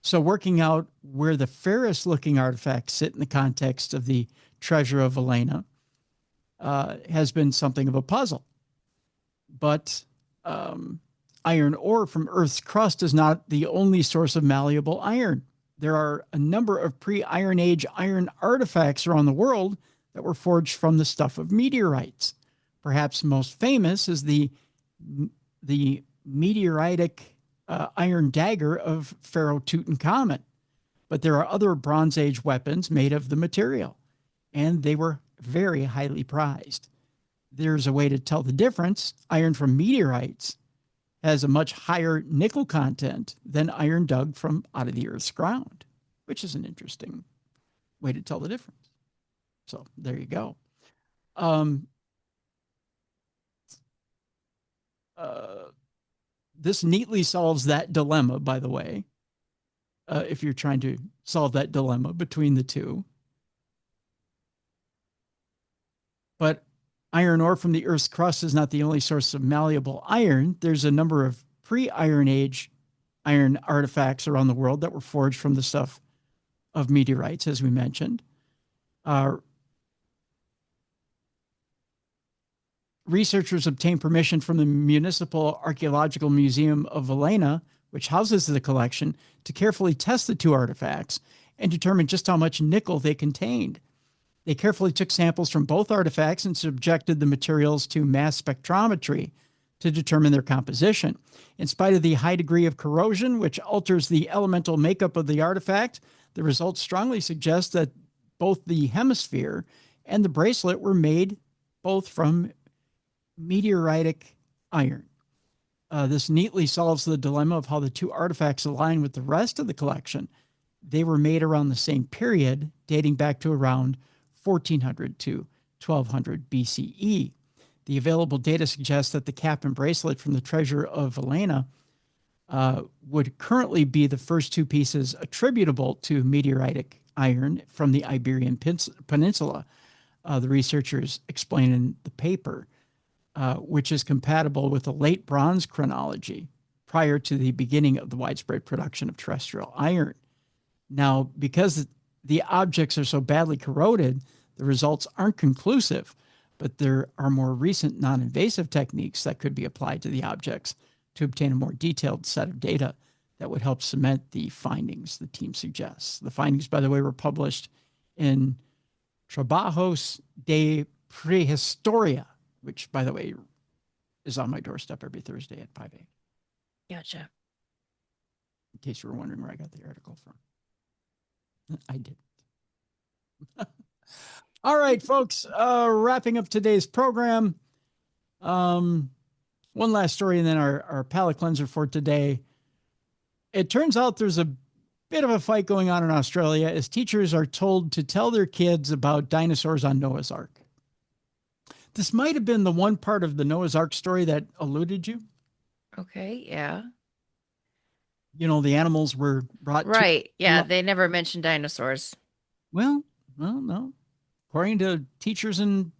So working out where the ferrous-looking artifacts sit in the context of the treasure of Villena has been something of a puzzle. But iron ore from Earth's crust is not the only source of malleable iron. There are a number of pre-Iron Age iron artifacts around the world that were forged from the stuff of meteorites. Perhaps most famous is the meteoritic iron dagger of Pharaoh Tutankhamun. But there are other Bronze Age weapons made of the material, and they were very highly prized. There's a way to tell the difference. Iron from meteorites has a much higher nickel content than iron dug from out of the Earth's ground, which is an interesting way to tell the difference. So there you go. This neatly solves that dilemma, by the way, if you're trying to solve that dilemma between the two. But iron ore from the Earth's crust is not the only source of malleable iron. There's a number of pre-Iron Age iron artifacts around the world that were forged from the stuff of meteorites, as we mentioned. Researchers obtained permission from the Municipal Archaeological Museum of Villena, which houses the collection, to carefully test the two artifacts and determine just how much nickel they contained. They carefully took samples from both artifacts and subjected the materials to mass spectrometry to determine their composition. In spite of the high degree of corrosion, which alters the elemental makeup of the artifact, the results strongly suggest that both the hemisphere and the bracelet were made both from meteoritic iron. This neatly solves the dilemma of how the two artifacts align with the rest of the collection. They were made around the same period, dating back to around 1400 to 1200 BCE. The available data suggests that the cap and bracelet from the treasure of Villena would currently be the first two pieces attributable to meteoritic iron from the Iberian Peninsula. The researchers explain in the paper, which is compatible with the late bronze chronology prior to the beginning of the widespread production of terrestrial iron. Now, because the objects are so badly corroded, the results aren't conclusive, but there are more recent non-invasive techniques that could be applied to the objects to obtain a more detailed set of data that would help cement the findings the team suggests. The findings, by the way, were published in Trabajos de Prehistoria, which, by the way, is on my doorstep every Thursday at 5 a.m. Gotcha. In case you were wondering where I got the article from. I didn't. All right, folks, wrapping up today's program. One last story and then our palate cleanser for today. It turns out there's a bit of a fight going on in Australia as teachers are told to tell their kids about dinosaurs on Noah's Ark. This might have been the one part of the Noah's Ark story that eluded you. Okay, yeah. You know, the animals were brought Right. Yeah, they never mentioned dinosaurs. Well, no. According to teachers in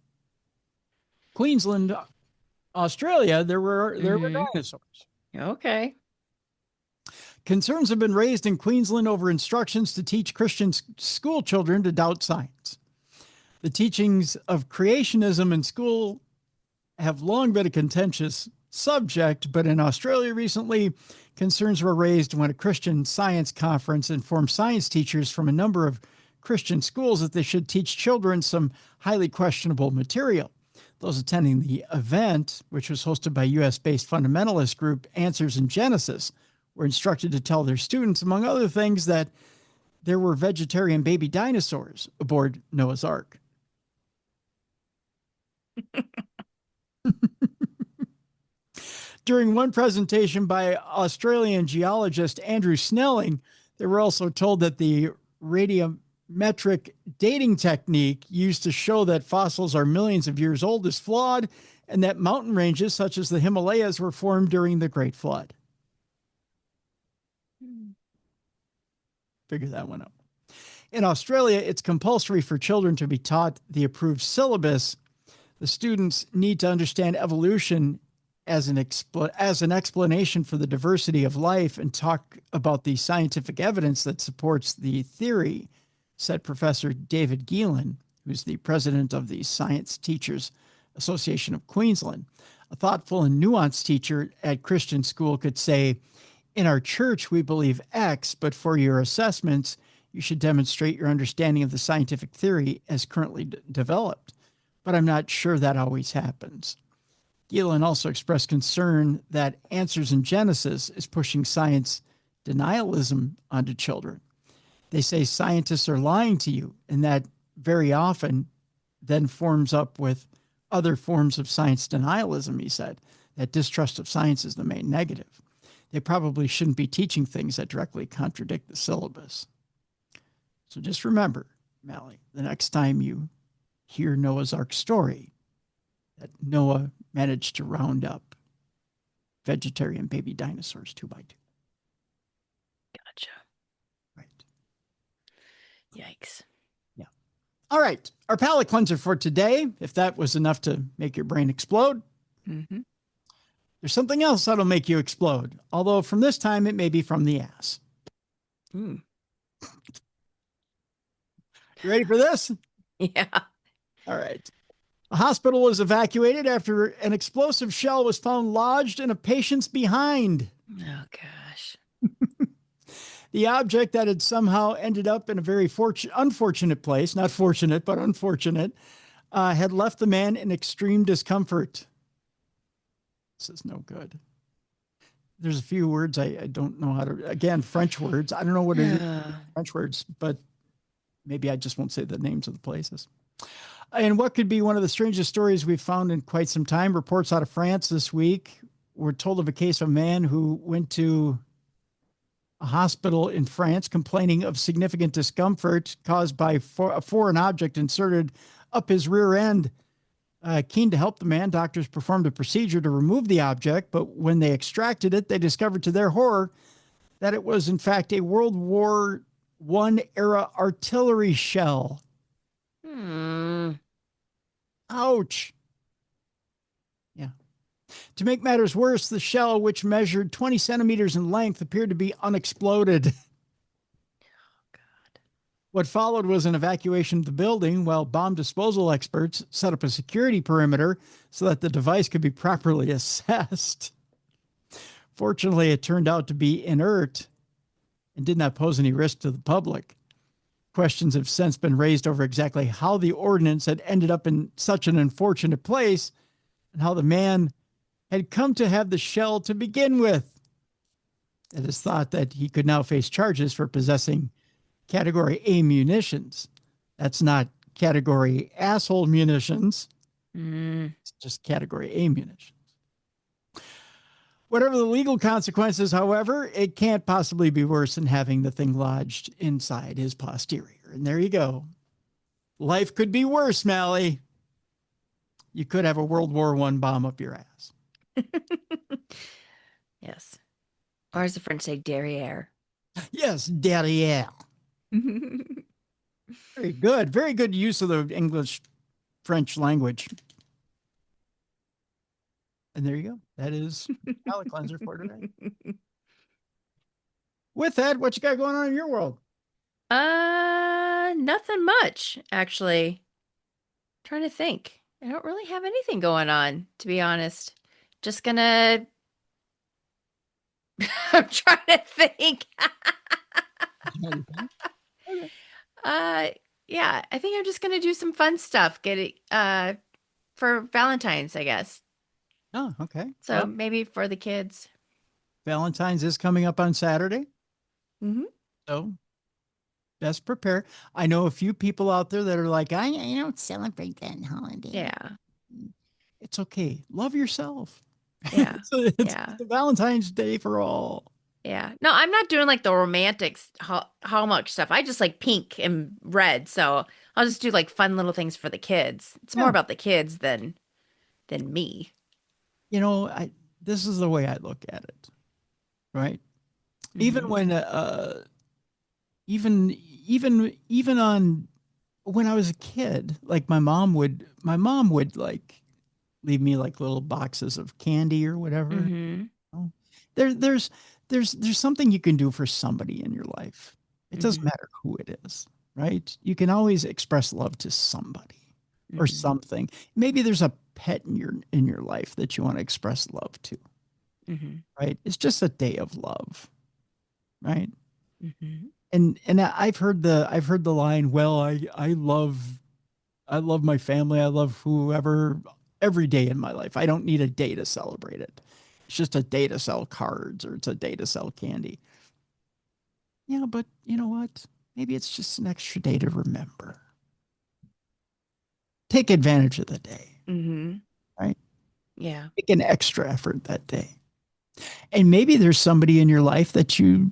Queensland, Australia, there were dinosaurs. Okay. Concerns have been raised in Queensland over instructions to teach Christian school children to doubt science. The teachings of creationism in school have long been a contentious subject, but in Australia recently, concerns were raised when a Christian science conference informed science teachers from a number of Christian schools that they should teach children some highly questionable material. Those attending the event, which was hosted by US-based fundamentalist group Answers in Genesis, were instructed to tell their students, among other things, that there were vegetarian baby dinosaurs aboard Noah's Ark. During one presentation by Australian geologist Andrew Snelling, they were also told that the radiometric dating technique used to show that fossils are millions of years old is flawed, and that mountain ranges such as the Himalayas were formed during the Great Flood. Figure that one out. In Australia, it's compulsory for children to be taught the approved syllabus. The students need to understand evolution as an explanation for the diversity of life and talk about the scientific evidence that supports the theory, said Professor David Geelan, who's the president of the Science Teachers Association of Queensland. A thoughtful and nuanced teacher at Christian school could say, in our church, we believe X, but for your assessments, you should demonstrate your understanding of the scientific theory as currently developed. But I'm not sure that always happens. Gillen also expressed concern that Answers in Genesis is pushing science denialism onto children. They say scientists are lying to you, and that very often then forms up with other forms of science denialism, he said. That distrust of science is the main negative. They probably shouldn't be teaching things that directly contradict the syllabus. So just remember, Mallie, the next time you hear Noah's Ark story, that Noah managed to round up vegetarian baby dinosaurs 2 by 2. Gotcha. Right. Yikes. Yeah. All right. Our palate cleanser for today, if that was enough to make your brain explode, there's something else that'll make you explode. Although from this time, it may be from the ass. You ready for this? Yeah. All right. A hospital was evacuated after an explosive shell was found lodged in a patient's behind. Oh, gosh. The object that had somehow ended up in a very unfortunate place, not fortunate, but unfortunate, had left the man in extreme discomfort. This is no good. There's a few words I don't know how to, again, French words. I don't know what it is, French words, but maybe I just won't say the names of the places. And what could be one of the strangest stories we've found in quite some time, reports out of France this week. We're told of a case of a man who went to a hospital in France complaining of significant discomfort caused by a foreign object inserted up his rear end. Keen to help the man, doctors performed a procedure to remove the object, but when they extracted it, they discovered to their horror that it was, in fact, a World War I era artillery shell. Ouch. Yeah. To make matters worse, the shell, which measured 20 centimeters in length, appeared to be unexploded. What followed was an evacuation of the building while bomb disposal experts set up a security perimeter so that the device could be properly assessed. Fortunately, it turned out to be inert and did not pose any risk to the public. Questions have since been raised over exactly how the ordnance had ended up in such an unfortunate place and how the man had come to have the shell to begin with. It is thought that he could now face charges for possessing Category A munitions. That's not category asshole munitions. Mm. It's just category A munitions. Whatever the legal consequences, however, it can't possibly be worse than having the thing lodged inside his posterior. And there you go. Life could be worse, Mallie. You could have a World War I bomb up your ass. Yes. Or as the French say, derriere. Yes, derriere. Very good. Very good use of the English French language. And there you go. That is palate cleanser for today. With that, what you got going on in your world? Nothing much, actually. Trying to think. I don't really have anything going on, to be honest. Just gonna I'm trying to think. Okay. Yeah, I think I'm just gonna do some fun stuff. Get it for Valentine's, I guess. Oh, okay. So Well, maybe for the kids. Valentine's is coming up on Saturday. Mm-hmm. So best prepare. I know a few people out there that are like, I don't celebrate that holiday. Yeah. It's okay. Love yourself. Yeah. It's Yeah. the Valentine's Day for all. Yeah. No, I'm not doing like the romantic Hallmark stuff. I just like pink and red. So I'll just do like fun little things for the kids. It's more Yeah. about the kids than me. You know, this is the way I look at it, right? Even Mhm. when even on when I was a kid, like my mom would like leave me like little boxes of candy or whatever. Mhm. You know? There's something you can do for somebody in your life. It doesn't Mhm. matter who it is, right? You can always express love to somebody or Mhm. something. Maybe there's a pet in your life that you want to express love to, Mhm. right? It's just a day of love, right? Mhm. And I've heard the line, well, I love my family, I love whoever every day in my life. I don't need a day to celebrate it. It's just a day to sell cards or it's a day to sell candy. Yeah, but you know what? Maybe it's just an extra day to remember. Take advantage of the day, Mhm. right? Yeah. Make an extra effort that day. And maybe there's somebody in your life that you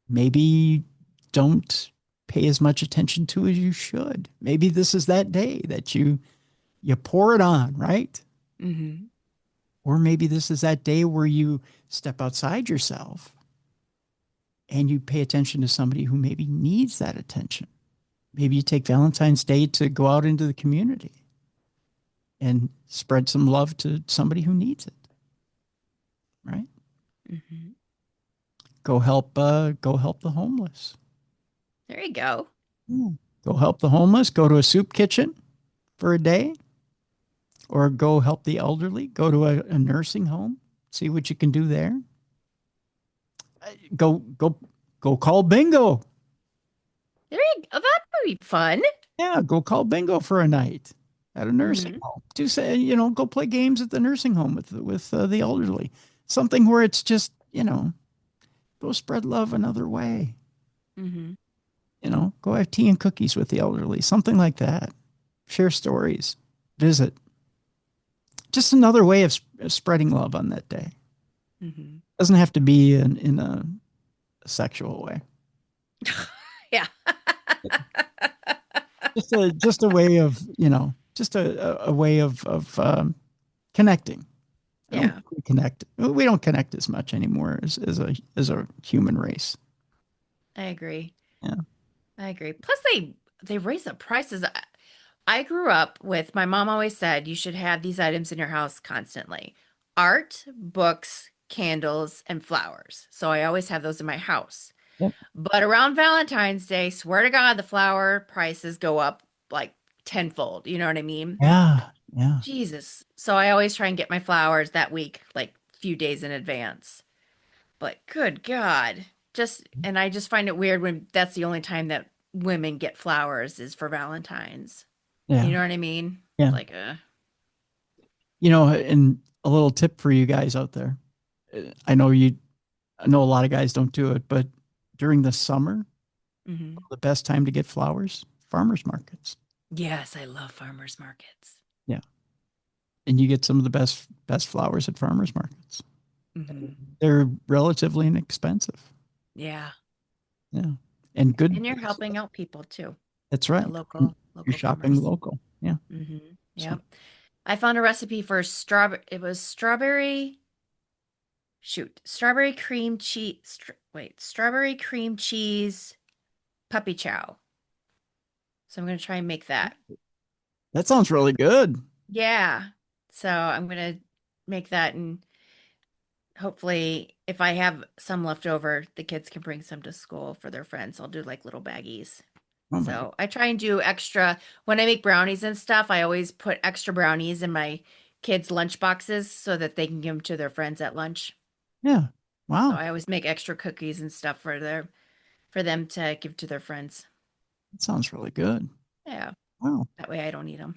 maybe don't pay as much attention to as you should. Maybe this is that day that you pour it on, right? Mhm. Or maybe this is that day where you step outside yourself and you pay attention to somebody who maybe needs that attention. Maybe you take Valentine's Day to go out into the community and spread some love to somebody who needs it, right? Mhm. Go help the homeless. There you go. Go help the homeless. Go to a soup kitchen for a day, or go help the elderly. Go to a nursing home. See what you can do there. Go call bingo. There you go. That would be fun. Yeah, go call bingo for a night at a nursing Mhm. home. Do say, go play games at the nursing home with the elderly. Something where it's just, go spread love another way. Mhm. Go have tea and cookies with the elderly. Something like that. Share stories. Visit. Just another way of spreading love on that day. Mhm. Doesn't have to be in a sexual way. Yeah. Just a way of just a way of connecting. I don't Yeah. think we connect. We don't connect as much anymore as a human race. I agree. Yeah. I agree. Plus they raise the prices. I grew up with my mom always said you should have these items in your house constantly. Art, books, candles, and flowers. So I always have those in my house. Yep. But around Valentine's Day, swear to God, the flower prices go up like tenfold. You know what I mean? Yeah. Yeah. Jesus. So I always try and get my flowers that week, like a few days in advance. But good God. And I just find it weird when that's the only time that women get flowers is for Valentine's. You Yeah. know what I mean? Yeah. Like, And a little tip for you guys out there. I know I know a lot of guys don't do it, but during the summer, mhm. the best time to get flowers, farmers markets. Yes, I love farmers markets. Yeah. And you get some of the best flowers at farmers markets. Hmm. They're relatively inexpensive. Yeah. Yeah. And good. And you're helping out people too, That's the right. You're local shopping farmers. local. Yeah. Hmm. So, Yep. I found a recipe for it was strawberry cream cheese, strawberry cream cheese puppy chow. So I'm going to try and make that. that sounds really good. Yeah. So I'm going to make that, and hopefully if I have some left over, the kids can bring some to school for their friends. I'll do like little baggies. Oh my God. So I try and do extra when I make brownies and stuff. I always put extra brownies in my kids' lunch boxes so that they can give them to their friends at lunch. Yeah. So Wow. I always make extra cookies and stuff for them to give to their friends. That sounds really good. Yeah, Wow. that way I don't eat them.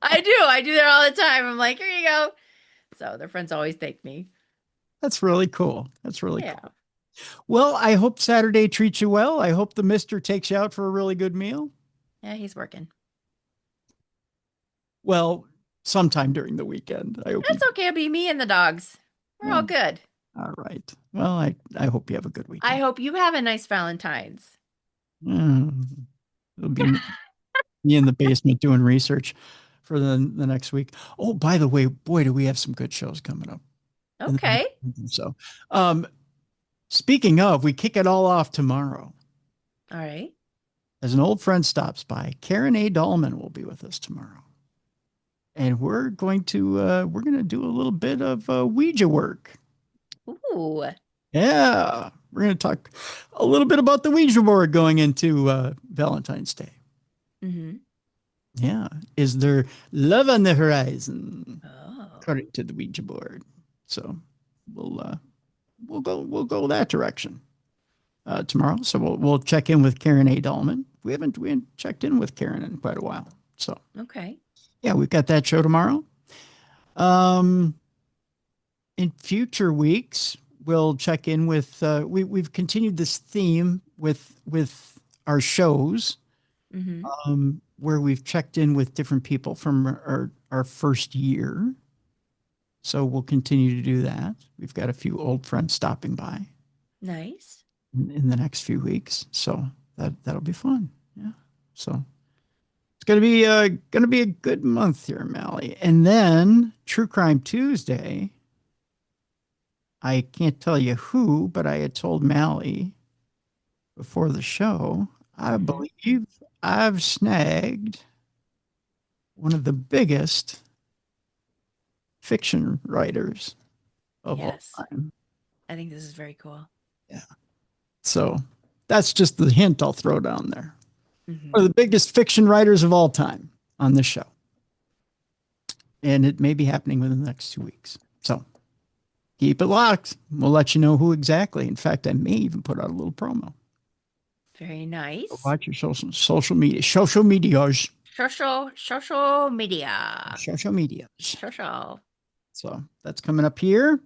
I do that all the time. I'm like, here you go. So their friends always thank me. That's really cool. That's really Yeah. cool. Well, I hope Saturday treats you well. I hope the mister takes you out for a really good meal. Yeah, he's working. Well, sometime during the weekend. I hope That's okay. It'll be me and the dogs. We're all well, good. all right. Well, I hope you have a good I weekend. hope you have a nice Valentine's. Mm, it'll be me in the basement doing research for the next week. Oh, by the way, boy, do we have some good shows coming up. Okay. So, um, speaking of, we kick it all off tomorrow. All right. As an old friend stops by, Karen A. Dahlman will be with us tomorrow. And we're going to do a little bit of Ouija work. Ooh. Yeah, we're going to talk a little bit about the Ouija board going into Valentine's Day. Mm-hmm. Yeah, is there love on the horizon, Oh. according to the Ouija board? So we'll go that direction tomorrow. So we'll check in with Karen A. Dahlman. We haven't checked in with Karen in quite a while. So Okay. yeah, we've got that show tomorrow. In future weeks, we'll check in with we've continued this theme with our shows, Mm-hmm. where we've checked in with different people from our first year. So we'll continue to do that. We've got a few old friends stopping by Nice. in the next few weeks. So that'll be fun. Yeah. So it's gonna be a good month here, Mallie. And then True Crime Tuesday. I can't tell you who, but I had told Mallie before the show, I Mm-hmm. believe I've snagged one of the biggest fiction writers of all Yes. time. I think this is very cool. Yeah. So that's just the hint I'll throw down there. Mm-hmm. One of the biggest fiction writers of all time on this show. And it may be happening within the next 2 weeks. So keep it locked. We'll let you know who exactly. In fact, I may even put out a little promo. Very nice. So watch your social media. Social medias. Social media. Social medias. Social. So that's coming up here.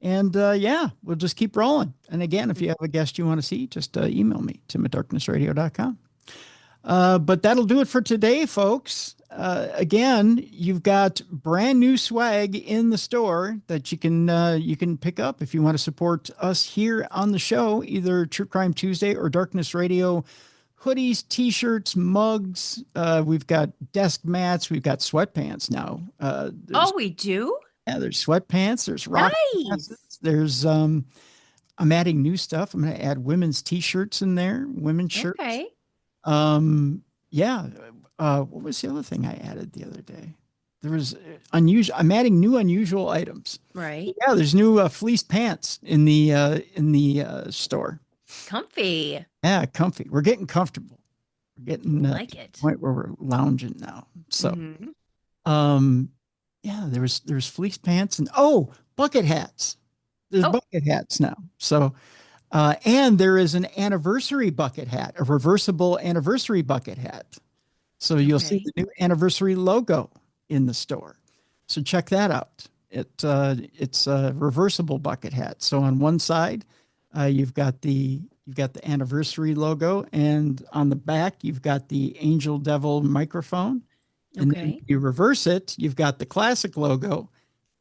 And yeah, we'll just keep rolling. And again, if you have a guest you want to see, just email me, tim@darknessradio.com. But that'll do it for today, folks. Again, you've got brand new swag in the store that you can pick up if you want to support us here on the show, either True Crime Tuesday or Darkness Radio. Hoodies, t-shirts, mugs. We've got desk mats. We've got sweatpants now. Oh, we do? There's sweatpants. There's rock glasses. Nice. There's I'm adding new stuff. I'm going to add women's t-shirts in there, women's shirts. Okay. Yeah. What was the other thing I added the other day? There was unusual. I'm adding new unusual items. Right. Yeah, there's new fleece pants in the store. Comfy. Yeah, comfy. We're getting comfortable. We're getting Like to it. the point where we're lounging now. So, Mhm. yeah, there's fleece pants and bucket hats. There's Oh. bucket hats now. So, and there is an anniversary bucket hat, a reversible anniversary bucket hat. So you'll see Okay. the new anniversary logo in the store. So check that out. It's a reversible bucket hat. So on one side, you've got the you've got the anniversary logo, and on the back, you've got the Angel Devil microphone. And then Okay. you reverse it, you've got the classic logo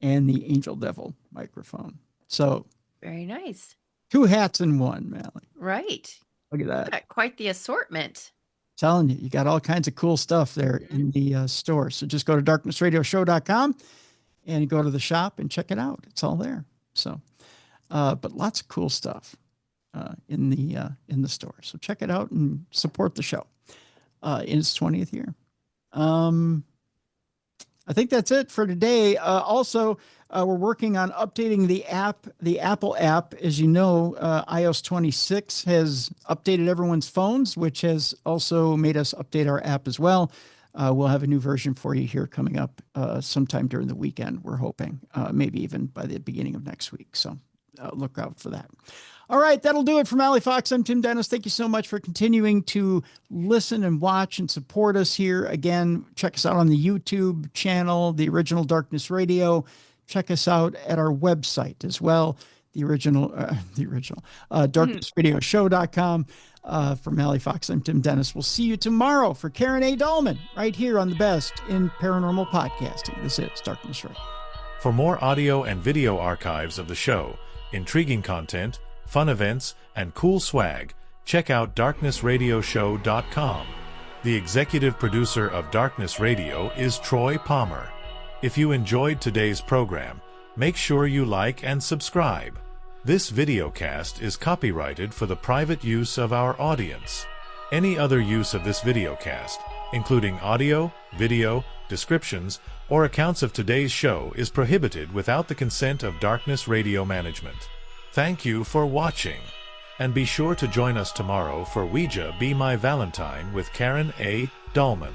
and the Angel Devil microphone. So Very nice. 2 hats in one, Mallie. Right. Look at that. Got quite the assortment. Telling you, you got all kinds of cool stuff there in the store. So just go to darknessradioshow.com and go to the shop and check it out. It's all there. So, but lots of cool stuff in the store. So check it out and support the show in its 20th year. I think that's it for today. Also, we're working on updating the app, the Apple app. As you know, iOS 26 has updated everyone's phones, which has also made us update our app as well. We'll have a new version for you here coming up sometime during the weekend, we're hoping, maybe even by the beginning of next week. So look out for that. All right, that'll do it for Mallie Fox. I'm Tim Dennis. Thank you so much for continuing to listen and watch and support us here. Again, check us out on the YouTube channel, the original Darkness Radio. Check us out at our website as well, darknessradioshow.com. For Mallie Fox, I'm Tim Dennis. We'll see you tomorrow for Karen A. Dahlman right here on the best in paranormal podcasting. This is Darkness Radio. For more audio and video archives of the show, intriguing content, fun events, and cool swag, check out darknessradioshow.com. The executive producer of Darkness Radio is Troy Palmer. If you enjoyed today's program, make sure you like and subscribe. This videocast is copyrighted for the private use of our audience. Any other use of this videocast, including audio, video, descriptions, or accounts of today's show, is prohibited without the consent of Darkness Radio Management. Thank you for watching, and be sure to join us tomorrow for Ouija Be My Valentine with Karen A. Dahlman.